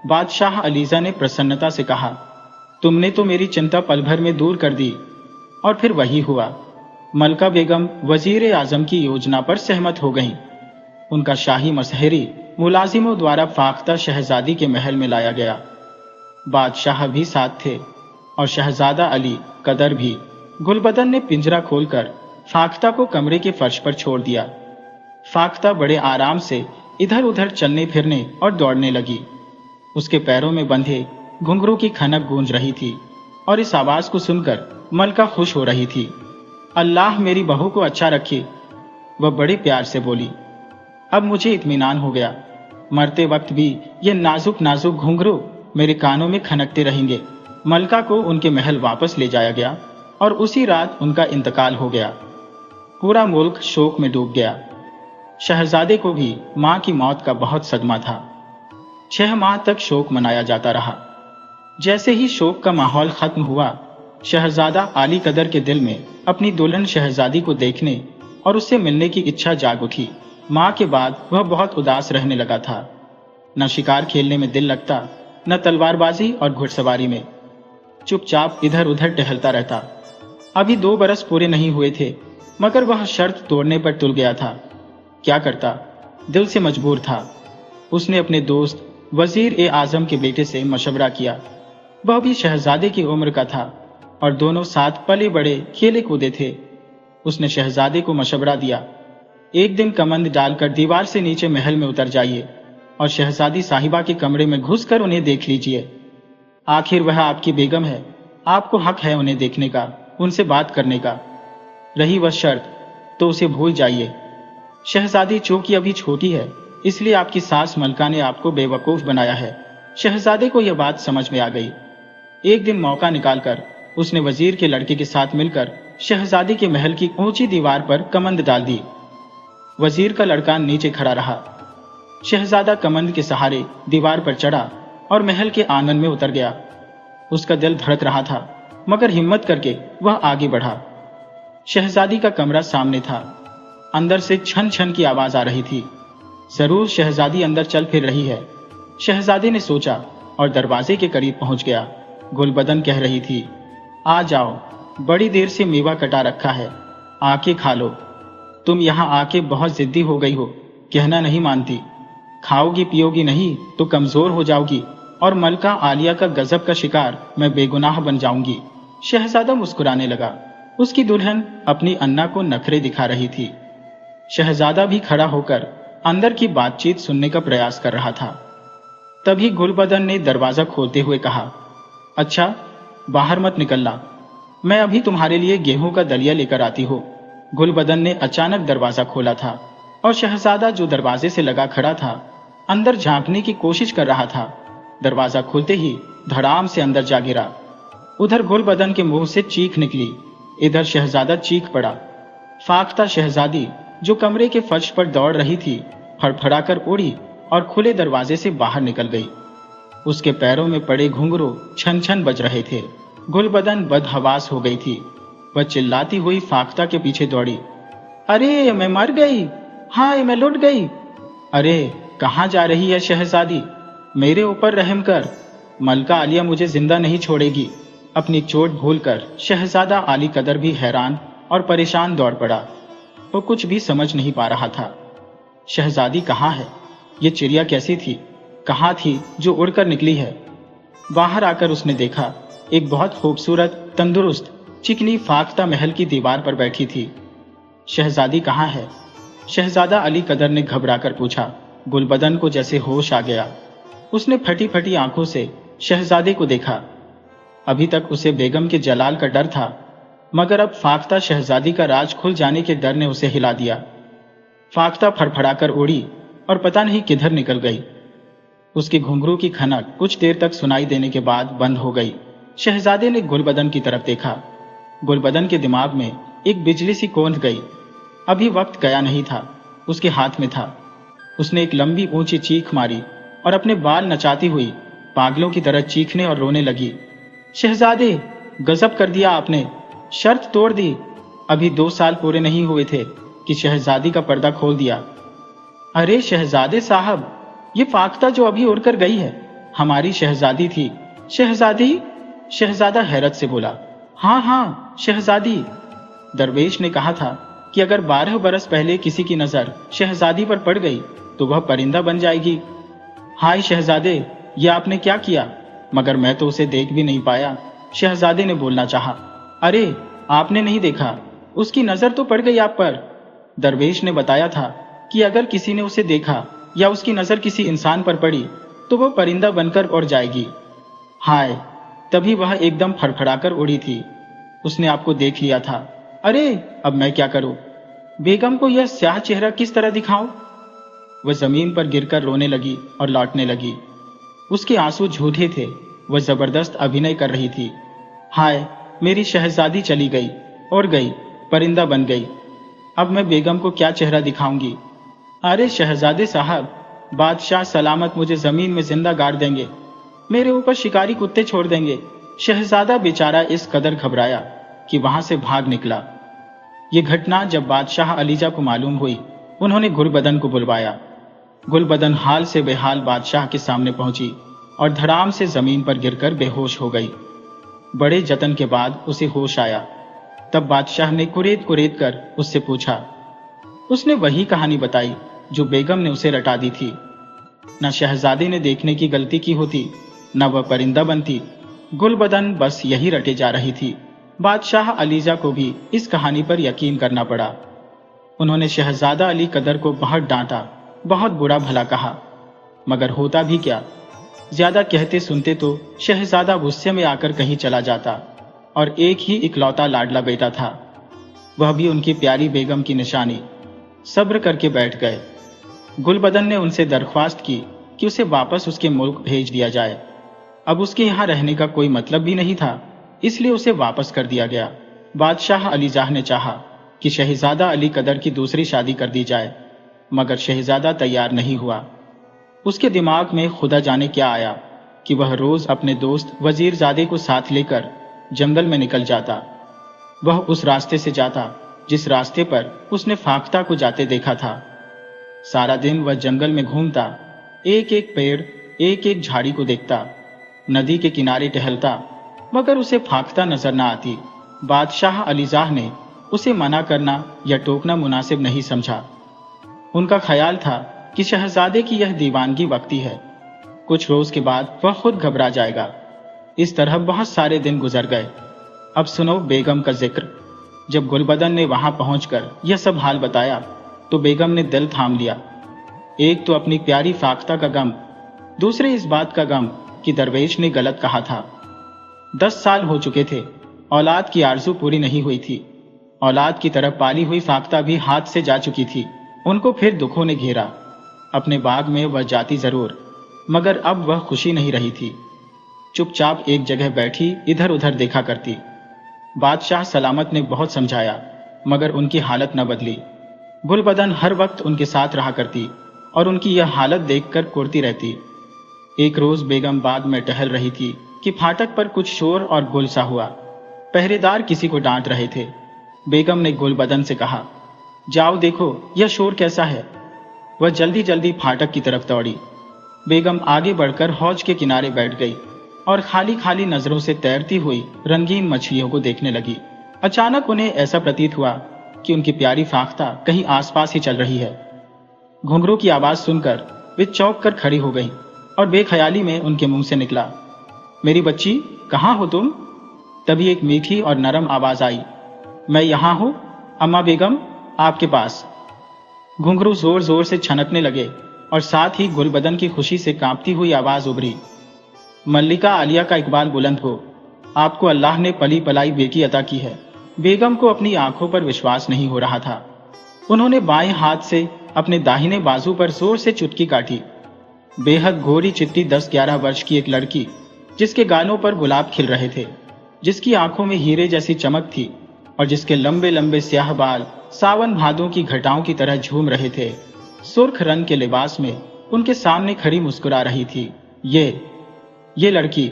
बादशाह अलीजा ने प्रसन्नता से कहा, तुमने तो मेरी चिंता पल भर में दूर कर दी। और फिर वही हुआ। मलका बेगम वजीर आजम की योजना पर सहमत हो गईं। उनका शाही मसहरी मुलाजिमों द्वारा फाख्ता शहजादी के महल में लाया गया। बादशाह भी साथ थे और शहजादा अली कदर भी। गुलबदन ने पिंजरा खोलकर फाख्ता को कमरे के फर्श पर छोड़ दिया। फाख्ता बड़े आराम से इधर उधर चलने फिरने और दौड़ने लगी। उसके पैरों में बंधे घुंघरू की खनक गूंज रही थी और इस आवाज को सुनकर मलका खुश हो रही थी। अल्लाह मेरी बहू को अच्छा रखे, वह बड़े प्यार से बोली। अब मुझे इत्मीनान हो गया। मरते वक्त भी ये नाजुक नाजुक घुंघरू मेरे कानों में खनकते रहेंगे। मलका को उनके महल वापस ले जाया गया और उसी रात उनका इंतकाल हो गया। पूरा मुल्क शोक में डूब गया। शहजादे को भी मां की मौत का बहुत सदमा था। 6 माह तक शोक मनाया जाता रहा। जैसे ही शोक का माहौल खत्म हुआ, शहजादा आली कदर के दिल में अपनी दुल्हन शहजादी को देखने और उससे मिलने की इच्छा जाग उठी। मां के बाद वह बहुत उदास रहने लगा था। न शिकार खेलने में दिल लगता, न तलवारबाजी और घुड़सवारी में। चुपचाप इधर उधर टहलता रहता। अभी 2 बरस पूरे नहीं हुए थे, मगर वह शर्त तोड़ने पर तुल गया था। क्या करता, दिल से मजबूर था। उसने अपने दोस्त वजीर आजम के बेटे से मशवरा किया। वह भी शहजादे की उम्र का था और दोनों साथ पले बड़े खेले कूदे थे। उसने शहजादे को मशवरा दिया, एक दिन कमंद डालकर दीवार से नीचे महल में उतर जाइए और शहजादी साहिबा के कमरे में घुसकर उन्हें देख लीजिए। आखिर वह आपकी बेगम है, आपको हक है उन्हें देखने का, उनसे बात करने का। रही वह शर्त तो उसे भूल जाइए। शहजादी चूंकि अभी छोटी है, इसलिए आपकी सास मलका ने आपको बेवकूफ बनाया है। शहजादे को यह बात समझ में आ गई। एक दिन मौका निकालकर उसने वजीर के लड़के के साथ मिलकर शहजादी के महल की ऊंची दीवार पर कमंद डाल दी। वजीर का लड़का नीचे खड़ा रहा। शहजादा कमंद के सहारे दीवार पर चढ़ा और महल के आंगन में उतर गया। उसका दिल धड़क रहा था, मगर हिम्मत करके वह आगे बढ़ा। शहजादी का कमरा सामने था। अंदर से छन छन की आवाज आ रही थी। जरूर शहजादी अंदर चल फिर रही है, शहजादे ने सोचा और दरवाजे के करीब पहुंच गया। गुलबदन कह रही थी, आ जाओ, बड़ी देर से मेवा कटा रखा है, आके खा लो। तुम यहाँ आके बहुत जिद्दी हो गई हो, कहना नहीं मानती। खाओगी पियोगी नहीं तो कमजोर हो जाओगी और मलका आलिया का गजब का शिकार मैं बेगुनाह बन जाऊंगी। शहजादा मुस्कुराने लगा। उसकी दुल्हन अपनी अन्ना को नखरे दिखा रही थी। शहजादा भी खड़ा होकर अंदर की बातचीत सुनने का प्रयास कर रहा था। तभी गुलबदन ने दरवाजा खोलते हुए कहा, अच्छा बाहर मत निकलना, मैं अभी तुम्हारे लिए गेहूं का दलिया लेकर आती हूँ। गुलबदन ने अचानक दरवाजा खोला था और शहजादा जो दरवाजे से लगा खड़ा था अंदर झांकने की कोशिश कर रहा था। दरवाजा खुलते ही धड़ाम से अंदर जा गिरा। उधर गुलबदन के मुंह से चीख निकली, इधर शहजादा चीख पड़ा। फाख्ता शहजादी जो कमरे के फर्श पर दौड़ रही थी, फड़फड़ाकर उड़ी और खुले दरवाजे से बाहर निकल गई। उसके पैरों में पड़े घुंघरू छन छन बज रहे थे। गुलबदन बदहवास हो गई थी। वह चिल्लाती हुई फाख्ता के पीछे दौड़ी, अरे मैं मर गई, हाय मैं लुट गई। अरे कहाँ जा रही है शहजादी, मेरे ऊपर रहम कर, मलका आलिया मुझे जिंदा नहीं छोड़ेगी। अपनी चोट भूलकर शहजादा आली कदर भी हैरान और परेशान दौड़ पड़ा। वो कुछ भी समझ नहीं पा रहा था। शहजादी कहाँ है, ये चिड़िया कैसी थी, कहाँ थी जो उड़कर निकली है। बाहर आकर उसने देखा एक बहुत खूबसूरत तंदुरुस्त चिकनी फाख्ता महल की दीवार पर बैठी थी। शहजादी कहाँ है? शहजादा अली कदर ने घबराकर पूछा। गुलबदन को जैसे होश आ गया। उसने फटी फटी आंखों से शहजादे को देखा। अभी तक उसे बेगम के जलाल का डर था, मगर अब फाख्ता शहजादी का राज खुल जाने के डर ने उसे हिला दिया। फाख्ता फड़फड़ाकर उड़ी और पता नहीं किधर निकल गई। उसके घुंघरू की खनक कुछ देर तक सुनाई देने के बाद बंद हो गई। शहजादे ने गुलबदन की तरफ देखा। गुलबदन के दिमाग में एक बिजली सी कौंध गई। अभी वक्त गया नहीं था, उसके हाथ में था। उसने एक लंबी ऊंची चीख मारी और अपने बाल नचाती हुई पागलों की तरह चीखने और रोने लगी। शहजादे, गजब कर दिया आपने, शर्त तोड़ दी। अभी 2 साल पूरे नहीं हुए थे कि शहजादी का पर्दा खोल दिया। अरे शहजादे साहब, ये फाख्ता जो अभी उड़कर गई है हमारी शहजादी थी। शहजादी? शहजादा हैरत से बोला। हाँ हाँ, शहजादी। दरवेश ने कहा था कि अगर 12 बरस पहले किसी की नजर शहजादी पर पड़ गई तो वह परिंदा बन जाएगी। हाय शहजादे, ये आपने क्या किया? मगर मैं तो उसे देख भी नहीं पाया, शहजादे ने बोलना चाहा। अरे आपने नहीं देखा, उसकी नजर तो पड़ गई आप पर। दरवेश ने बताया था कि अगर किसी ने उसे देखा या उसकी नजर किसी इंसान पर पड़ी तो वह परिंदा बनकर उड़ जाएगी। हाय, तभी वह एकदम फड़फड़ाकर उड़ी थी। उसने आपको देख लिया था। अरे अब मैं क्या करूं? बेगम को यह स्याह चेहरा किस तरह दिखाऊं? वह जमीन पर गिरकर रोने लगी और लौटने लगी। उसके आंसू झूठे थे, वह जबरदस्त अभिनय कर रही थी। हाय, मेरी शहजादी चली गई, उड़ गई, परिंदा बन गई। अब मैं बेगम को क्या चेहरा दिखाऊंगी? अरे शहजादे साहब, बादशाह सलामत मुझे जमीन में जिंदा गाड़ देंगे, मेरे ऊपर शिकारी कुत्ते छोड़ देंगे। शहजादा बेचारा इस कदर घबराया कि वहां से भाग निकला। ये घटना जब बादशाह अलीजा को मालूम हुई, उन्होंने गुलबदन को बुलवाया। गुलबदन हाल से बेहाल बादशाह के सामने पहुंची और धड़ाम से जमीन पर गिरकर बेहोश हो गई। बड़े जतन के बाद उसे होश आया। तब बादशाह ने कुरेद कुरेद कर उससे पूछा। उसने वही कहानी बताई जो बेगम ने उसे रटा दी थी। न शहजादे ने देखने की गलती की होती, न वह परिंदा बनती। गुलबदन बस यही रटे जा रही थी। बादशाह अलीजा को भी इस कहानी पर यकीन करना पड़ा। उन्होंने शहजादा अली कदर को बहुत डांटा, बहुत बुरा भला कहा, मगर होता भी क्या? ज्यादा कहते सुनते तो शहजादा गुस्से में आकर कहीं चला जाता और एक ही इकलौता लाडला बेटा था, वह भी उनकी प्यारी बेगम की निशानी। सब्र करके बैठ गए। गुलबदन ने उनसे दरख्वास्त की कि उसे वापस उसके मुल्क भेज दिया जाए। अब उसके यहाँ रहने का कोई मतलब भी नहीं था, इसलिए उसे वापस कर दिया गया। बादशाह अलीजाह ने चाहा कि शहजादा अली कदर की दूसरी शादी कर दी जाए, मगर शहजादा तैयार नहीं हुआ। उसके दिमाग में खुदा जाने क्या आया कि वह रोज अपने दोस्त वजीरजादे को साथ लेकर जंगल में निकल जाता। वह उस रास्ते से जाता जिस रास्ते पर उसने फाख्ता को जाते देखा था। सारा दिन वह जंगल में घूमता, एक एक पेड़, एक एक झाड़ी को देखता, नदी के किनारे टहलता, मगर उसे फाख्ता नजर न आती। बादशाह अलीजाह ने उसे मना करना या टोकना मुनासिब नहीं समझा। उनका ख्याल था कि शहजादे की यह दीवानगी वक्ती है, कुछ रोज के बाद वह खुद घबरा जाएगा। इस तरह बहुत सारे दिन गुजर गए। अब सुनो बेगम का जिक्र। जब गुलबदन ने वहां पहुंचकर यह सब हाल बताया तो बेगम ने दिल थाम लिया। एक तो अपनी प्यारी फाख्ता का गम, दूसरे इस बात का गम कि दरवेश ने गलत कहा था। 10 साल हो चुके थे, औलाद की आरजू पूरी नहीं हुई थी। औलाद की तरफ पाली हुई फाख्ता भी हाथ से जा चुकी थी। उनको फिर दुखों ने घेरा। अपने बाग में वह जाती जरूर, मगर अब वह खुशी नहीं रही थी। चुपचाप एक जगह बैठी इधर उधर देखा करती। बादशाह सलामत ने बहुत समझाया, मगर उनकी हालत न बदली। गुलबदन हर वक्त उनके साथ रहा करती और उनकी यह हालत देखकर कुर्ती रहती। एक रोज बेगम बाग में टहल रही थी कि फाटक पर कुछ शोर और गुल सा हुआ। पहरेदार किसी को डांट रहे थे। बेगम ने गुलबदन से कहा, जाओ देखो यह शोर कैसा है। वह जल्दी जल्दी फाटक की तरफ दौड़ी। बेगम आगे बढ़कर हौज के किनारे बैठ गई और खाली खाली नजरों से तैरती हुई रंगीन मछलियों को देखने लगी। अचानक उन्हें ऐसा प्रतीत हुआ कि उनकी प्यारी फाख्ता कहीं आसपास ही चल रही है। घुंघरू की आवाज सुनकर वे चौंक कर खड़ी हो गईं और बेख्याली में उनके मुंह से निकला, मेरी बच्ची, कहाँ हो तुम? तभी एक मीठी और नरम आवाज आई, मैं यहाँ हूं अम्मा बेगम, आपके पास। घुंघरू जोर जोर से छनकने लगे और साथ ही गुलबदन की खुशी से कांपती हुई आवाज उभरी, मल्लिका आलिया का इकबाल बुलंद हो, आपको अल्लाह ने पली पलाई बेटी अता की है। बेगम को अपनी आंखों पर विश्वास नहीं हो रहा था। उन्होंने बाएं हाथ से अपने दाहिने बाजू पर जोर से चुटकी काटी। बेहद गोरी चिट्टी 10-11 वर्ष की एक लड़की, जिसके गालों पर गुलाब खिल रहे थे, जिसकी आंखों में हीरे जैसी चमक थी और जिसके लंबे लंबे स्याह बाल सावन भादों की घटाओं की तरह झूम रहे थे, सुर्ख रंग के लिबास में उनके सामने खड़ी मुस्कुरा रही थी। ये लड़की,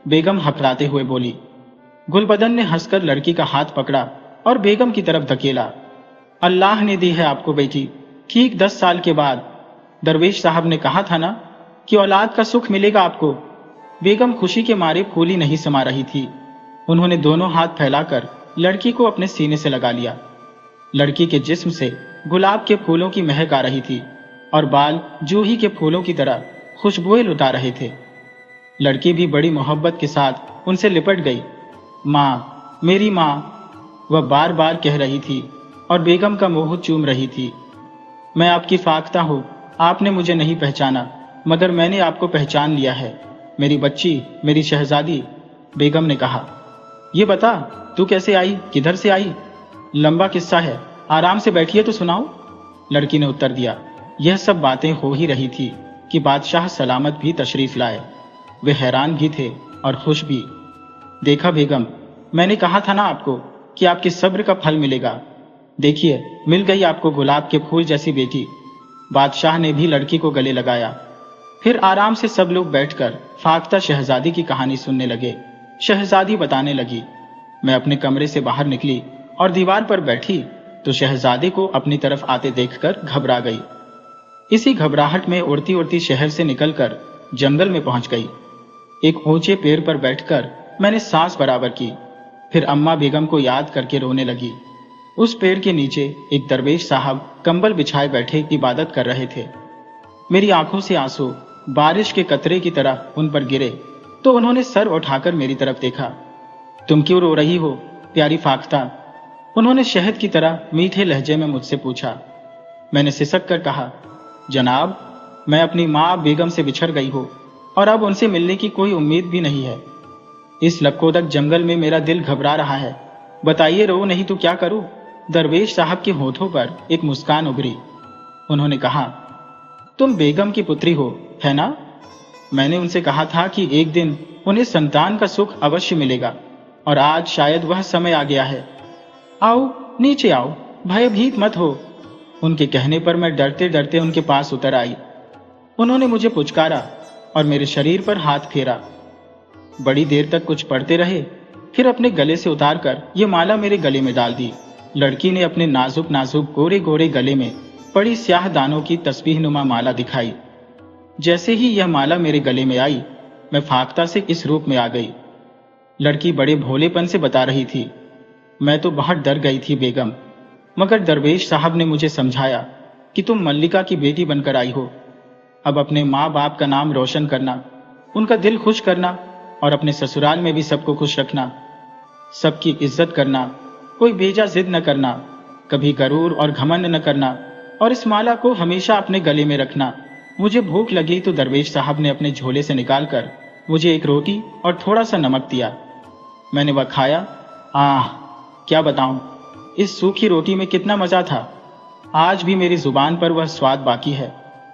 बेगम हकलाते हुए बोली। गुलबदन ने हंसकर लड़की का हाथ पकड़ा और बेगम की तरफ धकेला। अल्लाह ने दी है आपको बेटी, ठीक 10 साल के बाद। दरवेश साहब ने कहा था ना कि औलाद का सुख मिलेगा आपको। बेगम खुशी के मारे फूली नहीं समा रही थी। उन्होंने दोनों हाथ फैलाकर लड़की को अपने सीने से लगा लिया। लड़की के जिस्म से गुलाब के फूलों की महक आ रही थी और बाल जूही के फूलों की तरह खुशबुएं लुटा रहे थे। लड़की भी बड़ी मोहब्बत के साथ उनसे लिपट गई। माँ, मेरी माँ, वह बार बार कह रही थी और बेगम का मुंह चूम रही थी। मैं आपकी फाख्ता हूँ, आपने मुझे नहीं पहचाना, मगर मैंने आपको पहचान लिया है। मेरी बच्ची, मेरी शहजादी, बेगम ने कहा। ये बता, तू कैसे आई, किधर से आई? लंबा किस्सा है, आराम से बैठिए तो सुनाओ। लड़की ने उत्तर दिया। यह सब बातें हो ही रही थी कि बादशाह सलामत भी तशरीफ लाए। वे हैरान भी थे और खुश भी। देखा बेगम, मैंने कहा था ना आपको कि आपके सब्र का फल मिलेगा। देखिए, मिल गई आपको गुलाब के फूल जैसी बेटी। बादशाह ने भी लड़की को गले लगाया। फिर आराम से सब लोग बैठकर फाख्ता शहजादी की कहानी सुनने लगे। शहजादी बताने लगी। मैं अपने कमरे से बाहर निकली और दीवार पर बैठी तो शहजादे को अपनी तरफ आते देखकर घबरा गई। इसी घबराहट में उड़ती उड़ती शहर से निकलकर जंगल में पहुंच गई। एक ऊंचे पेड़ पर बैठकर मैंने सांस बराबर की। फिर अम्मा बेगम को याद करके रोने लगी। उस पेड़ के नीचे एक दरवेश साहब कंबल बिछाए बैठे इबादत कर रहे थे। मेरी आंखों से आंसू बारिश के कतरे की तरह उन पर गिरे तो उन्होंने सर उठाकर मेरी तरफ देखा। तुम क्यों रो रही हो, प्यारी फाख्ता? उन्होंने शहद की तरह मीठे लहजे में मुझसे पूछा। मैंने सिसक कर कहा, जनाब, मैं अपनी माँ बेगम से बिछड़ गई हूँ और अब उनसे मिलने की कोई उम्मीद भी नहीं है। इस लक्कोदक जंगल में मेरा दिल घबरा रहा है। बताइए, रो नहीं तो क्या करूं? दरवेश साहब के होठों पर एक मुस्कान उभरी। उन्होंने कहा, तुम बेगम की पुत्री हो, है ना? मैंने उनसे कहा था कि एक दिन उन्हें संतान का सुख अवश्य मिलेगा और आज शायद वह समय आ गया है। आओ, नीचे आओ, भयभीत मत हो। उनके कहने पर मैं डरते डरते उनके पास उतर आई। उन्होंने मुझे पुचकारा और मेरे शरीर पर हाथ फेरा। बड़ी देर तक कुछ पढ़ते रहे, फिर अपने गले से उतारकर ये माला मेरे गले में डाल दी। लड़की ने अपने नाजुक नाजुक गोरे गोरे गले में पड़ी स्याह दानों की तस्बीह नुमा माला दिखाई। जैसे ही यह माला मेरे गले में आई, मैं फाख्ता से इस रूप में आ गई। लड़की बड़े भोलेपन से बता रही थी। मैं तो बहुत डर गई थी बेगम, मगर दरवेश साहब ने मुझे समझाया कि तुम मल्लिका की बेटी बनकर आई हो। अब अपने माँ बाप का नाम रोशन करना, उनका दिल खुश करना और अपने ससुराल में भी सबको खुश रखना, सबकी इज्जत करना, कोई बेजा जिद न करना, कभी गरूर और घमंड न करना और इस माला को हमेशा अपने गले में रखना। मुझे भूख लगी तो दरवेश साहब ने अपने झोले से निकालकर मुझे एक रोटी और थोड़ा सा नमक दिया। मैंने वह खाया। आह, क्या बताऊं, इस सूखी रोटी में कितना मजा था। आज भी मेरी जुबान पर वह स्वाद बाकी है।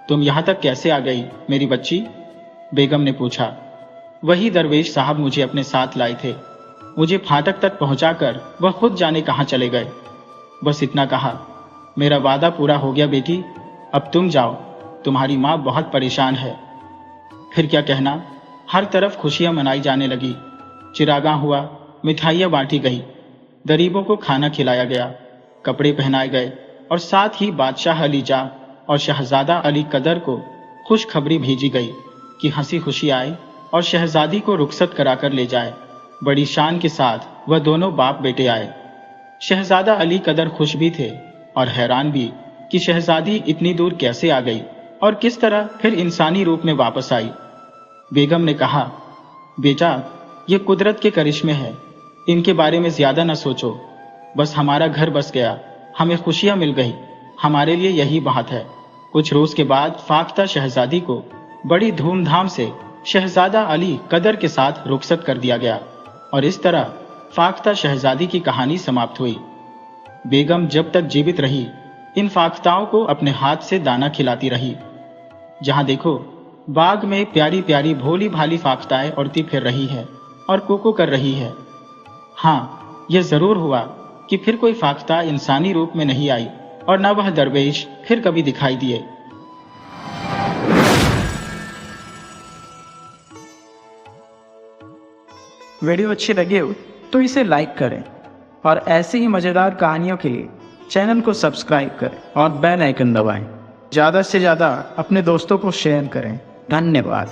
तुम यहां तक कैसे आ गई मेरी बच्ची? बेगम ने पूछा। वही दरवेश साहब मुझे अपने साथ लाए थे। मुझे फाटक तक पहुंचाकर वह खुद जाने कहां चले गए। बस इतना कहा, मेरा वादा पूरा हो गया बेटी, अब तुम जाओ, तुम्हारी माँ बहुत परेशान है। फिर क्या कहना, हर तरफ खुशियां मनाई जाने लगी। चिरागा हुआ, मिठाइयाँ बांटी गई, गरीबों को खाना खिलाया गया, कपड़े पहनाए गए और साथ ही बादशाह अली जा और शहजादा अली कदर को खुशखबरी भेजी गई कि हंसी खुशी आए और शहजादी को रुखसत कराकर ले जाए। बड़ी शान के साथ वह दोनों बाप बेटे आए। शहजादा अली कदर खुश भी थे और हैरान भी कि शहजादी इतनी दूर कैसे आ गई और किस तरह फिर इंसानी रूप में वापस आई। बेगम ने कहा, बेटा, ये कुदरत के करिश्मे हैं, इनके बारे में ज्यादा न सोचो। बस हमारा घर बस गया, हमें खुशियां मिल गई, हमारे लिए यही बात है। कुछ रोज के बाद फाख्ता शहजादी को बड़ी धूमधाम से शहजादा अली कदर के साथ रुखसत कर दिया गया और इस तरह फाख्ता शहजादी की कहानी समाप्त हुई। बेगम जब तक जीवित रही, इन फाख्ताओं को अपने हाथ से दाना खिलाती रही। जहां देखो बाग में प्यारी प्यारी भोली भाली फाख्ताएं उड़ती फिर रही है और कुकू कर रही है। हाँ, यह जरूर हुआ कि फिर कोई फाख्ता इंसानी रूप में नहीं आई और न वह दरवेश फिर कभी दिखाई दिए। वीडियो अच्छी लगी हो तो इसे लाइक करें और ऐसे ही मज़ेदार कहानियों के लिए चैनल को सब्सक्राइब करें और बेल आइकन दबाएं। ज़्यादा से ज़्यादा अपने दोस्तों को शेयर करें। धन्यवाद।